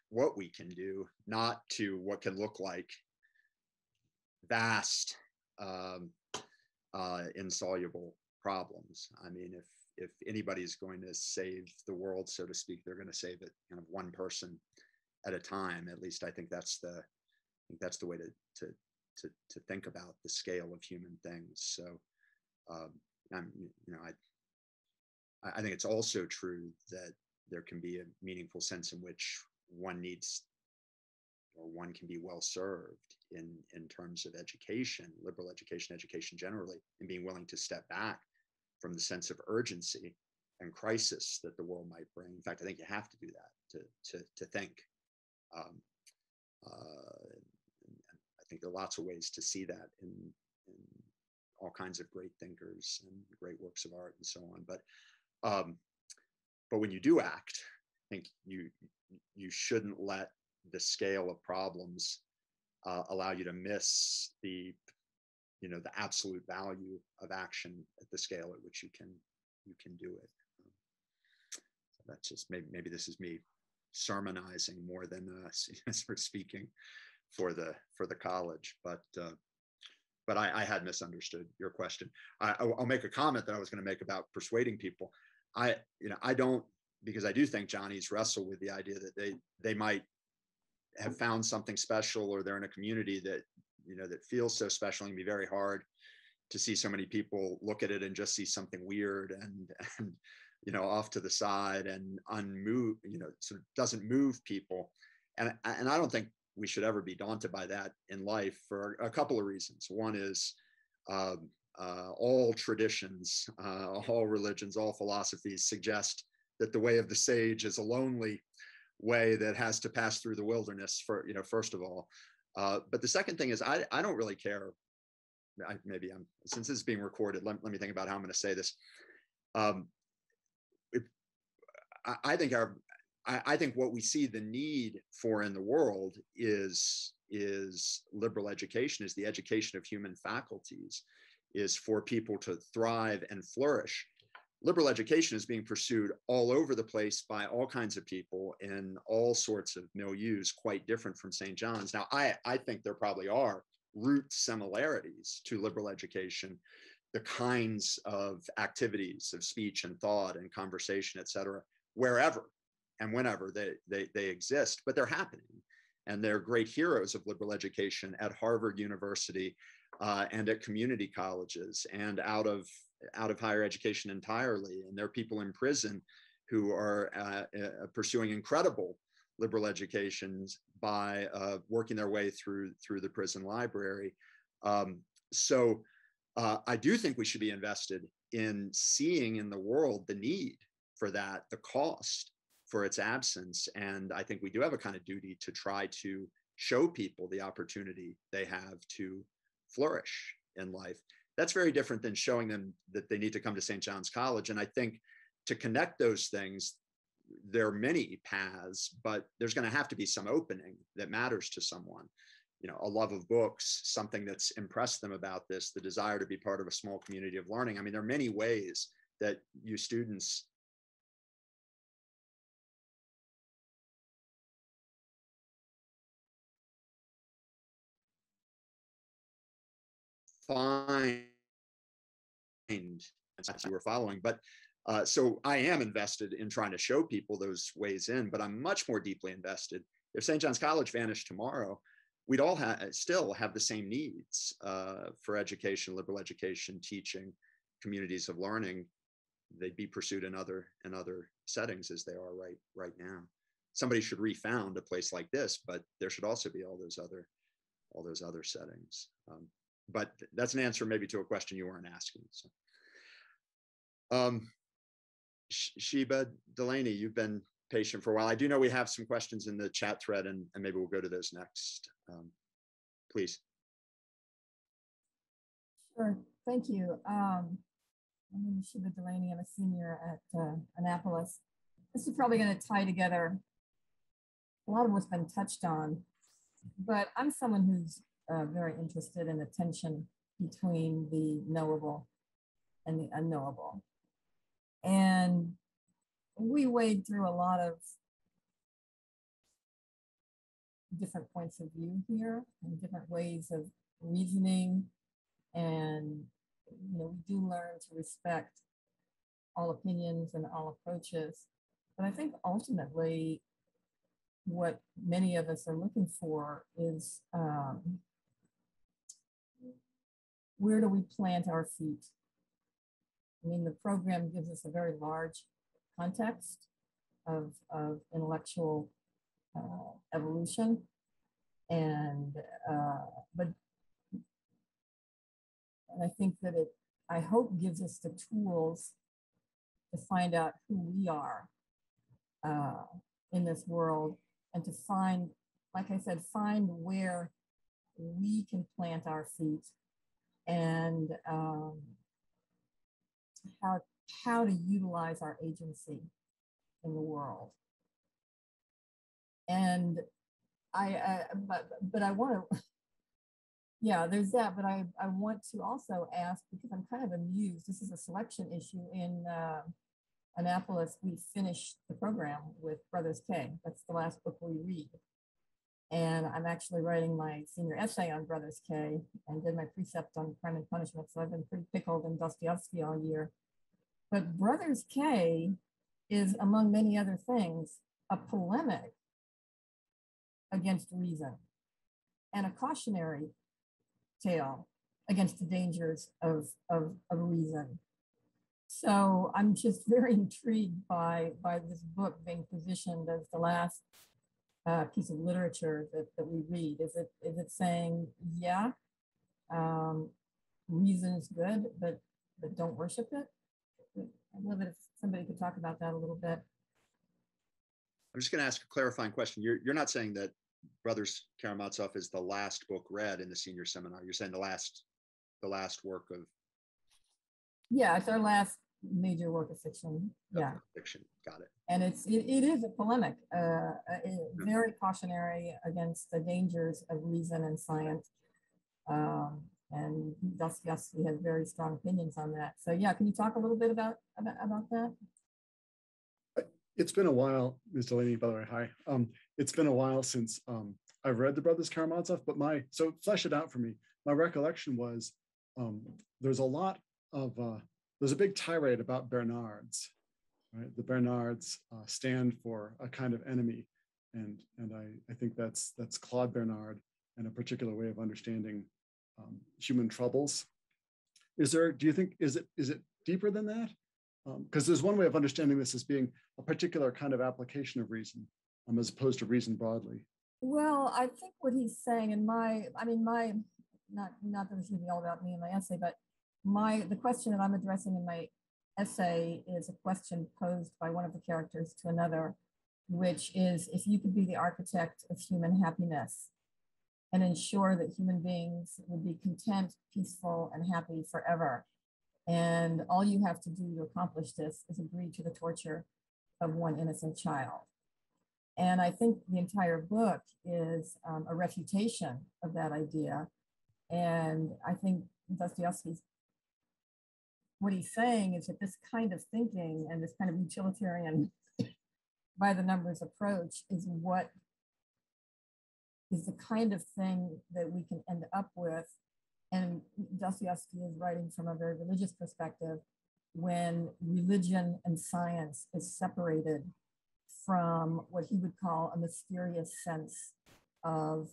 can do, not to what can look like vast insoluble problems. I mean, if anybody's going to save the world, so to speak, they're going to save it kind of one person at a time. At least I think that's the way to think about the scale of human things. So I think it's also true that there can be a meaningful sense in which one needs, or one can be well served in terms of education, liberal education, education generally, and being willing to step back from the sense of urgency and crisis that the world might bring. In fact, I think you have to do that to think. I think there are lots of ways to see that in all kinds of great thinkers and great works of art and so on. But when you do act, I think you shouldn't let the scale of problems allow you to miss the absolute value of action at the scale at which you can do it. So that's just maybe this is me sermonizing more than for speaking for the college, but I had misunderstood your question. I'll make a comment that I was going to make about persuading people. I don't, because I do think Johnnies wrestle with the idea that they might have found something special, or they're in a community that that feels so special. It can be very hard to see so many people look at it and just see something weird and off to the side and unmoved, sort of doesn't move people. And I don't think we should ever be daunted by that in life for a couple of reasons. One is all traditions, all religions, all philosophies suggest that the way of the sage is a lonely way that has to pass through the wilderness first of all. But the second thing is I don't really care. Since this is being recorded, let me think about how I'm going to say this. I think what we see the need for in the world is liberal education, is the education of human faculties, is for people to thrive and flourish. Liberal education is being pursued all over the place by all kinds of people in all sorts of milieus, quite different from St. John's. Now, I think there probably are root similarities to liberal education, the kinds of activities of speech and thought and conversation, et cetera, wherever and whenever they exist, but they're happening. And they're great heroes of liberal education at Harvard University and at community colleges and out of higher education entirely. And there are people in prison who are pursuing incredible liberal educations by working their way through the prison library. So I do think we should be invested in seeing in the world the need for that, the cost for its absence. And I think we do have a kind of duty to try to show people the opportunity they have to flourish in life. That's very different than showing them that they need to come to St. John's College. And I think to connect those things, there are many paths, but there's going to have to be some opening that matters to someone. You know, a love of books, something that's impressed them about this, the desire to be part of a small community of learning. I mean, there are many ways that you students find that you were following. But so I am invested in trying to show people those ways in, but I'm much more deeply invested. If St. John's College vanished tomorrow, we'd all still have the same needs for education, liberal education, teaching, communities of learning. They'd be pursued in other settings as they are right now. Somebody should refound a place like this, but there should also be all those other settings. But that's an answer maybe to a question you weren't asking. So, Sheba, Delaney, you've been patient for a while. I do know we have some questions in the chat thread, and maybe we'll go to those next. Please. Sure, thank you. My name is Sheba Delaney. I'm a senior at Annapolis. This is probably going to tie together a lot of what's been touched on, but I'm someone who's very interested in the tension between the knowable and the unknowable. And we wade through a lot of different points of view here and different ways of reasoning. And, you know, we do learn to respect all opinions and all approaches. But I think ultimately what many of us are looking for is where do we plant our feet? I mean, the program gives us a very large context of intellectual evolution, and but I think that I hope gives us the tools to find out who we are in this world, and to find, like I said, find where we can plant our feet, and how to utilize our agency in the world. And but I want to, yeah, there's that, but I want to also ask, because I'm kind of amused, this is a selection issue in Annapolis. We finished the program with Brothers K. That's the last book we read. And I'm actually writing my senior essay on Brothers K and did my precept on Crime and Punishment. So I've been pretty pickled in Dostoevsky all year. But Brothers K is, among many other things, a polemic against reason and a cautionary tale against the dangers of reason. So I'm just very intrigued by this book being positioned as the last piece of literature that we read. Is it saying, yeah, reason is good, but don't worship it? I'd love it if somebody could talk about that a little bit. I'm just going to ask a clarifying question. You're not saying that Brothers Karamazov is the last book read in the senior seminar. You're saying the last work of. Yeah, it's our last major work of fiction. Yeah, fiction. Got it. And it is a polemic, very cautionary against the dangers of reason and science. And Dostoevsky has very strong opinions on that. So yeah, can you talk a little bit about that? It's been a while, Ms. Delaney, by the way, hi. It's been a while since I've read the Brothers Karamazov, but so flesh it out for me. My recollection was there's a big tirade about Bernards right? The Bernards stand for a kind of enemy. And I think that's Claude Bernard and a particular way of understanding human troubles. Do you think, is it deeper than that? Because there's one way of understanding this as being a particular kind of application of reason, as opposed to reason broadly. Well, I think what he's saying in not that it's going to be all about me and my essay, but the question that I'm addressing in my essay is a question posed by one of the characters to another, which is, if you could be the architect of human happiness and ensure that human beings would be content, peaceful, and happy forever, and all you have to do to accomplish this is agree to the torture of one innocent child. And I think the entire book is a refutation of that idea. And I think Dostoevsky's, what he's saying is that this kind of thinking and this kind of utilitarian by the numbers approach is what is the kind of thing that we can end up with. And Dostoevsky is writing from a very religious perspective when religion and science is separated from what he would call a mysterious sense of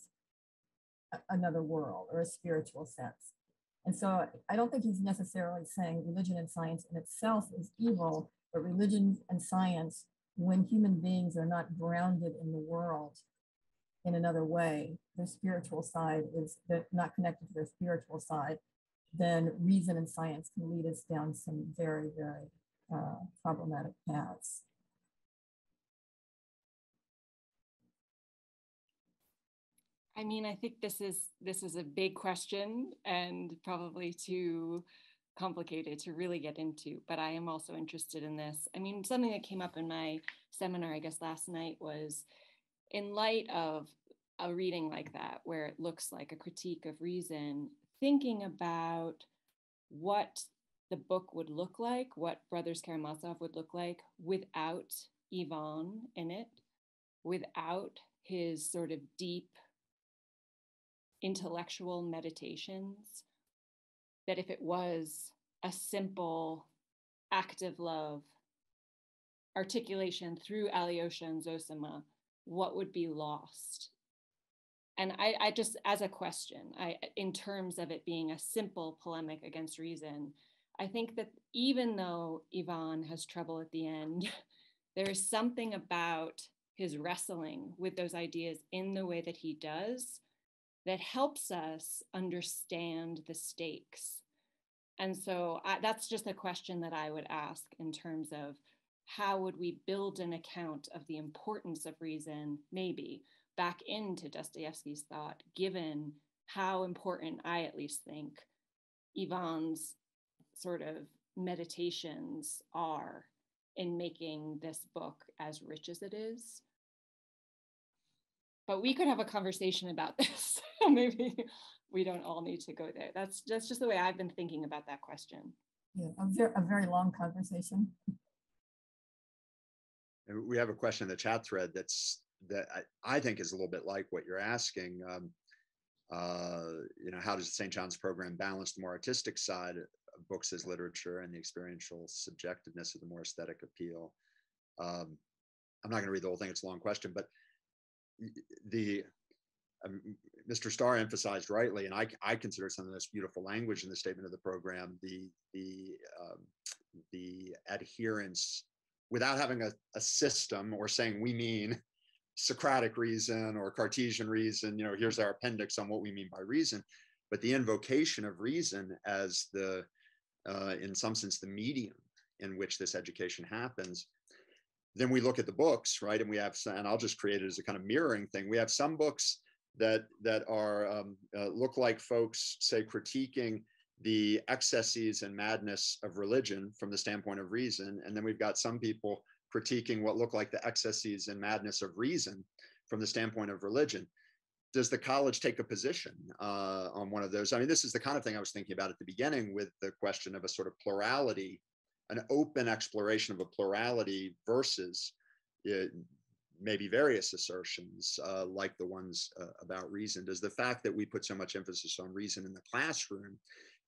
another world or a spiritual sense. And so I don't think he's necessarily saying religion and science in itself is evil, but religion and science, when human beings are not grounded in the world in another way, their spiritual side is not connected to their spiritual side, then reason and science can lead us down some very, very problematic paths. I mean, I think this is a big question and probably too complicated to really get into, but I am also interested in this. I mean, something that came up in my seminar, I guess last night, was in light of a reading like that, where it looks like a critique of reason, thinking about what the book would look like, what Brothers Karamazov would look like without Ivan in it, without his sort of deep intellectual meditations, that if it was a simple active love articulation through Alyosha and Zosima, what would be lost? And I just, as a question, in terms of it being a simple polemic against reason, I think that even though Ivan has trouble at the end, there is something about his wrestling with those ideas in the way that he does that helps us understand the stakes. And so that's just a question that I would ask in terms of how would we build an account of the importance of reason, maybe back into Dostoevsky's thought, given how important I at least think Ivan's sort of meditations are in making this book as rich as it is. But we could have a conversation about this. Maybe we don't all need to go there. That's just the way I've been thinking about that question. Yeah, a very long conversation. And we have a question in the chat thread that I think is a little bit like what you're asking. How does the St. John's program balance the more artistic side of books as literature and the experiential subjectiveness of the more aesthetic appeal? I'm not going to read the whole thing. It's a long question, but Mr. Starr emphasized rightly, and I consider some of this beautiful language in the statement of the program, the adherence without having a system or saying we mean Socratic reason or Cartesian reason, here's our appendix on what we mean by reason, but the invocation of reason as in some sense, the medium in which this education happens. Then we look at the books, right? And we have, and I'll just create it as a kind of mirroring thing. We have some books that are look like folks, say, critiquing the excesses and madness of religion from the standpoint of reason. And then we've got some people critiquing what look like the excesses and madness of reason from the standpoint of religion. Does the college take a position on one of those? I mean, this is the kind of thing I was thinking about at the beginning with the question of a sort of plurality, an open exploration of a plurality versus maybe various assertions like the ones about reason. Does the fact that we put so much emphasis on reason in the classroom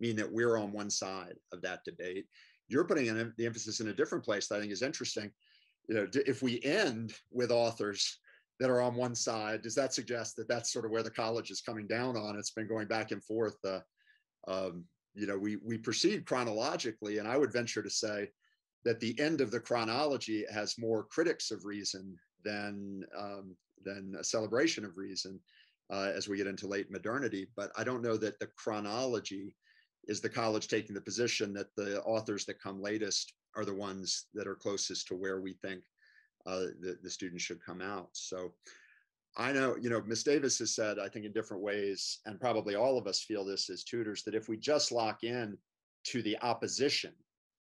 mean that we're on one side of that debate? you're putting the emphasis in a different place that I think is interesting. You know, if we end with authors that are on one side, does that suggest that that's sort of where the college is coming down on? It's been going back and forth. You know, we proceed chronologically, and I would venture to say that the end of the chronology has more critics of reason than a celebration of reason as we get into late modernity. But I don't know that the chronology is the college taking the position that the authors that come latest are the ones that are closest to where we think the students should come out. So I know, you know, Ms. Davis has said, I think in different ways, and probably all of us feel this as tutors, that if we just lock in to the opposition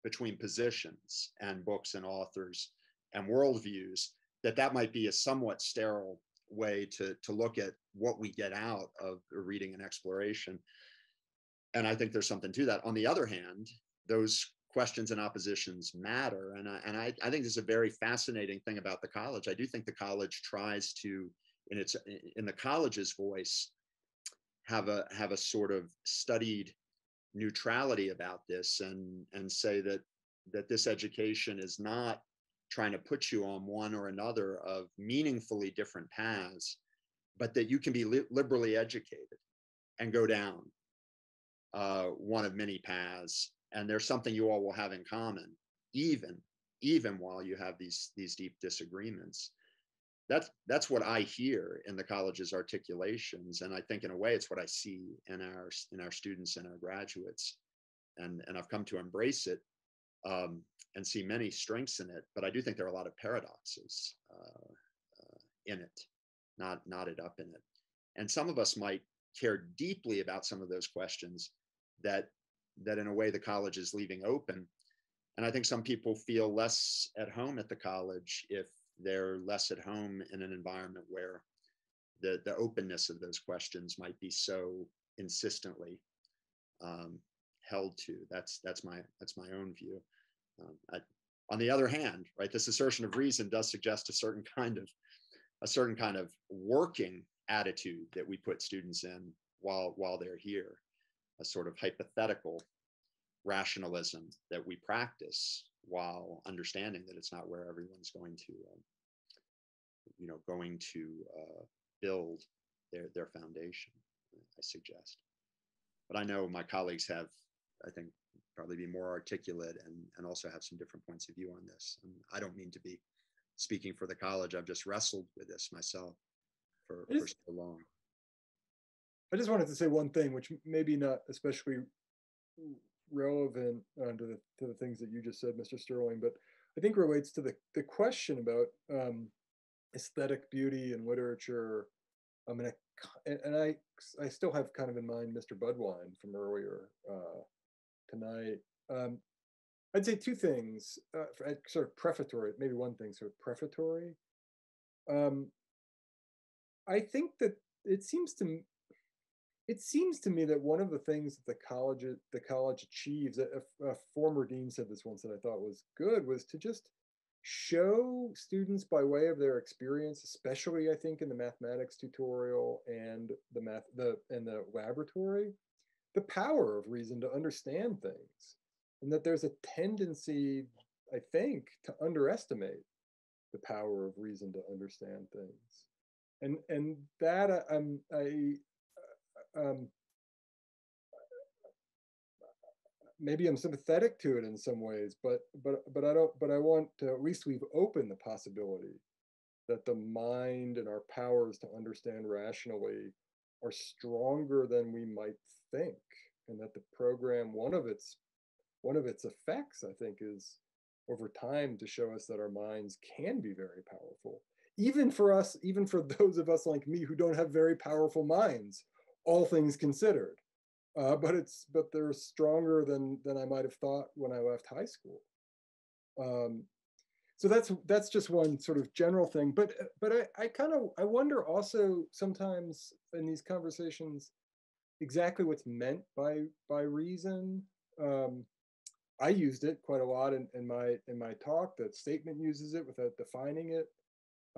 between positions and books and authors and worldviews, that might be a somewhat sterile way to look at what we get out of reading and exploration. And I think there's something to that. On the other hand, those questions and oppositions matter. And I think this is a very fascinating thing about the college. I do think the college tries to, in the college's voice, have a sort of studied neutrality about this, and say that this education is not trying to put you on one or another of meaningfully different paths, but that you can be liberally educated and go down one of many paths, and there's something you all will have in common, even while you have these deep disagreements. That's what I hear in the college's articulations, and I think in a way it's what I see in our students and our graduates, and I've come to embrace it and see many strengths in it. But I do think there are a lot of paradoxes in it, knotted up in it, and some of us might care deeply about some of those questions that in a way the college is leaving open. And I think some people feel less at home at the college if they're less at home in an environment where the openness of those questions might be so insistently held to. That's my own view. On the other hand, right, this assertion of reason does suggest a certain kind of working attitude that we put students in while they're here, a sort of hypothetical rationalism that we practice while understanding that it's not where everyone's going to build their foundation, I suggest. But I know my colleagues have, I think, probably be more articulate and also have some different points of view on this. And I don't mean to be speaking for the college. I've just wrestled with this myself for so long. I just wanted to say one thing, which maybe not especially relevant to the things that you just said, Mr. Sterling, but I think relates to the question about aesthetic beauty in literature. And I still have kind of in mind Mr. Budwine from earlier tonight. I'd say two things, sort of prefatory, maybe one thing sort of prefatory. I think that it seems to me that one of the things that the college achieves, a former dean said this once that I thought was good, was to just show students by way of their experience, especially I think in the mathematics tutorial and the laboratory, the power of reason to understand things, and that there's a tendency, I think, to underestimate the power of reason to understand things, and that maybe I'm sympathetic to it in some ways, but I want to at least leave open the possibility that the mind and our powers to understand rationally are stronger than we might think, and that the program, one of its effects, I think, is over time to show us that our minds can be very powerful, even for those of us like me who don't have very powerful minds, all things considered. But they're stronger than I might have thought when I left high school. So that's just one sort of general thing. But I wonder also sometimes in these conversations exactly what's meant by reason. I used it quite a lot in my talk. That statement uses it without defining it.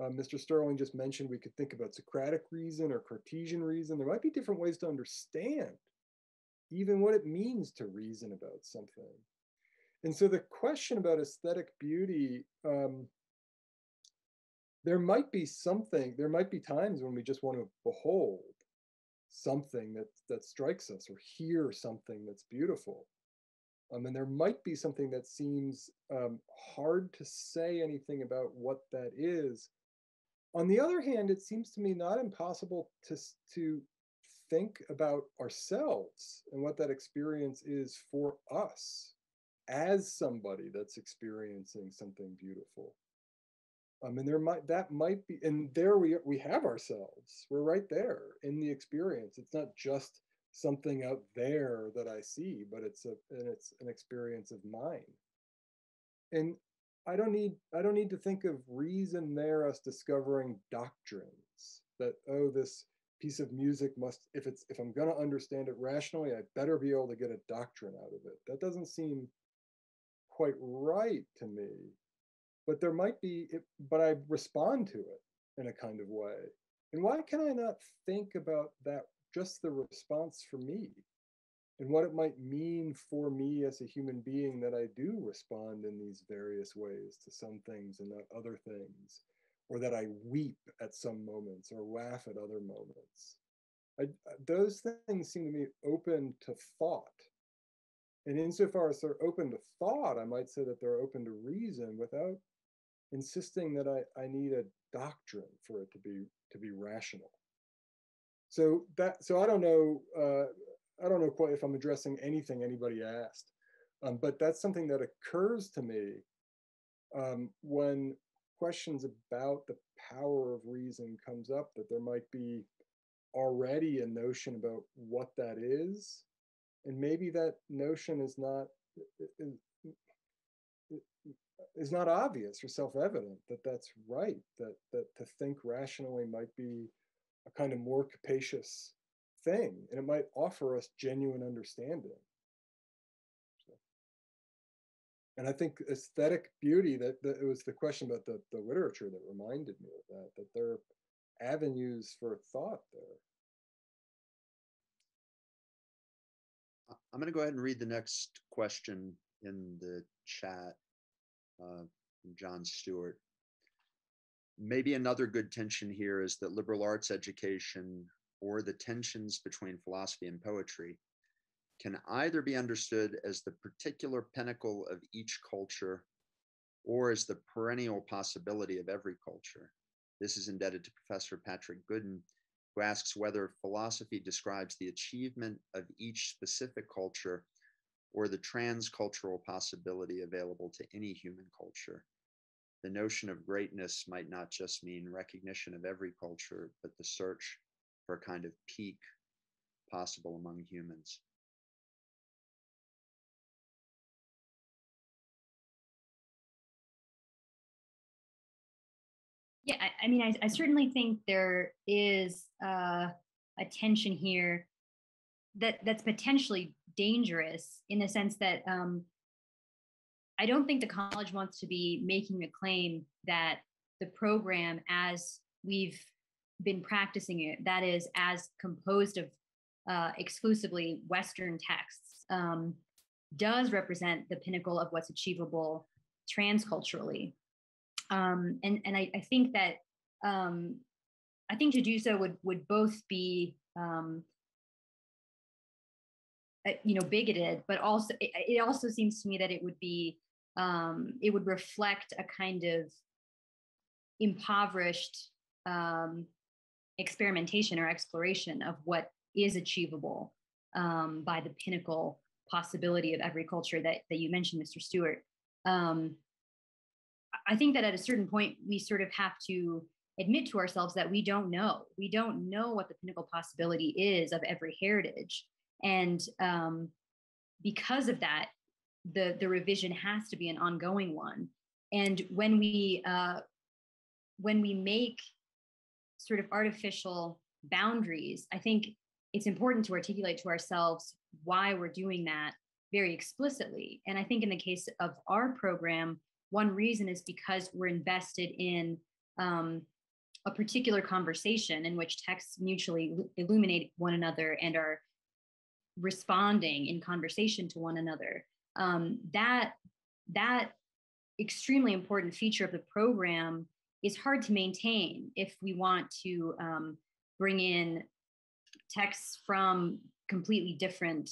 Mr. Sterling just mentioned we could think about Socratic reason or Cartesian reason. There might be different ways to understand even what it means to reason about something. And so the question about aesthetic beauty, there might be times when we just want to behold something that strikes us or hear something that's beautiful. And there might be something that seems hard to say anything about what that is. On the other hand, it seems to me not impossible to think about ourselves and what that experience is for us as somebody that's experiencing something beautiful. And that might be, and there we have ourselves. We're right there in the experience. It's not just something out there that I see, but it's an experience of mine. And I don't need to think of reason there as discovering doctrines that, oh, this piece of music must, if I'm going to understand it rationally, I better be able to get a doctrine out of it. That doesn't seem quite right to me. But there might be, but I respond to it in a kind of way. And why can I not think about that, just the response for me, and what it might mean for me as a human being that I do respond in these various ways to some things and not other things, or that I weep at some moments or laugh at other moments. Those things seem to me open to thought. And insofar as they're open to thought, I might say that they're open to reason without insisting that I need a doctrine for it to be rational. So I don't know quite if I'm addressing anything anybody asked, but that's something that occurs to me when questions about the power of reason comes up, that there might be already a notion about what that is, and maybe that notion is not obvious or self-evident, that's right, that to think rationally might be a kind of more capacious thing, and it might offer us genuine understanding. And I think aesthetic beauty, that it was the question about the literature that reminded me of that there are avenues for thought there. I'm going to go ahead and read the next question in the chat from John Stewart. Maybe another good tension here is that liberal arts education, or the tensions between philosophy and poetry, can either be understood as the particular pinnacle of each culture or as the perennial possibility of every culture. This is indebted to Professor Patrick Gooden, who asks whether philosophy describes the achievement of each specific culture or the transcultural possibility available to any human culture. The notion of greatness might not just mean recognition of every culture, but the search for a kind of peak possible among humans. Yeah, I mean, I certainly think there is a tension here that's potentially dangerous, in the sense that I don't think the college wants to be making a claim that the program, as we've been practicing it, that is, as composed of exclusively Western texts, does represent the pinnacle of what's achievable transculturally. And I think that I think to do so would both be bigoted, but also it also seems to me that it would be it would reflect a kind of impoverished experimentation or exploration of what is achievable by the pinnacle possibility of every culture that you mentioned, Mr. Stewart. I think that at a certain point, we sort of have to admit to ourselves that we don't know. We don't know what the pinnacle possibility is of every heritage. And because of that, the revision has to be an ongoing one. And when we make sort of artificial boundaries, I think it's important to articulate to ourselves why we're doing that very explicitly. And I think in the case of our program, one reason is because we're invested in a particular conversation in which texts mutually illuminate one another and are responding in conversation to one another. That that extremely important feature of the program is hard to maintain if we want to bring in texts from completely different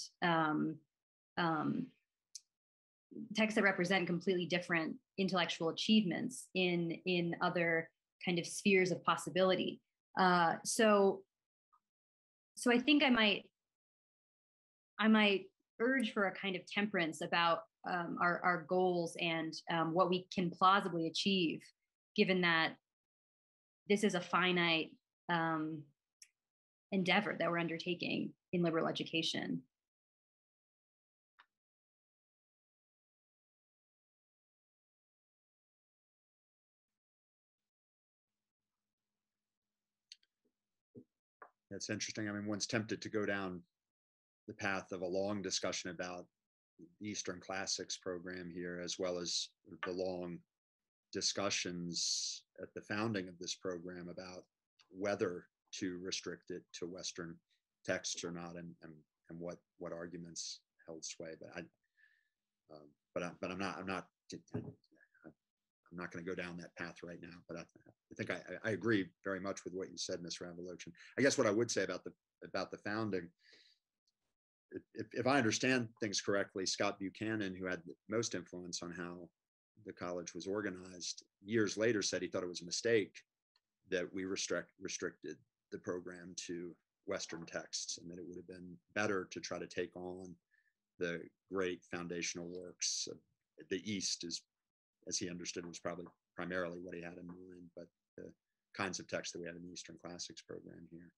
texts that represent completely different intellectual achievements in other kind of spheres of possibility. So I think I might urge for a kind of temperance about our goals and what we can plausibly achieve, given that this is a finite endeavor that we're undertaking in liberal education. That's interesting. I mean, one's tempted to go down the path of a long discussion about the Eastern Classics program here, as well as the long discussions at the founding of this program about whether to restrict it to Western texts or not, and what arguments held sway. But I'm not going to go down that path right now. But I think I agree very much with what you said, Ms. Ravalochen. I guess what I would say about the founding, if I understand things correctly, Scott Buchanan, who had the most influence on how the college was organized, years later said he thought it was a mistake that we restricted the program to Western texts, and that it would have been better to try to take on the great foundational works of the East, as he understood, was probably primarily what he had in mind, but the kinds of texts that we had in the Eastern Classics program here.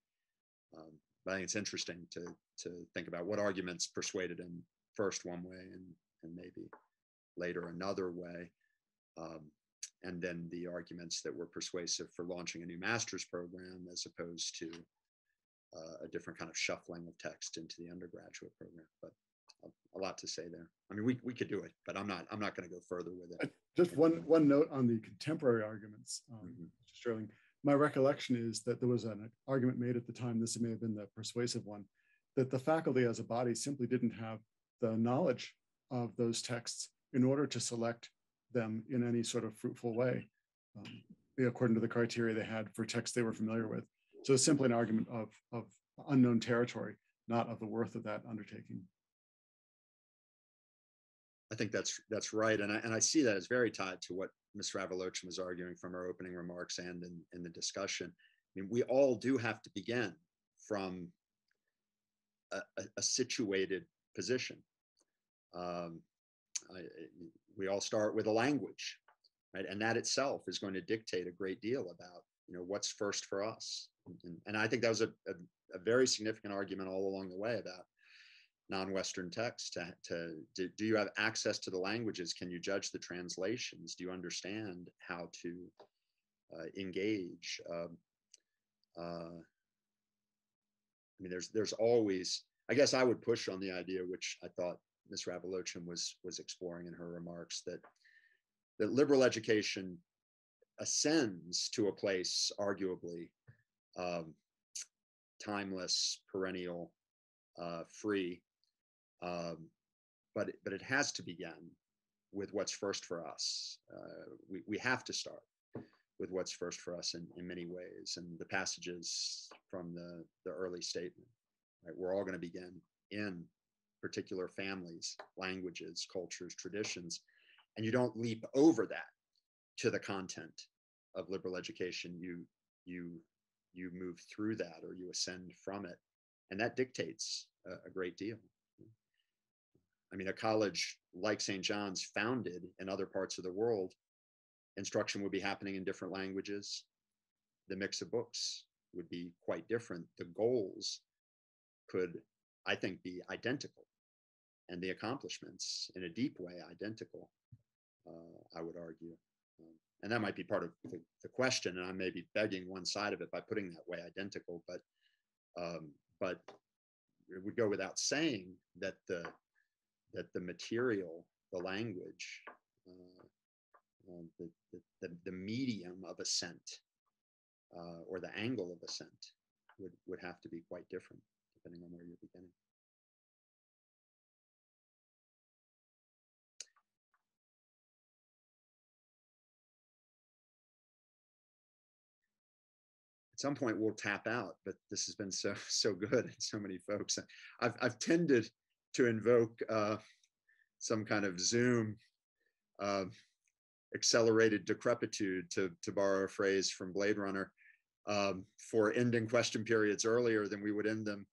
But I think it's interesting to think about what arguments persuaded him first one way and maybe later another way. And then the arguments that were persuasive for launching a new master's program, as opposed to a different kind of shuffling of text into the undergraduate program. But a lot to say there. I mean, we could do it, but I'm not going to go further with it. Just one note on the contemporary arguments, Sterling. My recollection is that there was an argument made at the time, this may have been the persuasive one, that the faculty as a body simply didn't have the knowledge of those texts in order to select them in any sort of fruitful way, according to the criteria they had for texts they were familiar with. So it's simply an argument of unknown territory, not of the worth of that undertaking. I think that's right, and I see that as very tied to what Ms. Ravalochen was arguing from her opening remarks and in the discussion. I mean, we all do have to begin from a situated position. We all start with a language, right? And that itself is going to dictate a great deal about, what's first for us. And I think that was a very significant argument all along the way about non-Western text. Do you have access to the languages? Can you judge the translations? Do you understand how to engage? I mean, there's always, I guess I would push on the idea, which I thought Ms. Ravalochen was exploring in her remarks, that liberal education ascends to a place arguably timeless, perennial, free, but it has to begin with what's first for us. We have to start with what's first for us in many ways, and the passages from the early statement, right? We're all going to begin in particular families, languages, cultures, traditions, and you don't leap over that to the content of liberal education. You move through that, or you ascend from it, and that dictates a great deal. I mean, a college like St. John's, founded in other parts of the world, instruction would be happening in different languages. The mix of books would be quite different. The goals could, I think, be identical, and the accomplishments in a deep way identical, I would argue. And that might be part of the question, and I may be begging one side of it by putting that way, identical, but it would go without saying that the material, the language, the medium of ascent, or the angle of ascent would have to be quite different depending on where you're beginning. some point we'll tap out, but this has been so good and so many folks. I've tended to invoke some kind of Zoom accelerated decrepitude, to borrow a phrase from Blade Runner, for ending question periods earlier than we would end them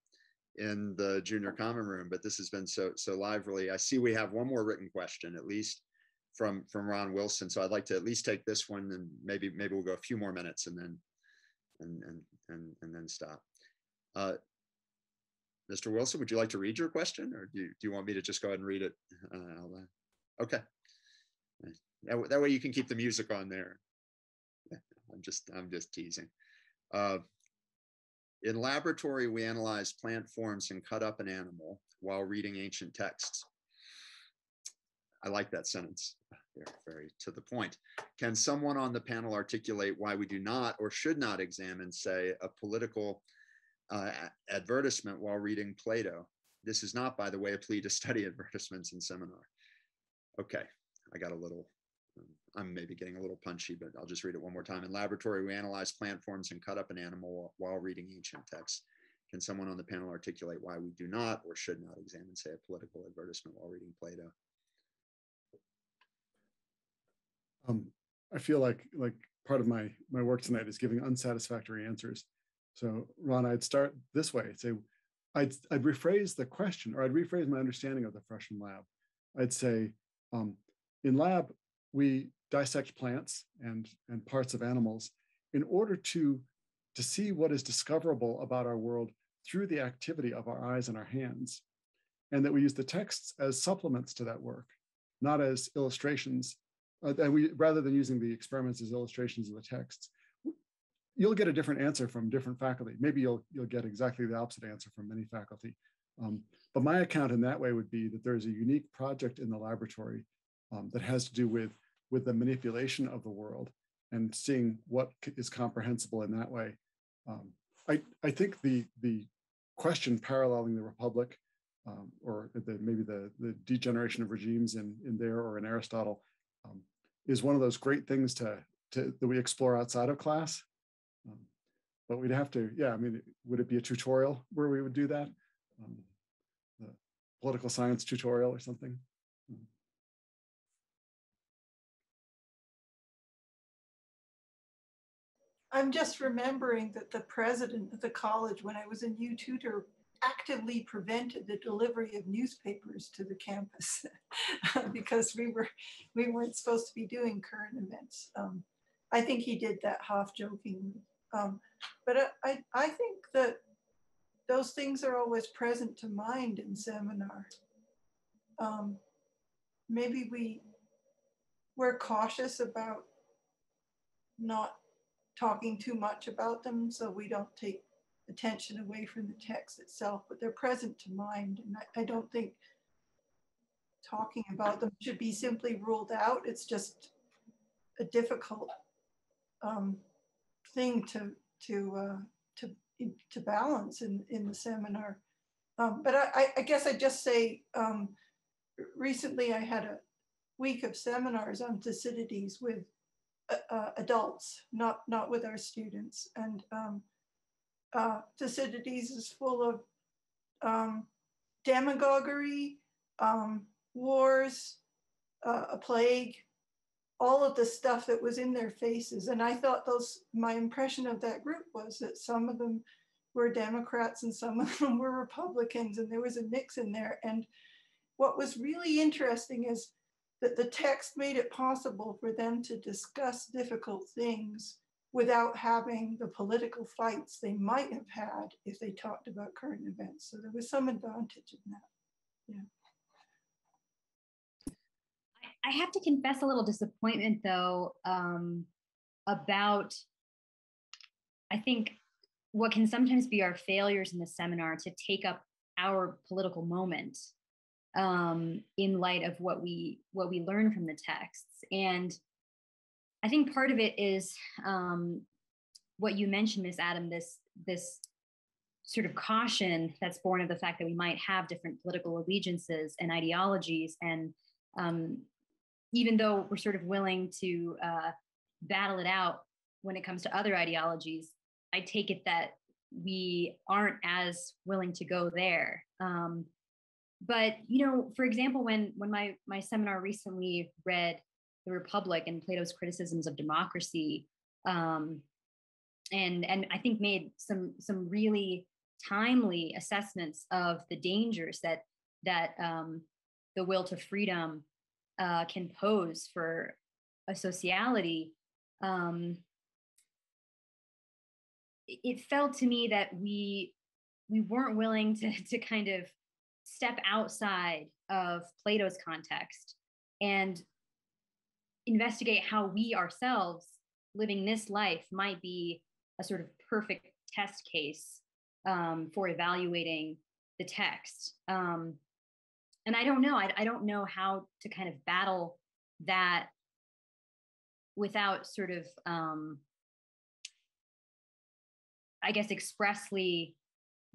in the junior common room. But this has been so lively. I see we have one more written question, at least from Ron Wilson. So I'd like to at least take this one, and maybe we'll go a few more minutes and then stop. Mr. Wilson, would you like to read your question, or do you want me to just go ahead and read it? Okay. That way you can keep the music on there. I'm just teasing. In laboratory, we analyze plant forms and cut up an animal while reading ancient texts. I like that sentence. Very to the point. Can someone on the panel articulate why we do not or should not examine, say, a political advertisement while reading Plato? This is not, by the way, a plea to study advertisements in seminar. Okay, I got a little, I'm maybe getting a little punchy, but I'll just read it one more time. In laboratory, we analyze plant forms and cut up an animal while reading ancient texts. Can someone on the panel articulate why we do not or should not examine, say, a political advertisement while reading Plato? I feel like part of my work tonight is giving unsatisfactory answers. So Ron, I'd start this way. Say, I'd rephrase the question, or I'd rephrase my understanding of the freshman lab. I'd say, in lab, we dissect plants and parts of animals in order to see what is discoverable about our world through the activity of our eyes and our hands. And that we use the texts as supplements to that work, not as illustrations. And rather than using the experiments as illustrations of the texts, you'll get a different answer from different faculty. Maybe you'll get exactly the opposite answer from many faculty. But my account in that way would be that there's a unique project in the laboratory that has to do with the manipulation of the world and seeing what is comprehensible in that way. I think the question paralleling the Republic, or maybe the degeneration of regimes in there or in Aristotle, is one of those great things that we explore outside of class. But we'd have to, yeah, I mean, would it be a tutorial where we would do that? The political science tutorial or something? I'm just remembering that the president of the college, when I was a new tutor, actively prevented the delivery of newspapers to the campus because we weren't supposed to be doing current events. I think he did that half jokingly. But I think that those things are always present to mind in seminar. Maybe we're cautious about not talking too much about them so we don't take attention away from the text itself, but they're present to mind. And I don't think talking about them should be simply ruled out. It's just a difficult thing to balance in the seminar. But I guess I'd just say, recently I had a week of seminars on Thucydides with adults, not with our students. And Thucydides is full of demagoguery, wars, a plague, all of the stuff that was in their faces. And I thought my impression of that group was that some of them were Democrats and some of them were Republicans, and there was a mix in there. And what was really interesting is that the text made it possible for them to discuss difficult things without having the political fights they might have had if they talked about current events. So there was some advantage in that. Yeah. I have to confess a little disappointment though, about, I think, what can sometimes be our failures in the seminar to take up our political moment in light of what we learn from the texts. And I think part of it is what you mentioned, Ms. Adam, this sort of caution that's born of the fact that we might have different political allegiances and ideologies. And even though we're sort of willing to battle it out when it comes to other ideologies, I take it that we aren't as willing to go there. But for example, when my seminar recently read The Republic and Plato's criticisms of democracy, and I think made some really timely assessments of the dangers that the will to freedom can pose for a sociality. It felt to me that we weren't willing to kind of step outside of Plato's context and investigate how we ourselves living this life might be a sort of perfect test case for evaluating the text. And I don't know. I don't know how to kind of battle that without sort of, I guess, expressly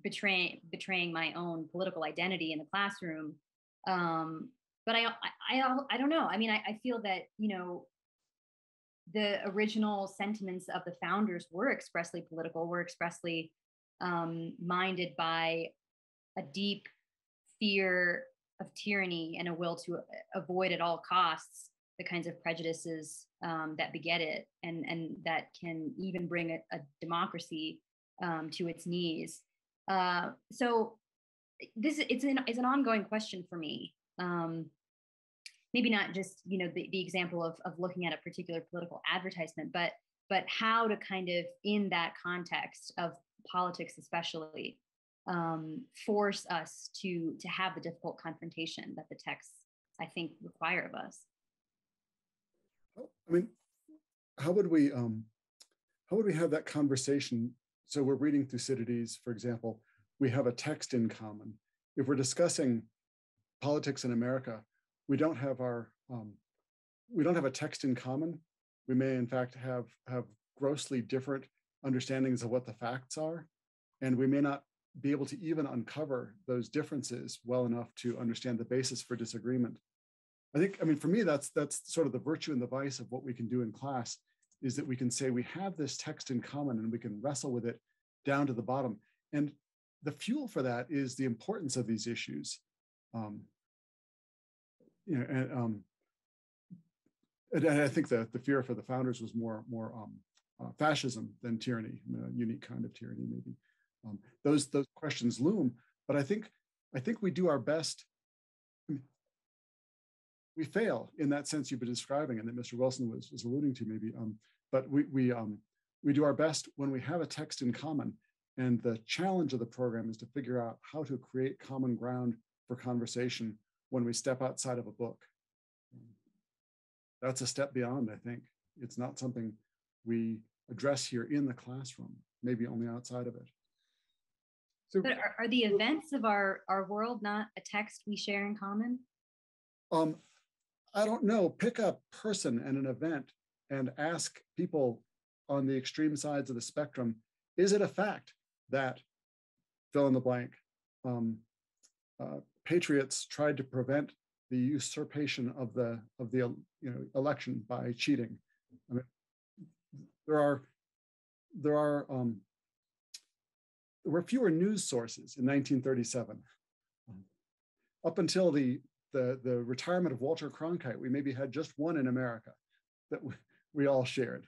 betraying my own political identity in the classroom. But I don't know. I mean, I feel that, the original sentiments of the founders were expressly political, were expressly minded by a deep fear of tyranny and a will to avoid at all costs the kinds of prejudices that beget it, and that can even bring a democracy to its knees. So it's an ongoing question for me. Maybe not just the example of looking at a particular political advertisement, but how to kind of, in that context of politics especially, force us to have the difficult confrontation that the texts, I think, require of us. I mean, how would we have that conversation? So we're reading Thucydides, for example. We have a text in common. If we're discussing politics in America, we don't have a text in common. We may, in fact, have grossly different understandings of what the facts are, and we may not be able to even uncover those differences well enough to understand the basis for disagreement. I mean, for me, that's sort of the virtue and the vice of what we can do in class, is that we can say we have this text in common and we can wrestle with it down to the bottom. And the fuel for that is the importance of these issues. And I think that the fear for the founders was more fascism than tyranny, a unique kind of tyranny, maybe. Those questions loom, but I think we do our best. We fail in that sense you've been describing, and that Mr. Wilson was alluding to, maybe. But we do our best when we have a text in common, and the challenge of the program is to figure out how to create common ground for conversation when we step outside of a book. That's a step beyond, I think. It's not something we address here in the classroom, maybe only outside of it. So, but are the events of our world not a text we share in common? I don't know. Pick a person and an event and ask people on the extreme sides of the spectrum, is it a fact that, fill in the blank, patriots tried to prevent the usurpation of the election by cheating? I mean, there were fewer news sources in 1937. Up until the retirement of Walter Cronkite, we maybe had just one in America that we all shared.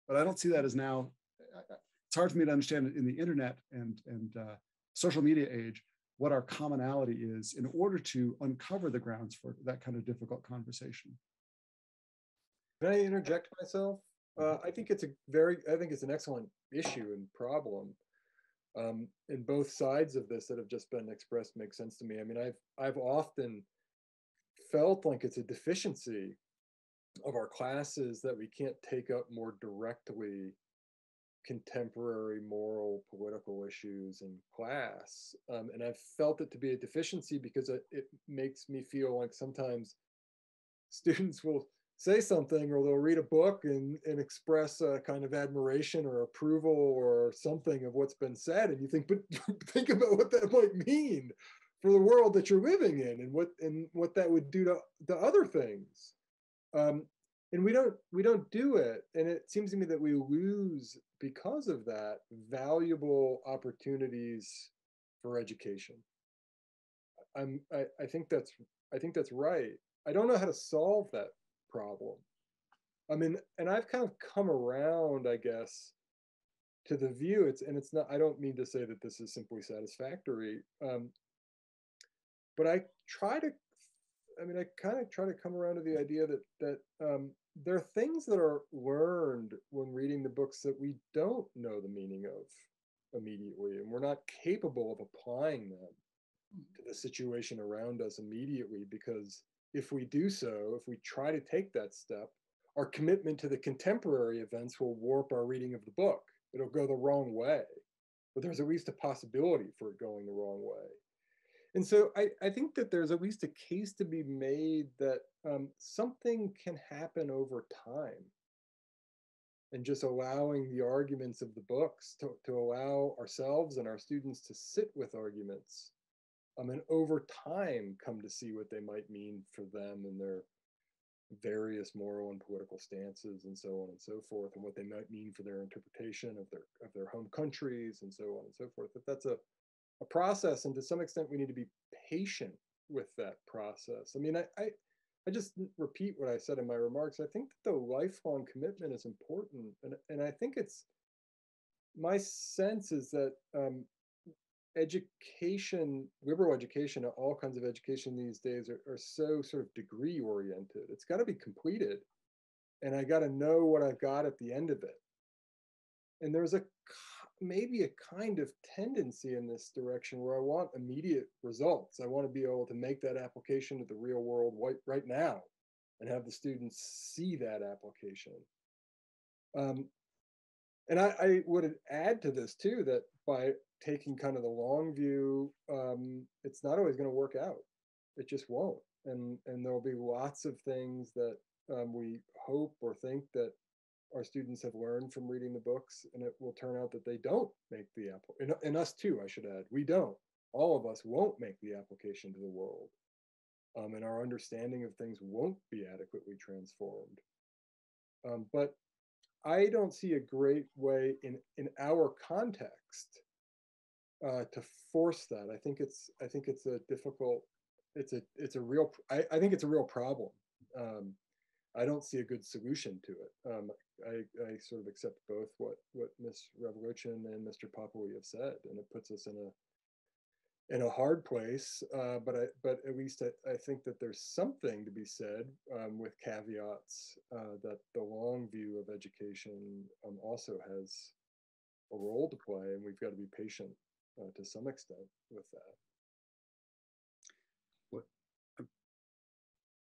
But I don't see that as now. It's hard for me to understand it in the internet and social media age, what our commonality is in order to uncover the grounds for that kind of difficult conversation. Can I interject myself? I think it's an excellent issue and problem. And both sides of this that have just been expressed make sense to me. I mean, I've often felt like it's a deficiency of our classes that we can't take up more directly contemporary moral political issues in class. And I've felt it to be a deficiency because it makes me feel like sometimes students will say something, or they'll read a book and express a kind of admiration or approval or something of what's been said. And you think, but think about what that might mean for the world that you're living in, and what that would do to other things. And and we don't do it. And it seems to me that we lose, because of that, valuable opportunities for education. I think that's right. I don't know how to solve that problem. I mean, and I've kind of come around, I guess, to the view, it's not, I don't mean to say that this is simply satisfactory, but I kind of try to come around to the idea that there are things that are learned when reading the books that we don't know the meaning of immediately, and we're not capable of applying them to the situation around us immediately, because if we do so, if we try to take that step, our commitment to the contemporary events will warp our reading of the book. It'll go the wrong way, but there's at least a possibility for it going the wrong way. And so I think that there's at least a case to be made that something can happen over time, and just allowing the arguments of the books to allow ourselves and our students to sit with arguments, and over time come to see what they might mean for them and their various moral and political stances and so on and so forth, and what they might mean for their interpretation of their home countries and so on and so forth. That that's a process, and to some extent we need to be patient with that process. I mean, I just repeat what I said in my remarks. I think that the lifelong commitment is important, and I think it's, my sense is that education, liberal education, all kinds of education these days are so sort of degree oriented. It's got to be completed, and I got to know what I've got at the end of it. And there's maybe a kind of tendency in this direction where I want immediate results. I want to be able to make that application to the real world right now and have the students see that application. And I would add to this too, that by taking kind of the long view, it's not always going to work out. It just won't. And there'll be lots of things that we hope or think that our students have learned from reading the books, and it will turn out that they don't make the application. And us too, I should add, we don't. All of us won't make the application to the world. And our understanding of things won't be adequately transformed. But I don't see a great way in our context to force that. I think it's a difficult, I think it's a real problem. I don't see a good solution to it. I sort of accept both what Ms. Revolution and Mr. Popoli have said, and it puts us in a hard place. But at least I think that there's something to be said, with caveats, that the long view of education also has a role to play, and we've got to be patient to some extent with that.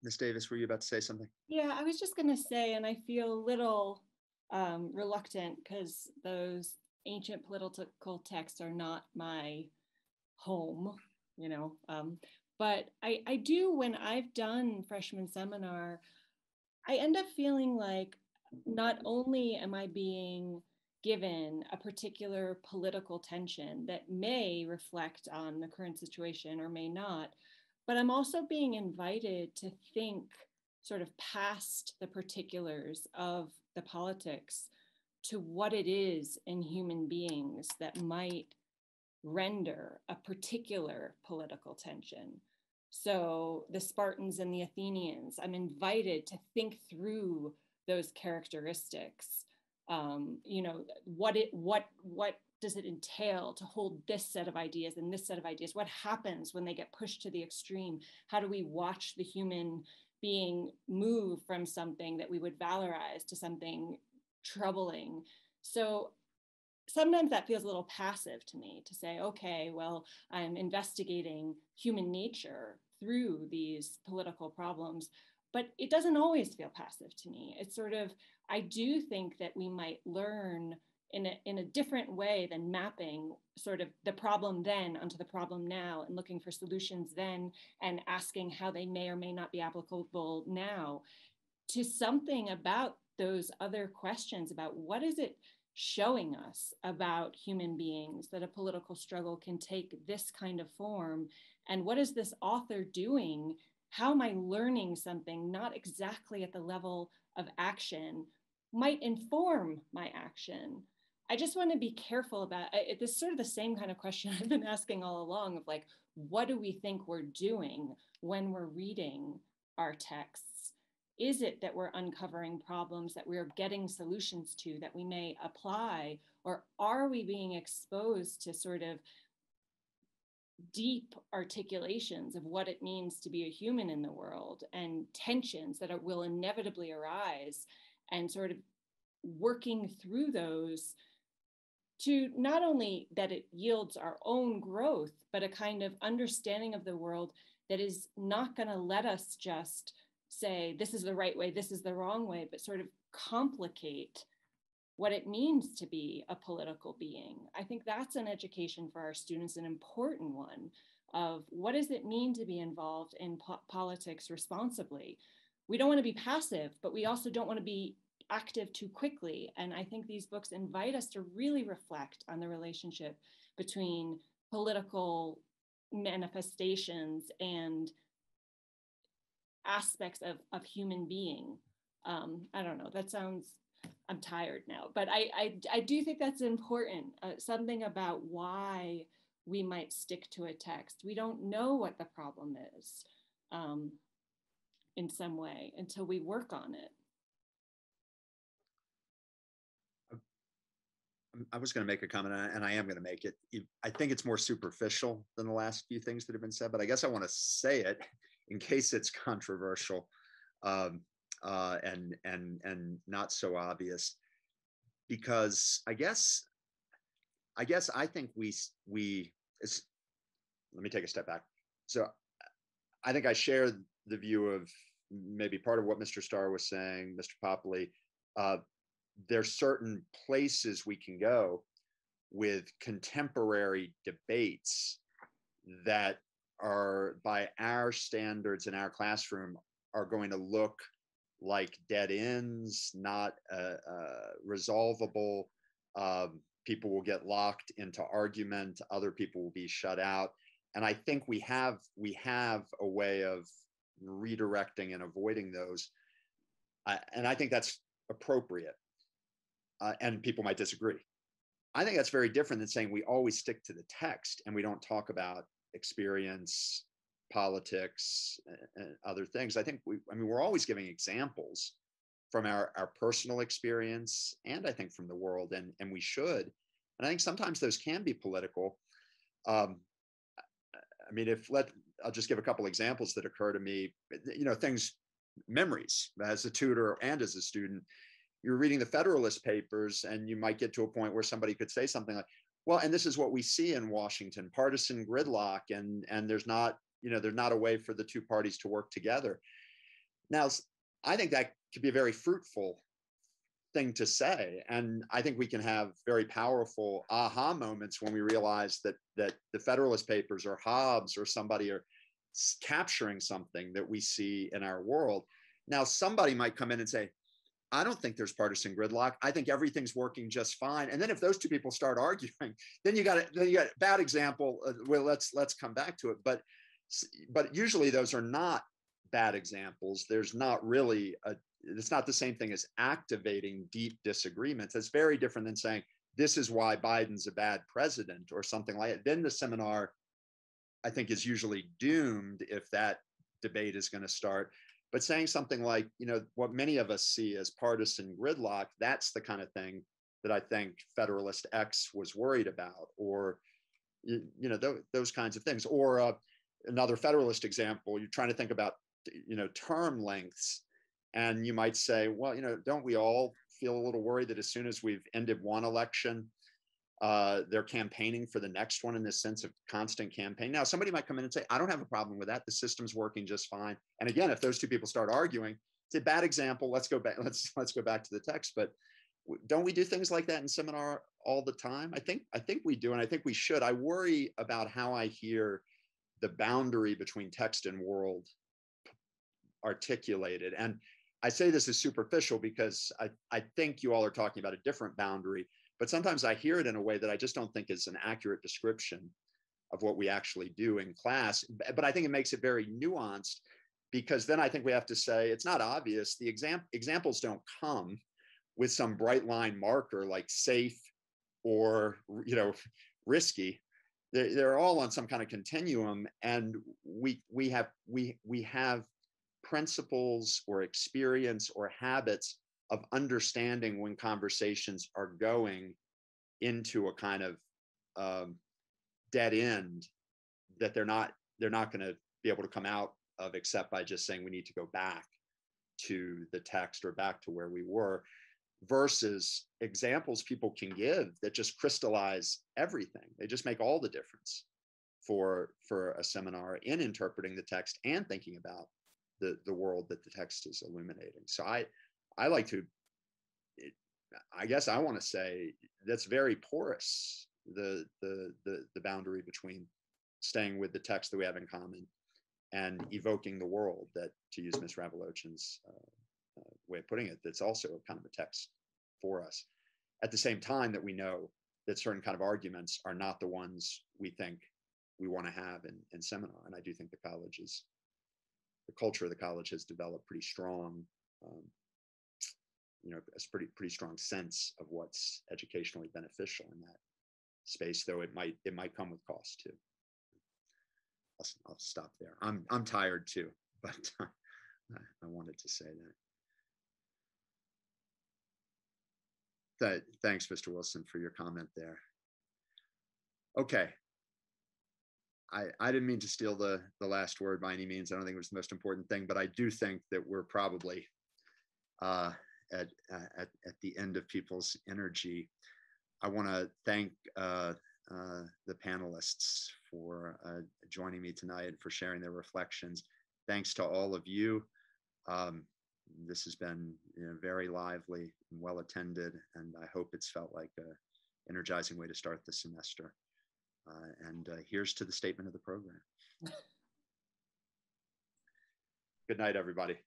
Ms. Davis, were you about to say something? Yeah, I was just going to say, and I feel a little reluctant because those ancient political texts are not my home, you know. But I do, when I've done freshman seminar, I end up feeling like not only am I being given a particular political tension that may reflect on the current situation or may not, but I'm also being invited to think sort of past the particulars of the politics to what it is in human beings that might render a particular political tension. So the Spartans and the Athenians, I'm invited to think through those characteristics. You know, what does it entail to hold this set of ideas and this set of ideas? What happens when they get pushed to the extreme? How do we watch the human being move from something that we would valorize to something troubling? So sometimes that feels a little passive to me, to say, okay, well, I'm investigating human nature through these political problems, but it doesn't always feel passive to me. It's sort of, I do think that we might learn in a different way than mapping sort of the problem then onto the problem now and looking for solutions then and asking how they may or may not be applicable now, to something about those other questions about what is it showing us about human beings that a political struggle can take this kind of form, and what is this author doing how am I learning something, not exactly at the level of action, might inform my action. I just want to be careful about it. This is sort of the same kind of question I've been asking all along of like, what do we think we're doing when we're reading our texts? Is it that we're uncovering problems that we're getting solutions to that we may apply, or are we being exposed to sort of deep articulations of what it means to be a human in the world and tensions that will inevitably arise, and sort of working through those to not only that it yields our own growth, but a kind of understanding of the world that is not going to let us just say, this is the right way, this is the wrong way, but sort of complicate what it means to be a political being. I think that's an education for our students, an important one, of what does it mean to be involved in politics responsibly. We don't want to be passive, but we also don't want to be active too quickly. And I think these books invite us to really reflect on the relationship between political manifestations and aspects of human being. I don't know, that sounds, I'm tired now, but I do think that's important, something about why we might stick to a text. We don't know what the problem is in some way until we work on it. I was going to make a comment, and I am going to make it. I think it's more superficial than the last few things that have been said, but I guess I want to say it in case it's controversial and not so obvious, because I guess I think let me take a step back. So I think I share the view of maybe part of what Mr. Starr was saying, Mr. Popoli. There's certain places we can go with contemporary debates that are, by our standards in our classroom, are going to look like dead ends, not resolvable. People will get locked into argument. Other people will be shut out. And I think we have a way of redirecting and avoiding those. And I think that's appropriate. And people might disagree. I think that's very different than saying we always stick to the text and we don't talk about experience, politics, and other things. I think we're always giving examples from our personal experience, and I think from the world, and we should. And I think sometimes those can be political. I'll just give a couple examples that occur to me. Memories as a tutor and as a student. You're reading the Federalist Papers, and you might get to a point where somebody could say something like, well, and this is what we see in Washington, partisan gridlock, and there's not a way for the two parties to work together. Now, I think that could be a very fruitful thing to say. And I think we can have very powerful aha moments when we realize that the Federalist Papers or Hobbes or somebody are capturing something that we see in our world. Now, somebody might come in and say, I don't think there's partisan gridlock. I think everything's working just fine. And then if those two people start arguing, then you got a bad example. Well, let's come back to it. But usually those are not bad examples. There's not really it's not the same thing as activating deep disagreements. It's very different than saying, this is why Biden's a bad president or something like that. Then the seminar, I think, is usually doomed if that debate is going to start. But saying something like, what many of us see as partisan gridlock, that's the kind of thing that I think Federalist X was worried about, or, those kinds of things. Or another Federalist example, you're trying to think about, term lengths. And you might say, well, don't we all feel a little worried that as soon as we've ended one election, they're campaigning for the next one in this sense of constant campaign. Now, somebody might come in and say, I don't have a problem with that. The system's working just fine. And again, if those two people start arguing, it's a bad example. Let's go back. Let's go back to the text. But don't we do things like that in seminar all the time? I think we do, and I think we should. I worry about how I hear the boundary between text and world articulated. And I say this is superficial because I think you all are talking about a different boundary. But sometimes I hear it in a way that I just don't think is an accurate description of what we actually do in class. But I think it makes it very nuanced. because then I think we have to say it's not obvious. The examples don't come with some bright line marker like safe or, you know, risky. They're all on some kind of continuum, and we have principles or experience or habits of understanding when conversations are going into a kind of dead end that they're not going to be able to come out of except by just saying we need to go back to the text or back to where we were, versus examples people can give that just crystallize everything. They just make all the difference for a seminar in interpreting the text and thinking about the world that the text is illuminating. So I like to, I guess I want to say that's very porous, the boundary between staying with the text that we have in common and evoking the world that, to use Ms. Ravalocin's way of putting it, that's also kind of a text for us. At the same time that we know that certain kind of arguments are not the ones we think we want to have in seminar. And I do think the culture of the college has developed pretty strong, you know, a pretty strong sense of what's educationally beneficial in that space, though it might come with cost too. I'll stop there. I'm tired too, but I wanted to say that. Thanks, Mr. Wilson, for your comment there. Okay. I didn't mean to steal the last word by any means. I don't think it was the most important thing, but I do think that we're probably at the end of people's energy. I want to thank the panelists for joining me tonight, for sharing their reflections. Thanks to all of you. This has been, you know, very lively and well attended, and I hope it's felt like an energizing way to start the semester. And here's to the statement of the program. Good night, everybody.